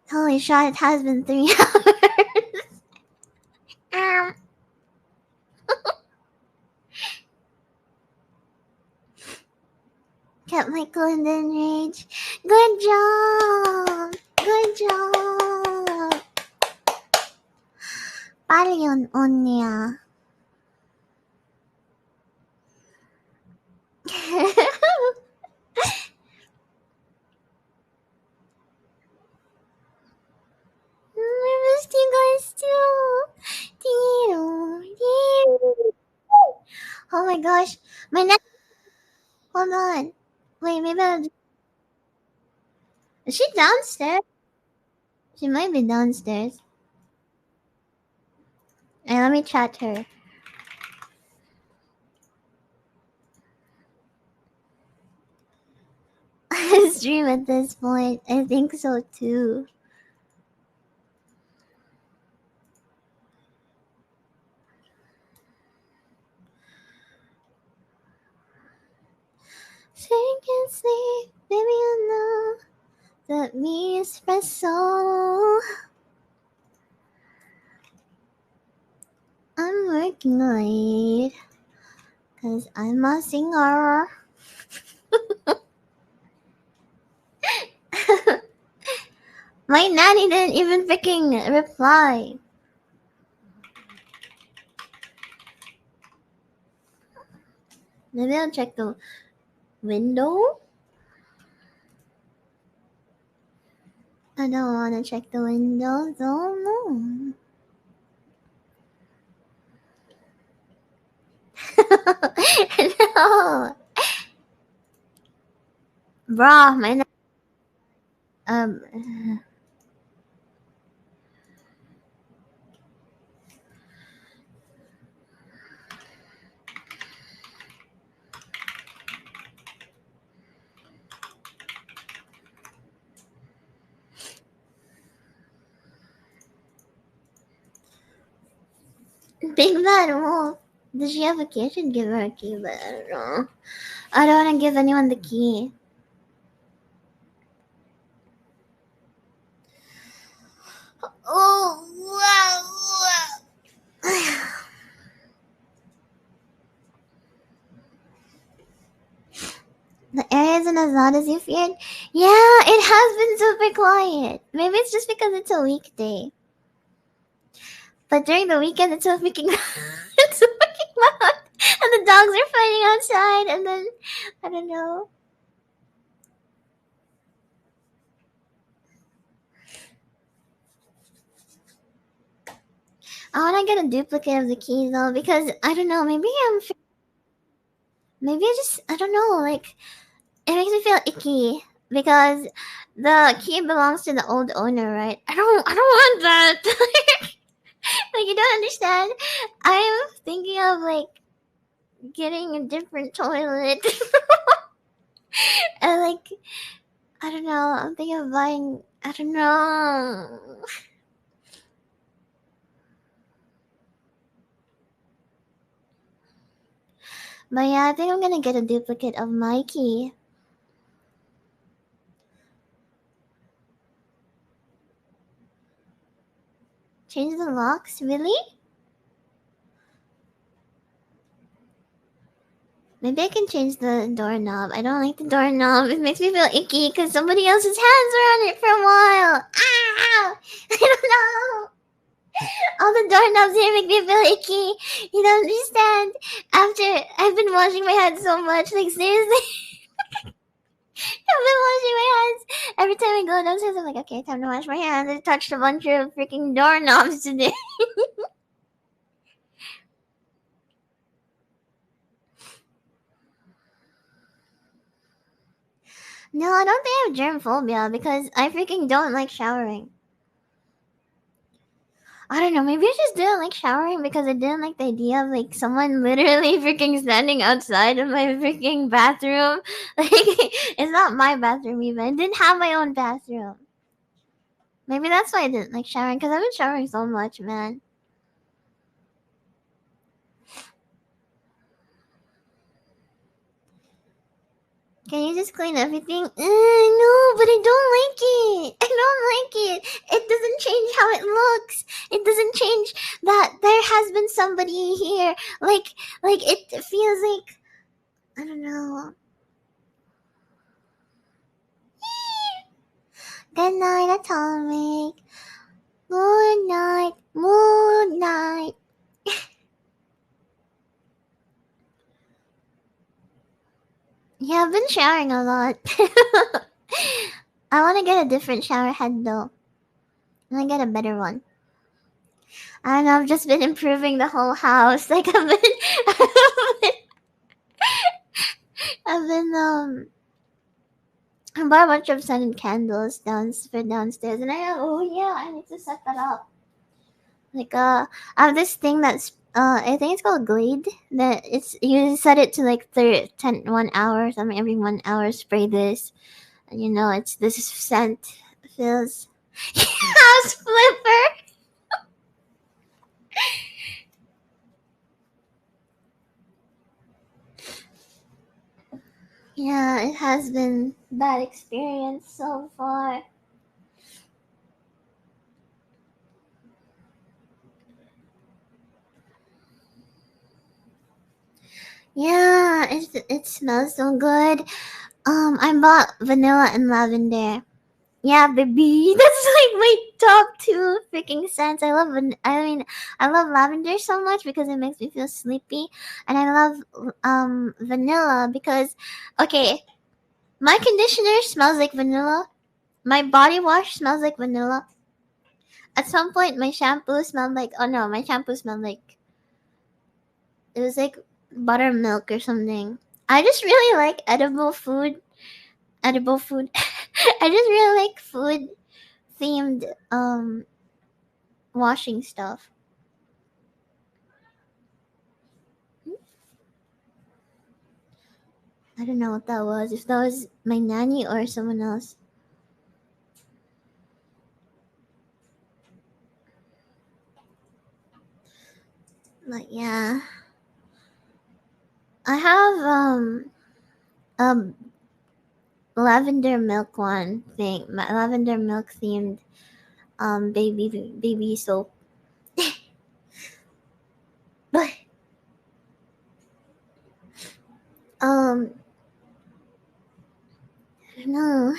Holy shit, it has been 3 hours. Get Michael and then rage. Good job! Good job! 빨리 언니야. I missed you guys too. Oh my gosh. My neck. Hold on. Wait, maybe is she downstairs? She might be downstairs. Hey, let me chat her. Stream at this point. I think so too. Sink and sleep, baby. I know that me espresso. I'm working late, cause I'm a singer. My nanny didn't even freaking reply. Maybe I'll check the window. I don't wanna check the window, so no. No. Bruh, my Big Bad Wolf. Does she have a key? I should give her a key, but I don't know. I don't want to give anyone the key. Oh, wow. The area isn't as loud as you feared. Yeah, it has been super quiet. Maybe it's just because it's a weekday. But during the weekend, it's so freaking it's so freaking loud. And the dogs are fighting outside, and then, I don't know. I want to get a duplicate of the key, though, because, I don't know, maybe I don't know, like, it makes me feel icky, because the key belongs to the old owner, right? I don't want that. Like, you don't understand. I'm thinking of, like, getting a different toilet. And, like, I don't know. I'm thinking of buying. I don't know. But yeah, I think I'm gonna get a duplicate of my key. Change the locks? Really? Maybe I can change the doorknob. I don't like the doorknob. It makes me feel icky because somebody else's hands were on it for a while. Ah! I don't know. All the doorknobs here make me feel icky. You don't understand. After I've been washing my hands so much, like seriously, I've been washing my hands. Every time I go downstairs, I'm like, okay, time to wash my hands. I touched a bunch of freaking doorknobs today. No, I don't think I have germ phobia because I freaking don't like showering. I don't know, maybe I just didn't like showering because I didn't like the idea of like someone literally freaking standing outside of my freaking bathroom. Like, it's not my bathroom even. I didn't have my own bathroom. Maybe that's why I didn't like showering because I've been showering so much, man. Can you just clean everything? No, but I don't like it. I don't like it. It doesn't change how it looks. It doesn't change that there has been somebody here. Like it feels like, I don't know. Good night, Atomic. Good night. Good night. Yeah, I've been showering a lot. I want to get a different shower head though. I want to get a better one. I don't know, I've just been improving the whole house. Like I've been I bought a bunch of scented candles for downstairs, and oh yeah, I need to set that up. Like I have this thing that's I think it's called Glade. That it's you set it to like 1 hour or something. Every 1 hour, spray this, and it's this scent feels house flipper. Yeah, it has been bad experience so far. Yeah, it smells so good. I bought vanilla and lavender. Yeah, baby, that's like my top two freaking scents. I love lavender so much because it makes me feel sleepy, and I love vanilla because, okay, my conditioner smells like vanilla. My body wash smells like vanilla. At some point, my shampoo smelled like, oh no, my shampoo smelled like, it was like buttermilk or something. I just really like edible food. Edible food. I just really like food themed washing stuff. I don't know what that was. If that was my nanny or someone else. But yeah. I have a lavender milk one thing. My lavender milk themed baby soap. But um I don't know.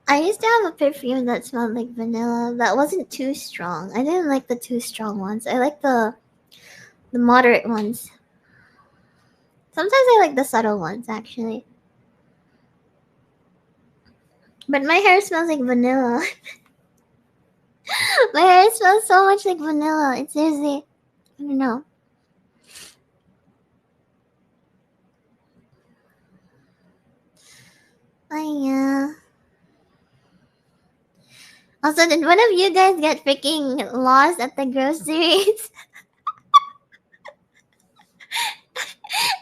I used to have a perfume that smelled like vanilla that wasn't too strong. I didn't like the too strong ones. I like the moderate ones. Sometimes I like the subtle ones actually. But my hair smells like vanilla. My hair smells so much like vanilla. It's seriously, I don't know. Yeah. Also, did one of you guys get freaking lost at the groceries?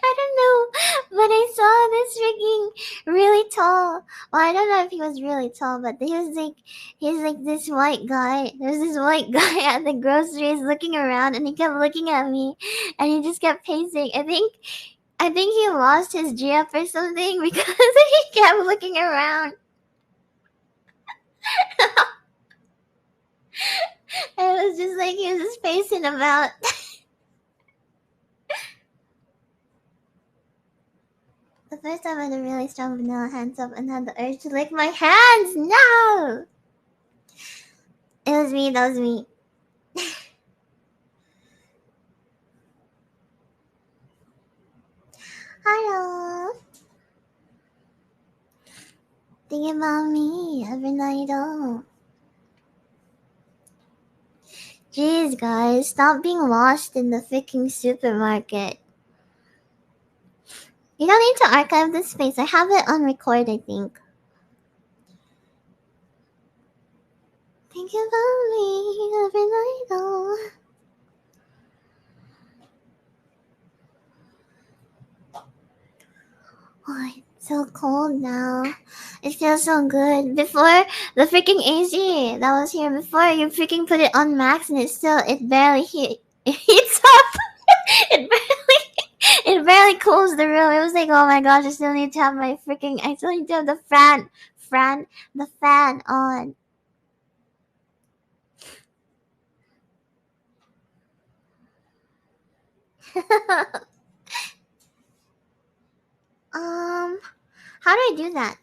I don't know, but I saw this freaking really tall. Well, I don't know if he was really tall, but he's like this white guy. There's this white guy at the groceries looking around, and he kept looking at me, and he just kept pacing. I think he lost his GF or something because he kept looking around. And it was just like he was just pacing about. The first time I had a really strong vanilla hands up and had the urge to lick my hands. No! It was me, that was me. Hello. Think about me every night. Oh. Jeez, guys, stop being lost in the freaking supermarket. You don't need to archive this space. I have it on record, I think. Think about me every night. Oh. Oh, it's so cold now. It feels so good. Before the freaking AC that was here before, you freaking put it on max and it barely it heats up. It barely cools the room. It was like, oh my gosh, I still need to have the the fan on. How do I do that?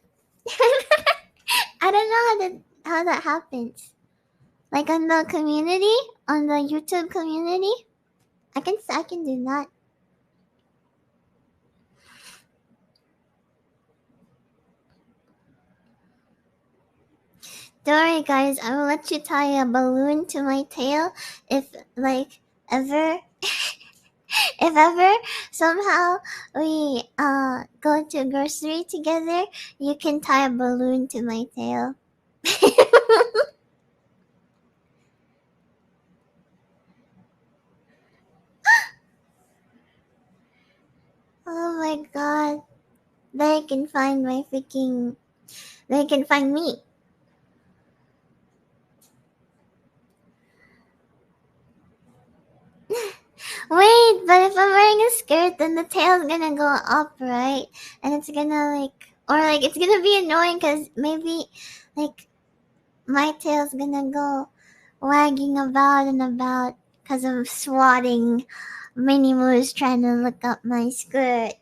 I don't know how that happens. Like on the community, on the YouTube community, I can do that. Don't worry, guys. I will let you tie a balloon to my tail if, like, ever, if ever somehow we go to a grocery together. You can tie a balloon to my tail. Oh my god. They can find my freaking. They can find me. Wait, but if I'm wearing a skirt, then the tail's gonna go up, right? And it's gonna like it's gonna be annoying because maybe like my tail's gonna go wagging about and about because I'm swatting Minnie Moo's trying to look up my skirt.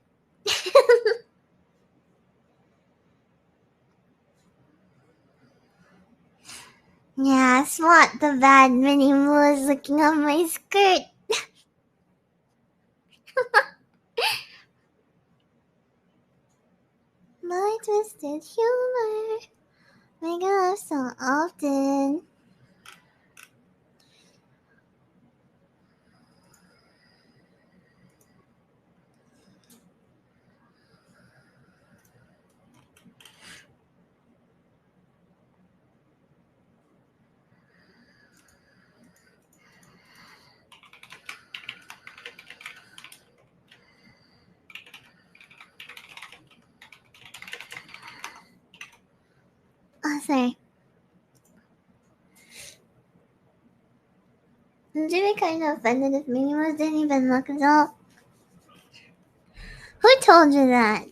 Yeah, swat the bad Minnie Moo is looking up my skirt. My twisted humor, make it laugh so often. Oh, sorry. I'm really kind of offended if Minnie Mouse didn't even look at all. Who told you that?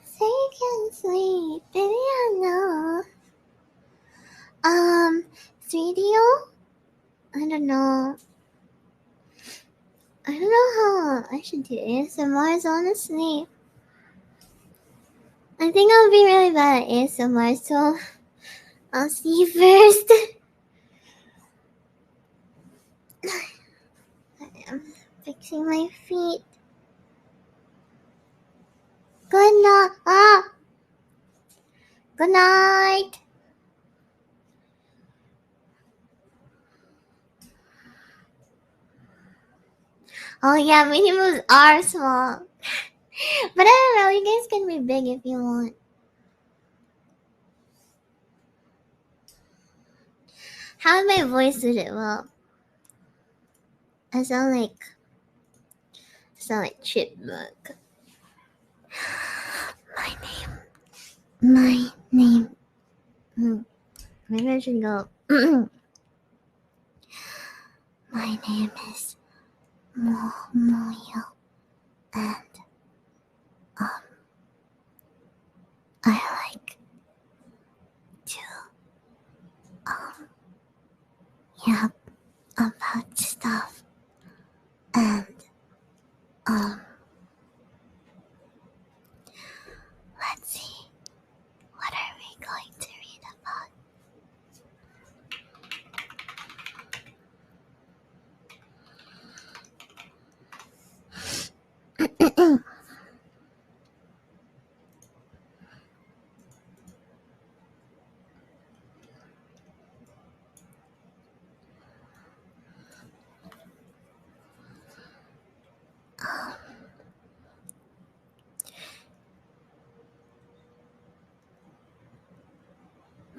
So you can sleep, baby, I know. 3DO? I don't know. I don't know how I should do ASMRs, honestly. I think I'll be really bad at ASMR, so I'll see you first. I'm fixing my feet. Good night. Good night. Oh yeah, Minnie Moves are small. But I don't know, you guys can be big if you want. How my voice suited well? I sound like chipmunk. My name. Maybe I should go. My name is Muu Muyu, and I like to yap about stuff, and let's see, what are we going to read about?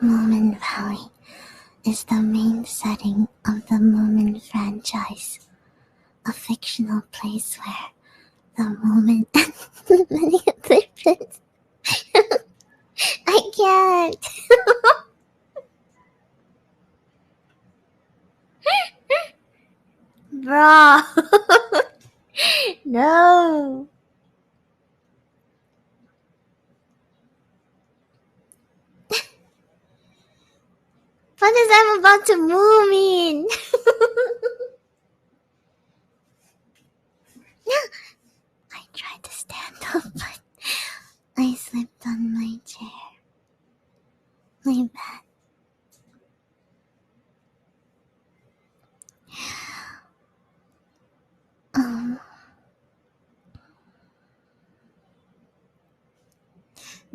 Moomin Valley is the main setting of the Moomin franchise, a fictional place where the Moomin and many other friends. I can't. Bro. No. What is I'm about to move in?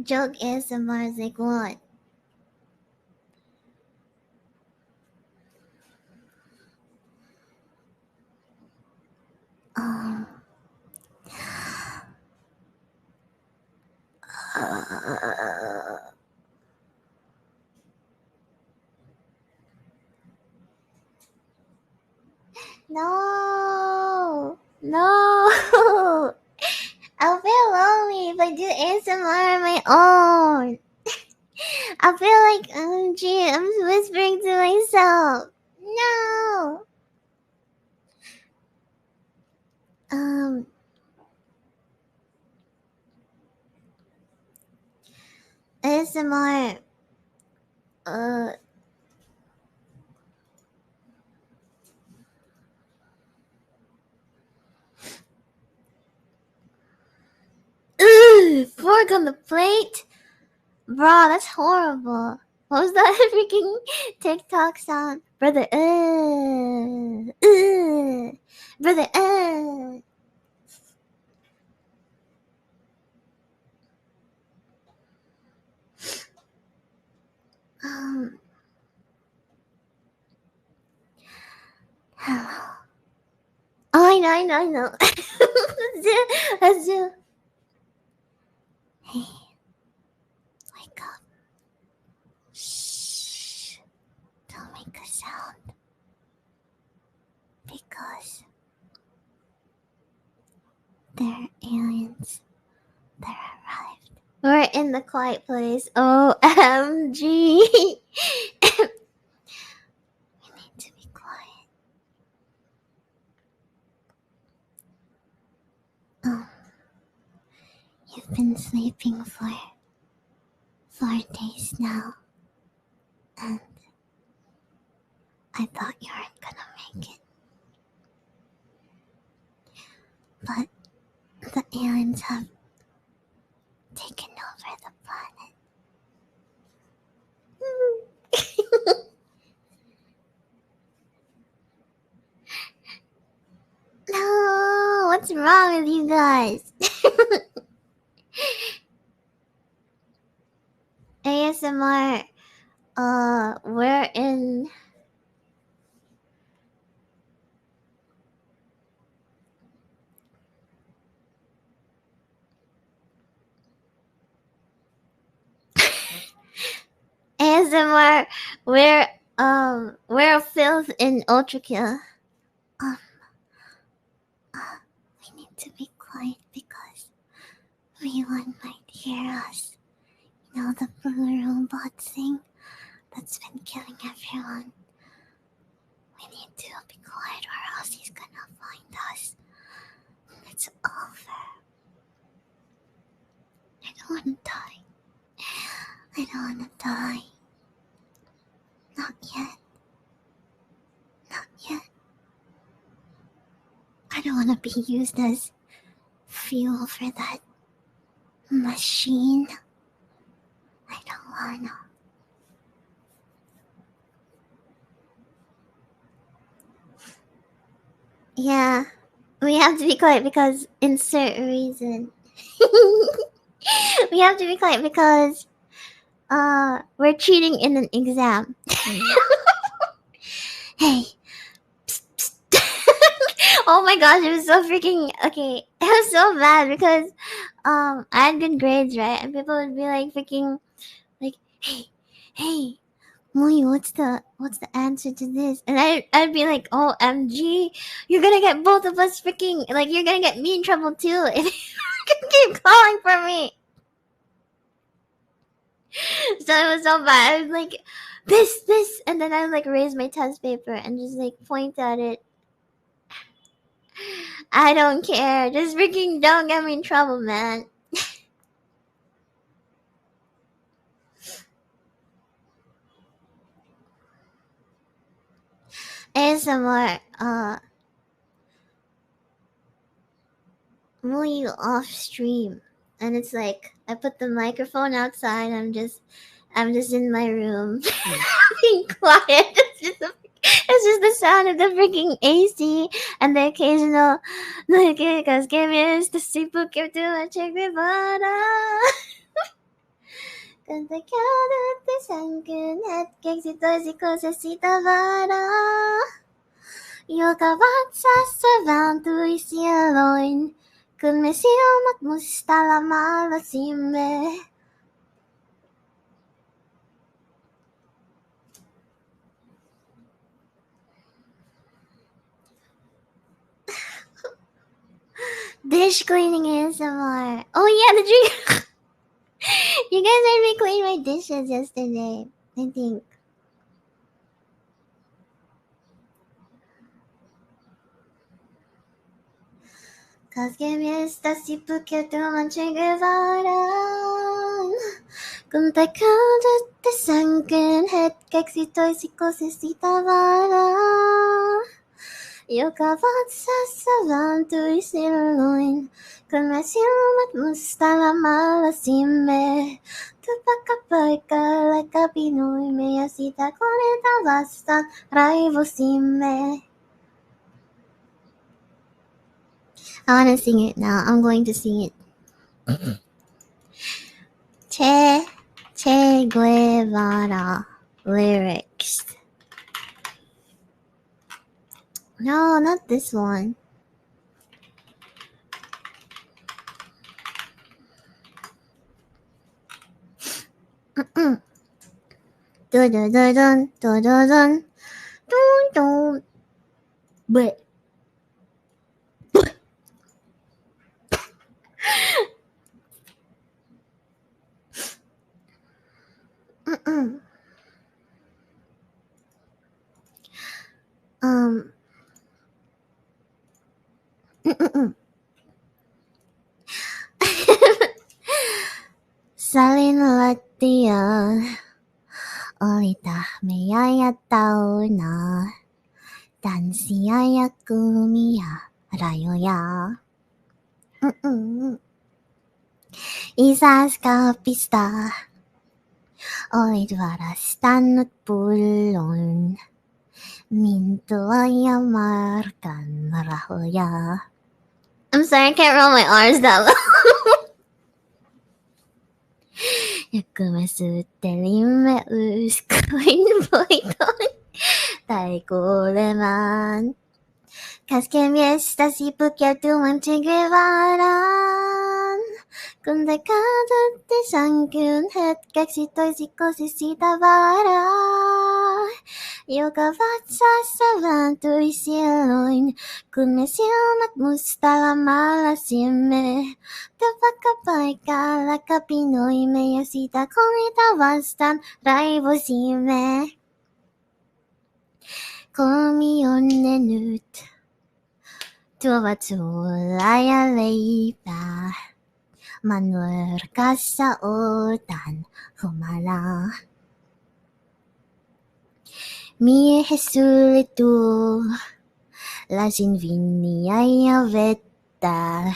Joke ASMR is like what? Um. No, no. I'll feel lonely if I do ASMR on my own. I feel like, gee, I'm whispering to myself. No. Um, ASMR. Uh, fork on the plate? Bro, that's horrible. What was that freaking TikTok sound? Brother, brother, um, hello. Oh, I know. Let's do. Hey, wake up. Shh. Don't make a sound. Because there are aliens that arrived. We're in the quiet place. OMG. We need to be quiet. Oh, you've been sleeping for 4 days now. And I thought you weren't gonna make it. But the aliens have taken over the planet. No, what's wrong with you guys? ASMR, we're in. ASMR, we're filth in Ultra Kill. Um, we need to be quiet because everyone might hear us. You know, the blue robot thing that's been killing everyone. We need to be quiet or else he's gonna find us. It's over. I don't wanna die. I don't wanna die. Not yet. Not yet. I don't wanna be used as fuel for that machine. I don't wanna. Yeah, we have to be quiet because insert reason. We have to be quiet because we're cheating in an exam. Hey. Psst, psst. Oh my gosh, it was so freaking okay. It was so bad because I had good grades, right? And people would be like freaking like, hey, Muyu, what's the answer to this? And I'd be like, OMG, you're gonna get both of us freaking like you're gonna get me in trouble too if you keep calling for me. So it was so bad. I was like, this, and then I would like raise my test paper and just like point at it. I don't care. Just freaking don't get me in trouble, man. ASMR, Muyu off stream. And it's like I put the microphone outside, I'm just in my room being quiet. It's just the sound of the freaking AC and the occasional like it goes give me the super give to a check me butter. 근데 겨울때 상근했겠지 떠지고서 Yoga sasavan tu isialoin Kun me silmät mustalamalla simme. Dish cleaning ASMR. Oh yeah, the drink. You guys made me clean my dishes yesterday, I think. Cause miasta si pukiatu manchegevaran. Kung taikadut sangken het keksitoi sikosisitavara. Yokavat sasavan tu isiloin. Kun me silmät mustalamalla simme. Tupakkapaikalla kapinoimme ja sitä koneita vastaan raivosimme. I want to sing it now. I'm going to sing it. Che Guevara lyrics. No, not this one. Dun dun dun dun dun dun dun dun dun. But Salin Latia Olita Meyaya Tauna Dansiaya Kumiya Rayoya Isas Kapista Olit Varastan Pullon Mintuaya Markan Rahoya. I'm sorry, I can't roll my R's that low. Yakumasutelimme uskoin voiton taikoleman. Kaskemiestasi pukiautuman Chegevaran. Kun taikadutte sankyn hetkeksi toisikosisitavara. Joka vatsassa vääntyi sieloin, kun me silmät mustalamalla simme. Tupakkapaikalla kapinoimme ja sitä koneita vastaan raivosimme. Kolmi onne nyt, tuovat suolaa ja leipää. Mä nurkassa otan humalaa. Miehe suljettuu, lasin vinniä ja vettä.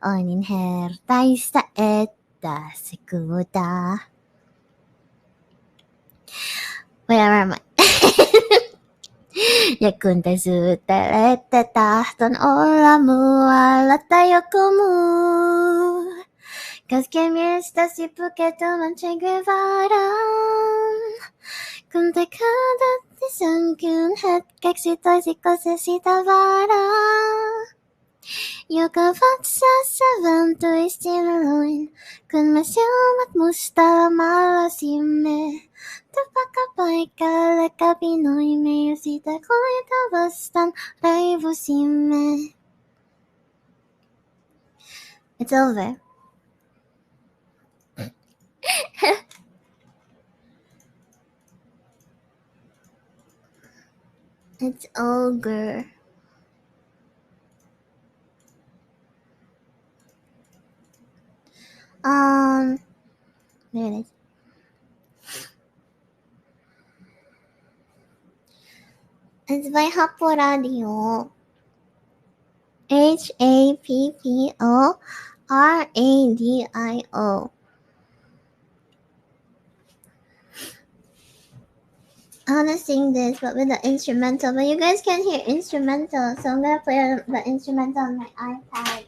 On niin hertaista, että se kuutaa. Where am I? Ja kun te suuttelette, tahton olla muualla tai joku muu. Kaskemiestäsi pukeutuman Che Guevaraan. Kun te kadotte sankyn hetkeksi, toisiko se sitä varaa? Joka vatsassa vääntyi silloin, kun me silmät mustalla maalasimme. Tupakkapaikalle kapinoimme ja sitä koneita vastaan raivosimme. It's over. It's over. There it is. It's by Happo Radio. HAPPORADIO. I wanna sing this, but with the instrumental, but you guys can't hear instrumental, so I'm gonna play the instrumental on my iPad.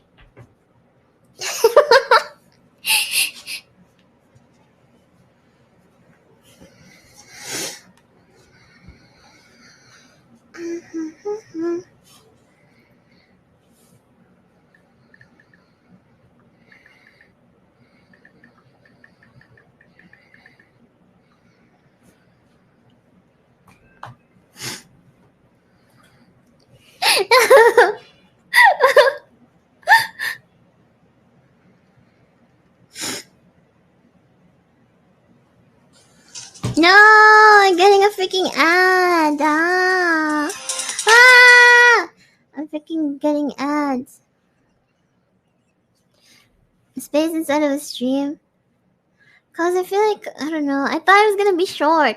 No, I'm getting a freaking ad. Ah! I'm freaking getting ads. Space inside of a stream. Cause I feel like, I don't know, I thought it was gonna be short.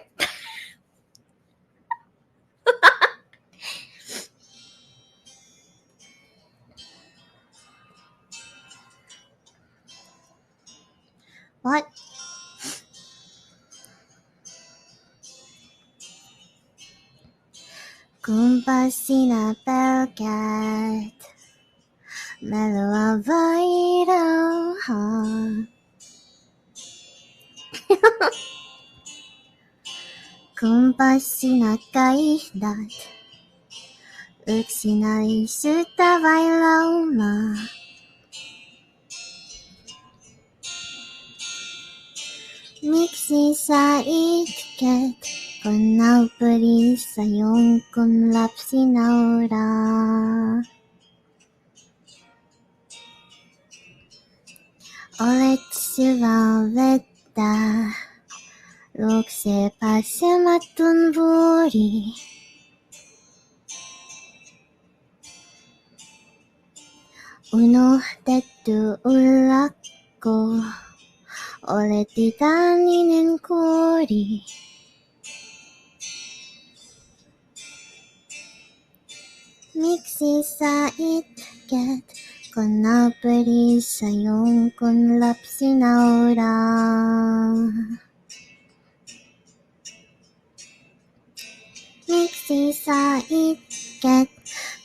What? Kumpasina Bellcat Mellow Vital Kumpasina Kaidat Uksinai Suta Vailoma Mixi sa itket Kunaw puri sa yung kunlap sinaura Olet suvavetta Lokse pasematun buri Uno tettu ulakko Oleti taninen kori Miksi sa itket Konapuri sa yung kunlap sinaura Miksi sa itket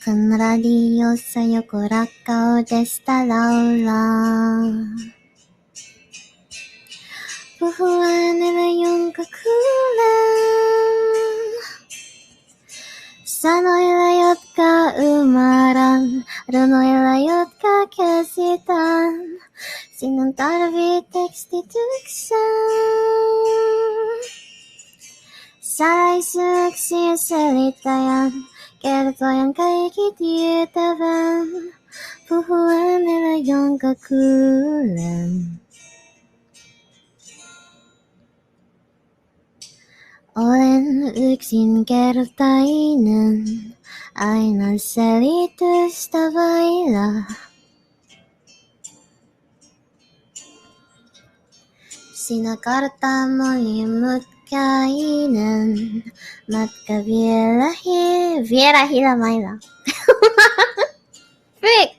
Kan radio sa yokorakao desta laula Puhuan nila yung kakulan Sano'y layot ka umaran Runo'y layot ka kesitan Sinong tarabi tekstituksan Saray suksi selitayan Kerto yang kay kititaban Puhuan nila yung kakulan Olen yksin kertainen, aina selitystä vailla. Sinä kartta monimutkainen, matka vielä hilamailla. Frick!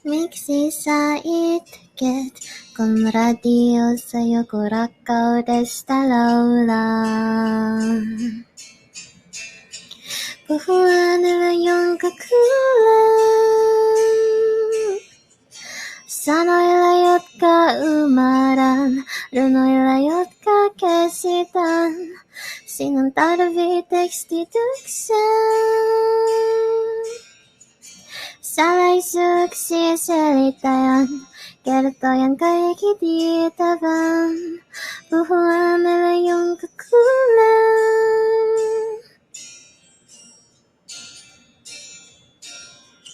Miksi sä itket, kun radiossa joku rakkaudesta laulaa? Puhu äänellä, jonka kuulen. Sanoilla, jotka ymmärrän, runoilla, jotka käsitän. Sinun tarvii tekstityksen. Salaisuuksia selittäjän, kertojan kaikki tietävän. Puhu äänellä, jonka kuulen.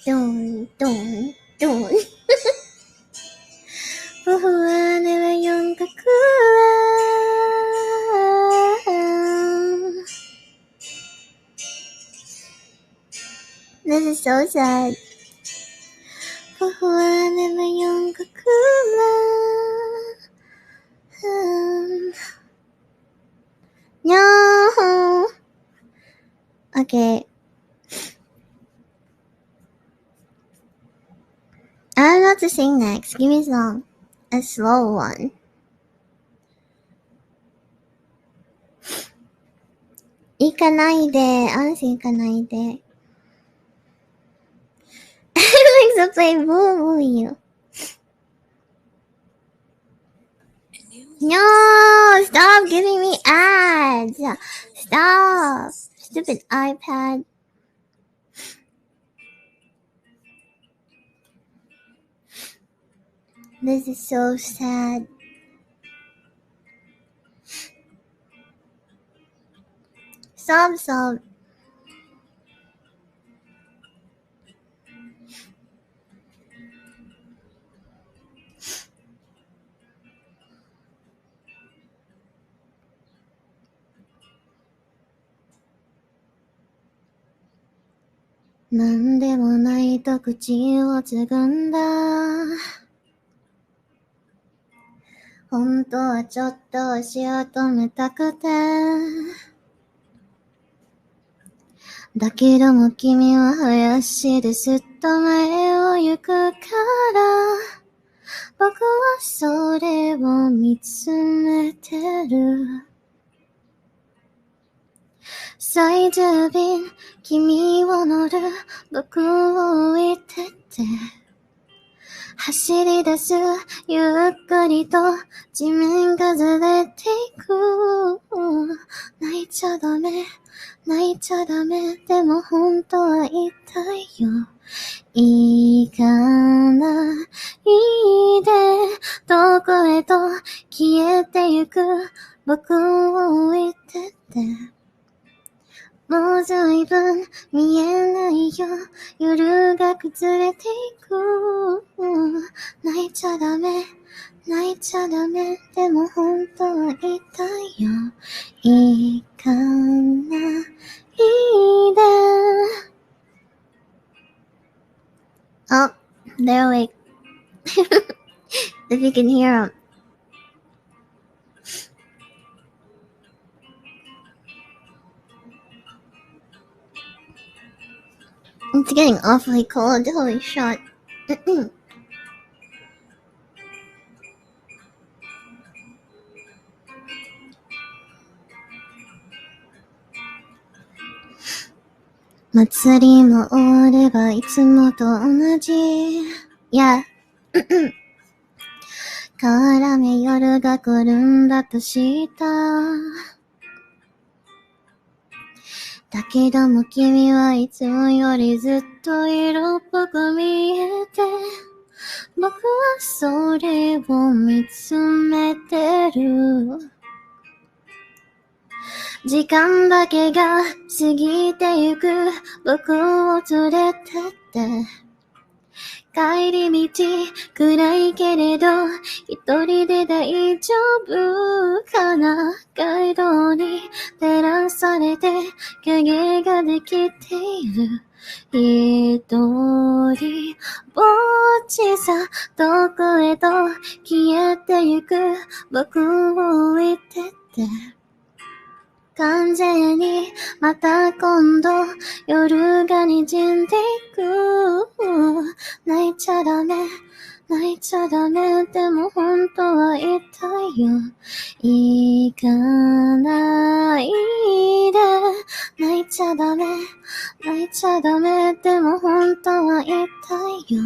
Dun. Puhu äänellä, jonka kuulen. This is so sad. Puhu äänellä, jonka kuulen. No. Okay. I don't know what to sing next. Give me a song. A slow one. Ikanaide. Honestly, ikanaide. I like to play Muu Muyu. No! Stop giving me ads! Stop! Stupid iPad. This is so sad. Stop. なんでもないと口をつぐんだ。本当はちょっと足を止めたくて。だけども君は林ですっと前を行くから、僕はそれを見つめてる。最終便、君を乗る、僕を置いてって。走り出す、ゆっくりと地面がずれていく。泣いちゃダメ、泣いちゃダメ、でも本当は言いたいよ。行かないで、どこへと消えてゆく、僕を置いてって。もう随分見えないよ、夜が崩れていく。泣いちゃダメ、泣いちゃダメ、でも本当は言いたいよ。行かないで。Oh, they're awake. If you can hear them. It's getting awfully cold. Holy shit. 祭りも終わればいつもと同じ。いや、変わらめ夜が来るんだとした。だけども君はいつもよりずっと色っぽく見えて、僕はそれを見つめてる。時間だけが過ぎてゆく、僕を連れてって。帰り道暗いけれど一人で大丈夫かな。街道に照らされて影ができている。一人ぼっちさ、どこへと消えてゆく、僕を置いてって。完全にまた今度夜が滲んでいく。泣いちゃダメ、泣いちゃダメ、でも本当は言いたいよ。行かないで。泣いちゃダメ、泣いちゃダメ、でも本当は言いたいよ。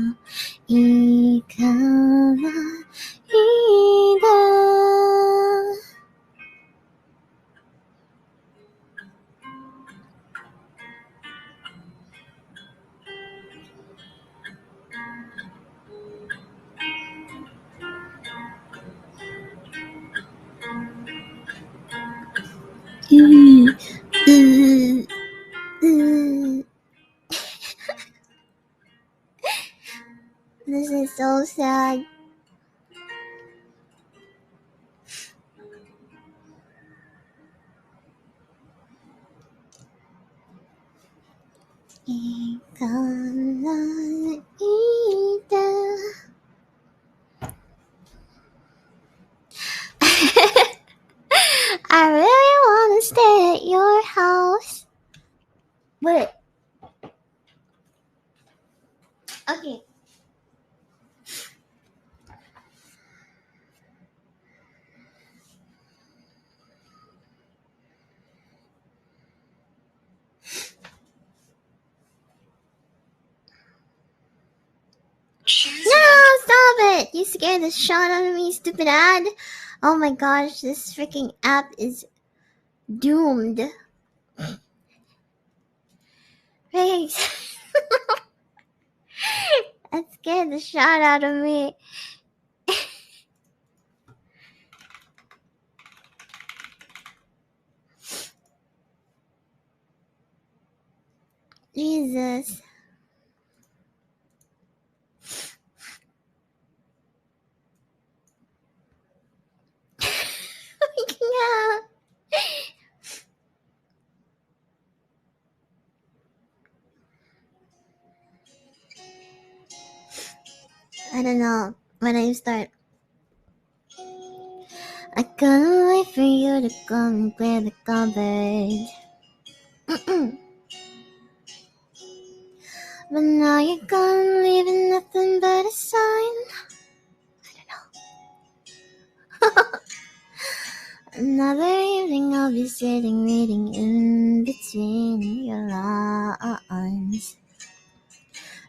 行かないで。This is so sad. I really want to stay at your house. Wait. Okay. No, stop it! You scared the shit out of me, stupid ad. Oh my gosh, this freaking app is doomed. Thanks. That scared the shit out of me. Jesus. Yeah. I don't know when I start. I couldn't wait for you to come and clear the cupboard. But now you're gone, leaving nothing but a sign. Another evening I'll be sitting reading in between your lines.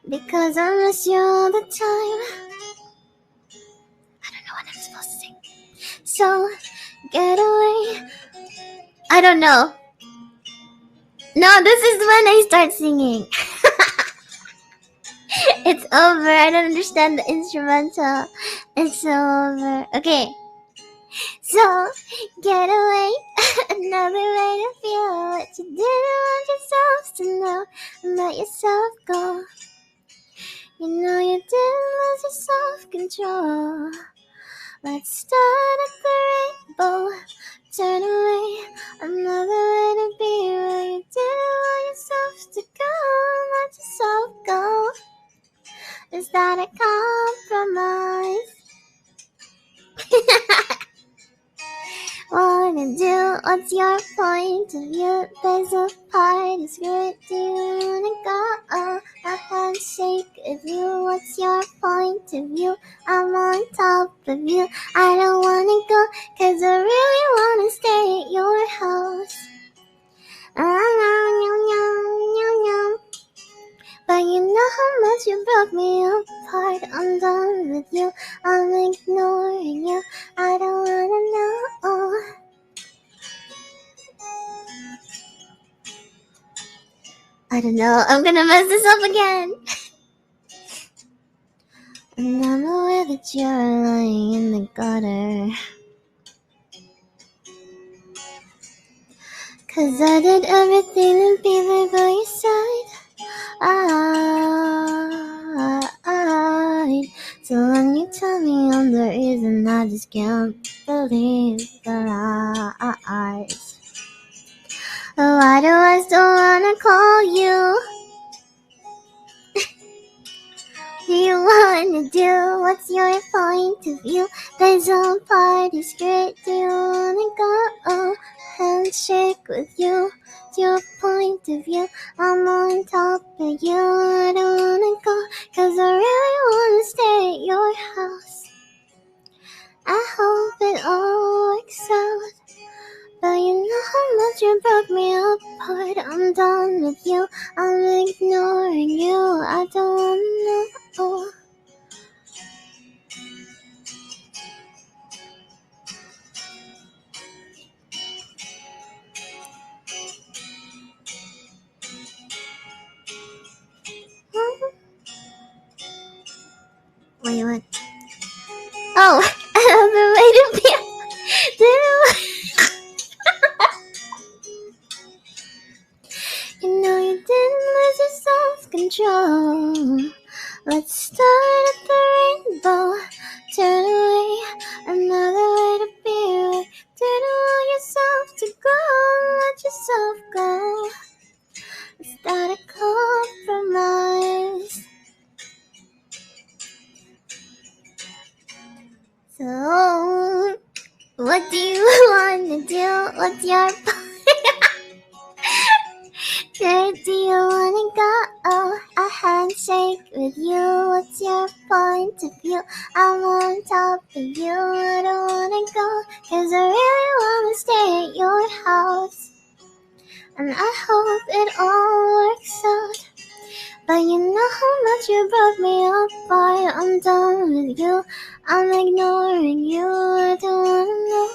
Because I miss you all the time. I don't know what I'm supposed to sing. So, get away. I don't know. No, this is when I start singing. It's over. I don't understand the instrumental. It's over. Okay. So, get away. Another way to feel what you didn't want yourself to know. Let yourself go. You know you didn't lose your self-control. Let's start at the rainbow. Turn away. Another way to be where you didn't want yourself to go. Let yourself go. Is that a compromise? Wanna do? What's your point of view? There's a party skirt. Do you wanna go? A handshake with you. What's your point of view? I'm on top of you. I don't wanna go, 'cause I really wanna stay at your house. But you know how much you broke me apart. I'm done with you. I'm ignoring you. I don't wanna know. I don't know. I'm gonna mess this up again. And I'm aware that you're lying in the gutter. 'Cause I did everything to be there by your side. So when you tell me I'm the reason, I just can't believe the lies. Why do I still wanna call you? Do you wanna do? What's your point of view? There's a party skirt. Do you wanna go? Handshake with you. What's your point of view? I'm on top of you. I don't wanna go, 'cause I really wanna stay at your house. I hope it all works out. But you know how much you broke me apart. I'm done with you. I'm ignoring you. I don't wanna know. Wait, what? Oh, the way to be. You know you didn't lose your self-control. Let's start at the rainbow. Turn away. Another way to be away. Didn't want yourself to go. Let yourself go. Is that a compromise? So, what do you want to do? What's your where do you wanna go? A handshake with you. What's your point of view? I'm on top of you. I don't wanna go, 'cause I really wanna stay at your house. And I hope it all works out. But you know how much you broke me apart. I'm done with you. I'm ignoring you. I don't wanna know.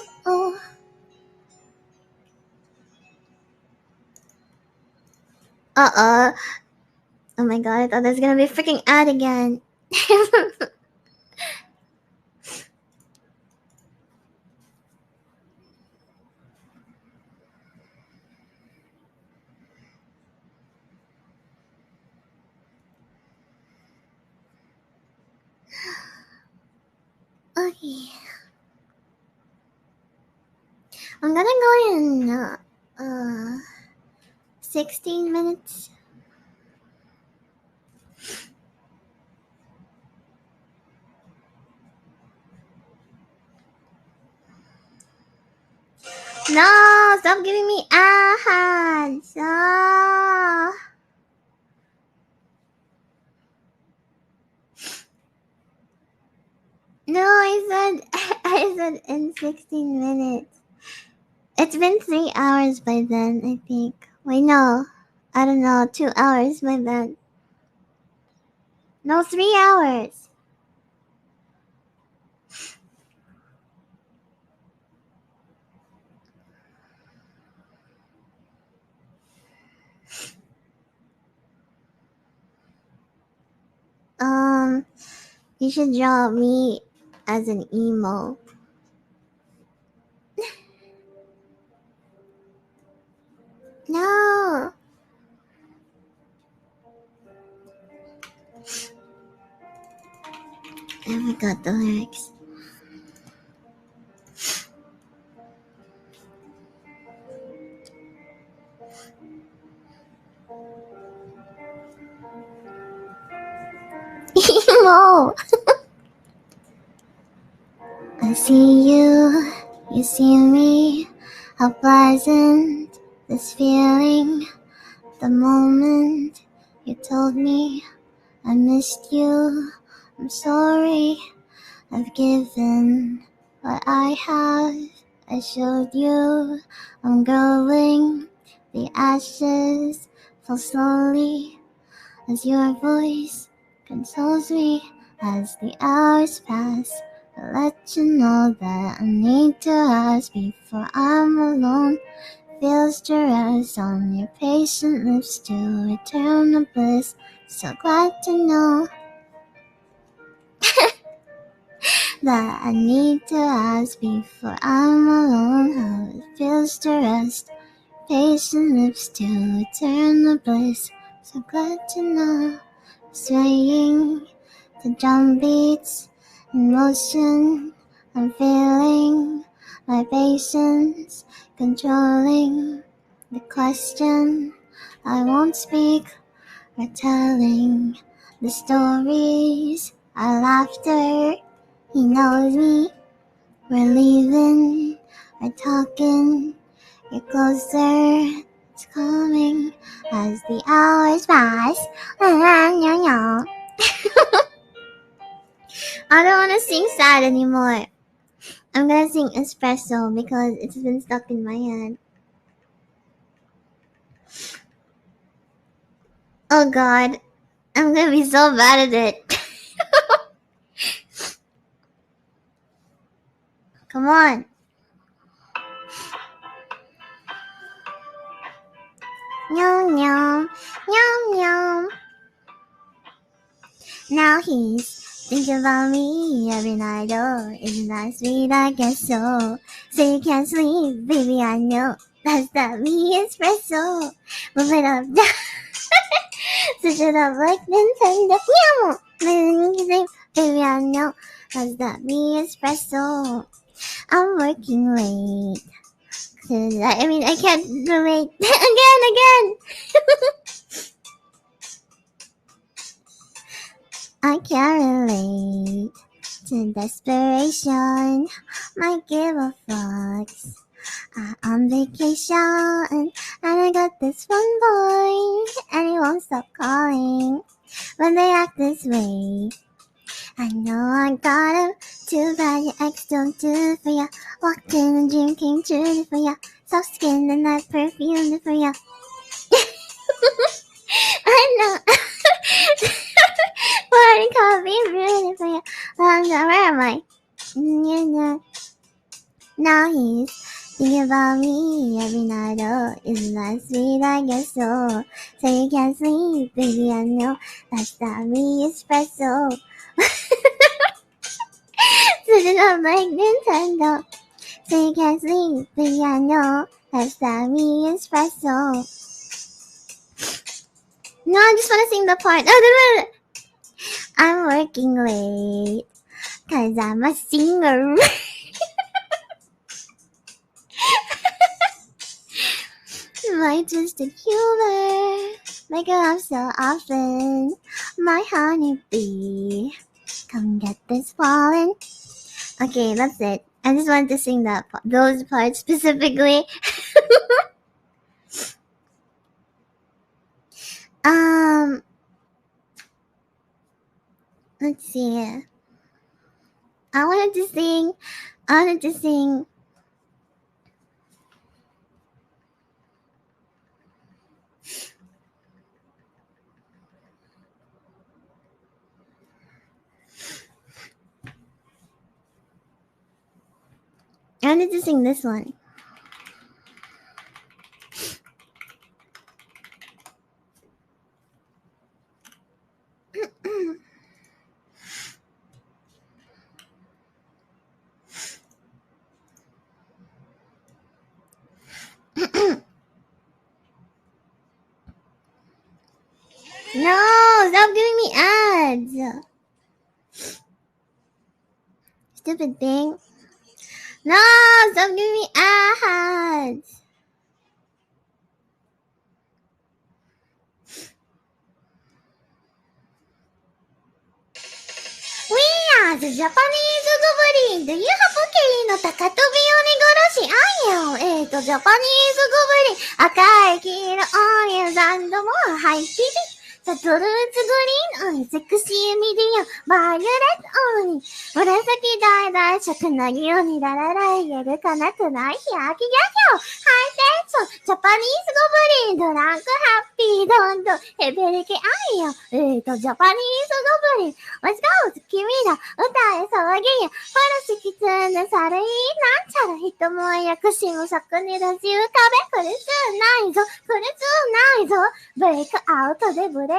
Oh my god, I thought there's gonna be a freaking ad again. Okay. I'm gonna go in 16 minutes. No, stop giving me ads. Ah. No, I said I said in 16 minutes. It's been 3 hours by then, I think. Wait, no. I don't know, 2 hours by then. No, 3 hours. You should draw me as an emo. No. I forgot the lyrics. Emo. I see you, you see me. How pleasant this feeling. The moment you told me I missed you. I'm sorry, I've given what I have. I showed you I'm growing. The ashes fall slowly as your voice consoles me as the hours pass. I let you know that I need to ask before I'm alone. Feels duress on your patient lips to eternal bliss. So glad to know that I need to ask before I'm alone. How it feels to rest. Patient lips to eternal bliss. So glad to know. Swaying to drum beats in motion. I'm feeling my patience controlling the question. I won't speak or telling the stories. Our laughter, he knows me. We're leaving, we're talking. You're closer, it's coming as the hours pass. I don't want to sing sad anymore. I'm gonna sing espresso because it's been stuck in my head. Oh god, I'm gonna be so bad at it. Come on. Yum yum, yum yum. Now he's thinking about me every night. Oh, isn't that sweet? I guess so. So you can't sleep, baby. I know that's that me espresso. Move it up, down, switch it up like Nintendo. Meow. Baby, I know that's that me espresso. I'm working late. 'Cause I can't relate again. I can't relate to desperation. Might give a fuck. I'm on vacation and I got this one boy and he won't stop calling when they act this way. I know I got him. Too bad your ex don't do it for ya. Walked in and dream came true for ya. Soft skin and that perfume for ya. I know. Party coffee really for ya. Where am I? You know. Now he's thinking about me every night. Oh, isn't that sweet? I guess so. So you can't sleep, baby. I know that's that me espresso. Switch it up like Nintendo. So you can't sleep, baby. I know that's that me espresso. No, I just want to sing the part. Oh, I'm working late, 'cause I'm a singer. My twisted humor make her laugh so often. My honeybee, come get this pollen. Okay, that's it. I just wanted to sing those parts specifically. um, let's see. I wanted to sing. I wanted to sing. I wanted to sing this one. No, stop giving me ads. Stupid thing. No, stop giving me ads. We are the Japanese Goblin. Do you have a key no 高飛び鬼殺しあんよ。ジャパニーズゴブリン。赤い黄色オレンジ何度も入ってる。ザ・トルーツグリーン、セクシーミディアン、バイオレットオンに、紫橙色なぎよにララライやるかなくない日焼きギャギョ、ハイテンション、ジャパニーズゴブリン、ドランクハッピードンド、ヘベレケアイよ、ジャパニーズゴブリン、Let's go! 君ら、歌え騒ぎや、ファラシキツネサルイなんちゃら、人も薬師も作にラジオ壁、苦しゅないぞ、苦しゅないぞ、ブレイクアウトでブレイク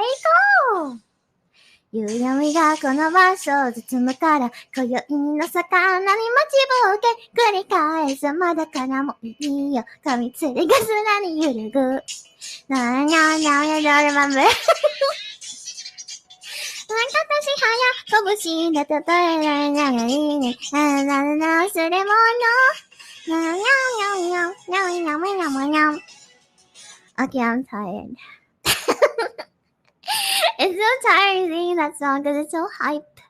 夕闇がこの場所を包むから、今宵の魚に待ちぼうけ、繰り返すまだからもいいよ、髪釣りがすらに揺るぐ。なにゃにゃにゃにゃにゃ拳で例えられないがいいね。忘れ物。Okay, I'm tired. It's so tiring singing that song because it's so hype.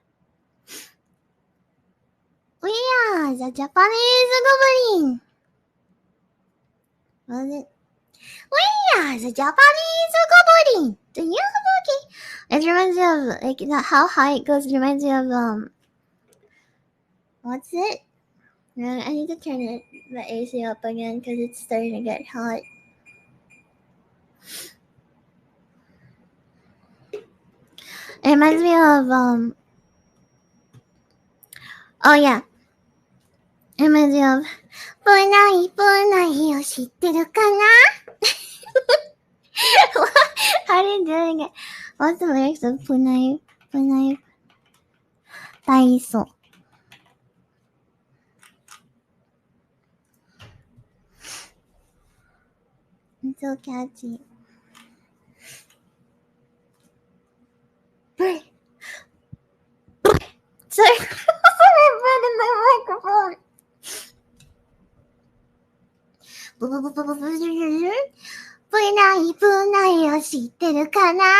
We are the Japanese Goblin. Was it? We are the Japanese Goblin. Do you have a key? It reminds me of like how high it goes. It reminds me of what's it? I need to turn the AC up again because it's starting to get hot. It reminds me of oh yeah. It reminds me of ブナイを知ってるかな How are you doing it? What's the lyrics of ブナイ体操 It's so catchy. Sorry, I put in my microphone. ブナイを知ってるかなは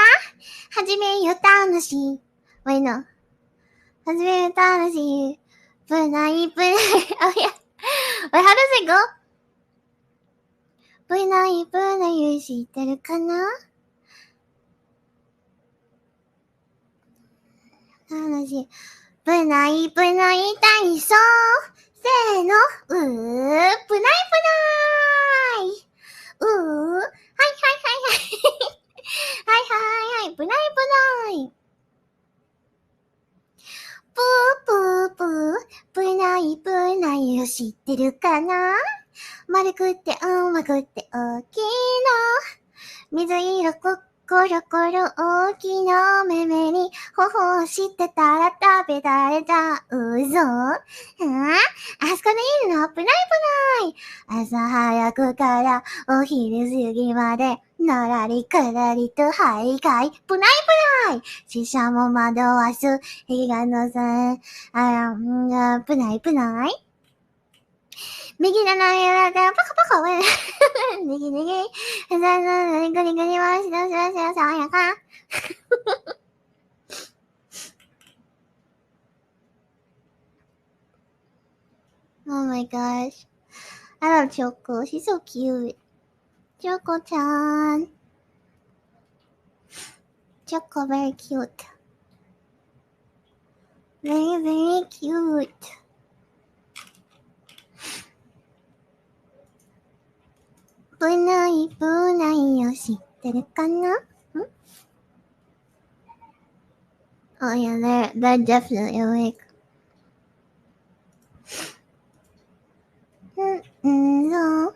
じめよ楽しい。Wait, no. はじめよ楽しい。ブナイ。Oh yeah. Wait, how does it go? ブナイを知ってるかな楽しい。ブナイ体操。せーの。ブナイ。はい。ブナイ。ブナイを知ってるかな丸くってうまくって大きいの。水色コロコロ大きな目目に頬をしてたら食べられちゃうぞ。あそこでいるのブナイ。朝早くからお昼過ぎまでのらりくらりと徘徊。ブナイ。死者も惑わす日がのさブナイ。右のやらパカ右。グリグリはしろ爽やか。my gosh. I love Choco. She's so cute. Choco-chan. Choco, very cute. Very, very cute. Bunai, bunai を知ってるかな? Oh yeah, they're definitely awake. No.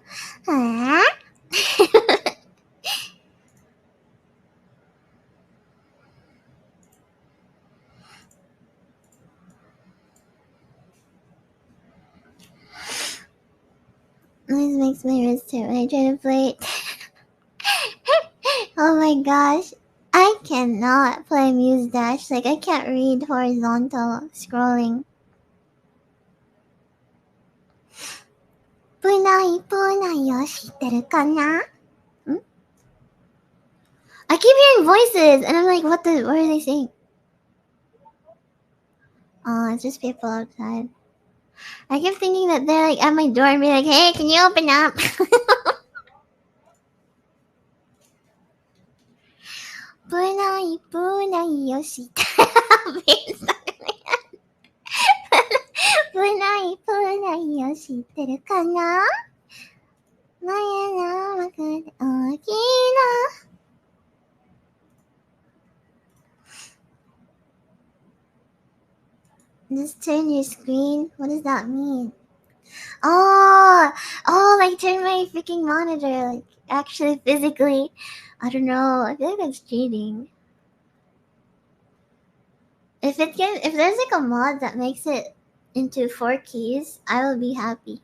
This makes my wrist hurt when I try to play it. Oh my gosh. I cannot play Muse Dash. Like, I can't read horizontal scrolling. Punai, punai を知ってるかな? I keep hearing voices, and I'm like, what are they saying? Oh, it's just people outside. I keep thinking that they're like at my door and be like, hey, can you open up? Punai, punai を知ってpunai, punai を知ってるかな? 前の幕で大きな Just turn your screen? What does that mean? Oh, like turn my freaking monitor, like actually physically. I don't know. I feel like that's cheating. If there's like a mod that makes it into 4 keys, I will be happy.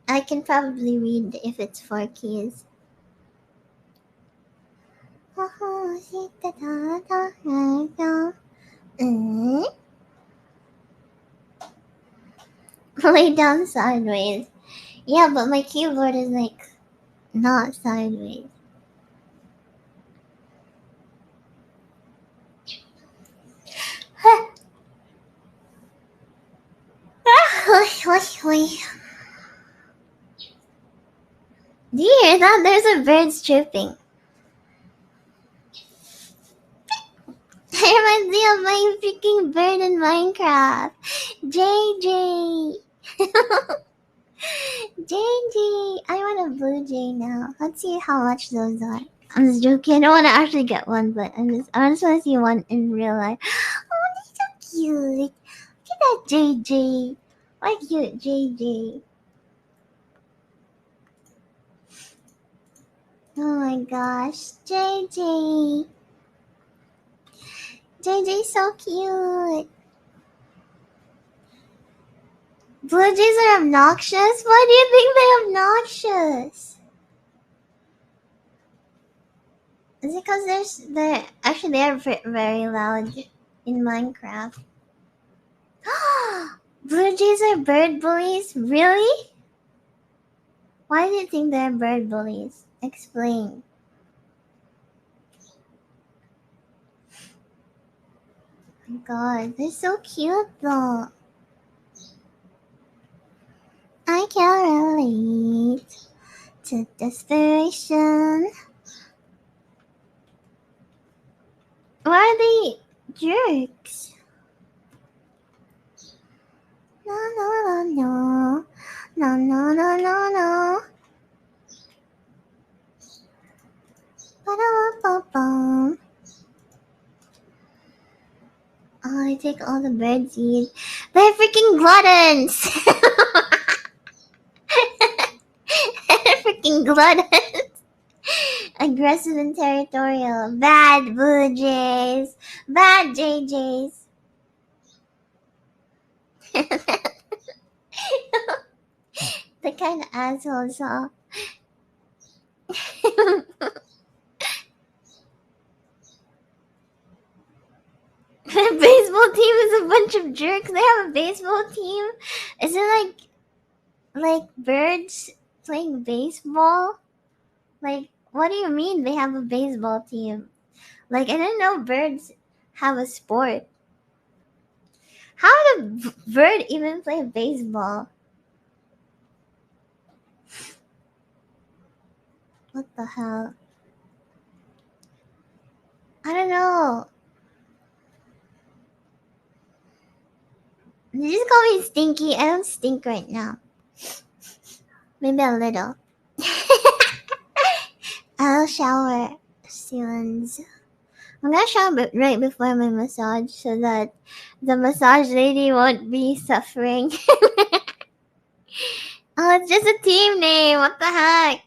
I can probably read if it's 4 keys. Lay down sideways. Yeah, but my keyboard is like not sideways. Do you hear that? There's a bird chirping. It reminds me of my freaking bird in Minecraft. JJ. JJ. I want a blue jay now. Let's see how much those are. I'm just joking. I don't want to actually get one, but I just want to see one in real life. Oh, they're so cute. Look at that JJ. What cute JJ. Oh my gosh. JJ. JJ's so cute. Blue jays are obnoxious? Why do you think they're obnoxious? Is it because they're very loud in Minecraft? Blue jays are bird bullies? Really? Why do you think they're bird bullies? Explain. Oh my god, they're so cute though. I can relate to desperation. Why are they jerks? No, no, no, no. No, no, no, no, no. Ba-da-ba-ba-bum. Oh, I take all the birds eat. They're freaking gluttons! They're freaking gluttons! Aggressive and territorial. Bad blue jays. Bad JJs. The kind of assholes, huh? The baseball team is a bunch of jerks. They have a baseball team? Is it like birds playing baseball? Like, what do you mean they have a baseball team? Like, I didn't know birds have a sport. How would a bird even play baseball? What the hell? I don't know. You just call me stinky. I don't stink right now. Maybe a little. I'll shower soon. I'm gonna shower right before my massage so that the massage lady won't be suffering. Oh, it's just a team name. What the heck?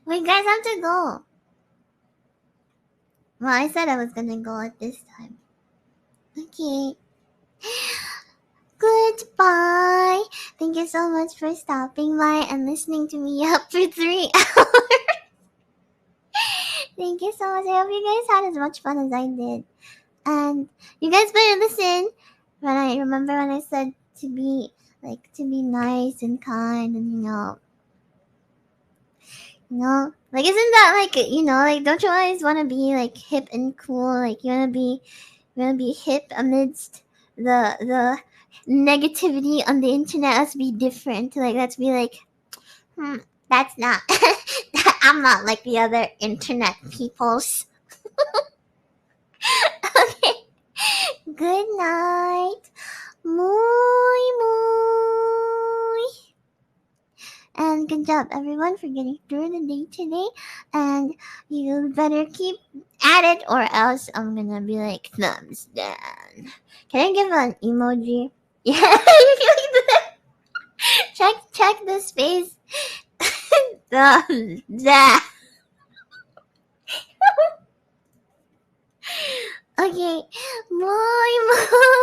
Wait, guys, I have to go. Well, I said I was gonna go at this time. Okay. Goodbye. Thank you so much for stopping by and listening to me up for 3 hours. Thank you so much. I hope you guys had as much fun as I did. And you guys better listen when I remember when I said to be nice and kind and like isn't that like like don't you always want to be like hip and cool, like you wanna be hip amidst the negativity on the internet. Let's be different, like let's be like that's not I'm not like the other internet peoples. Okay, good night. Muy muy. And good job, everyone, for getting through the day today. And you better keep at it, or else I'm gonna be like thumbs down. Can I give an emoji? Yeah, check the space. Thumbs down. Okay, bye.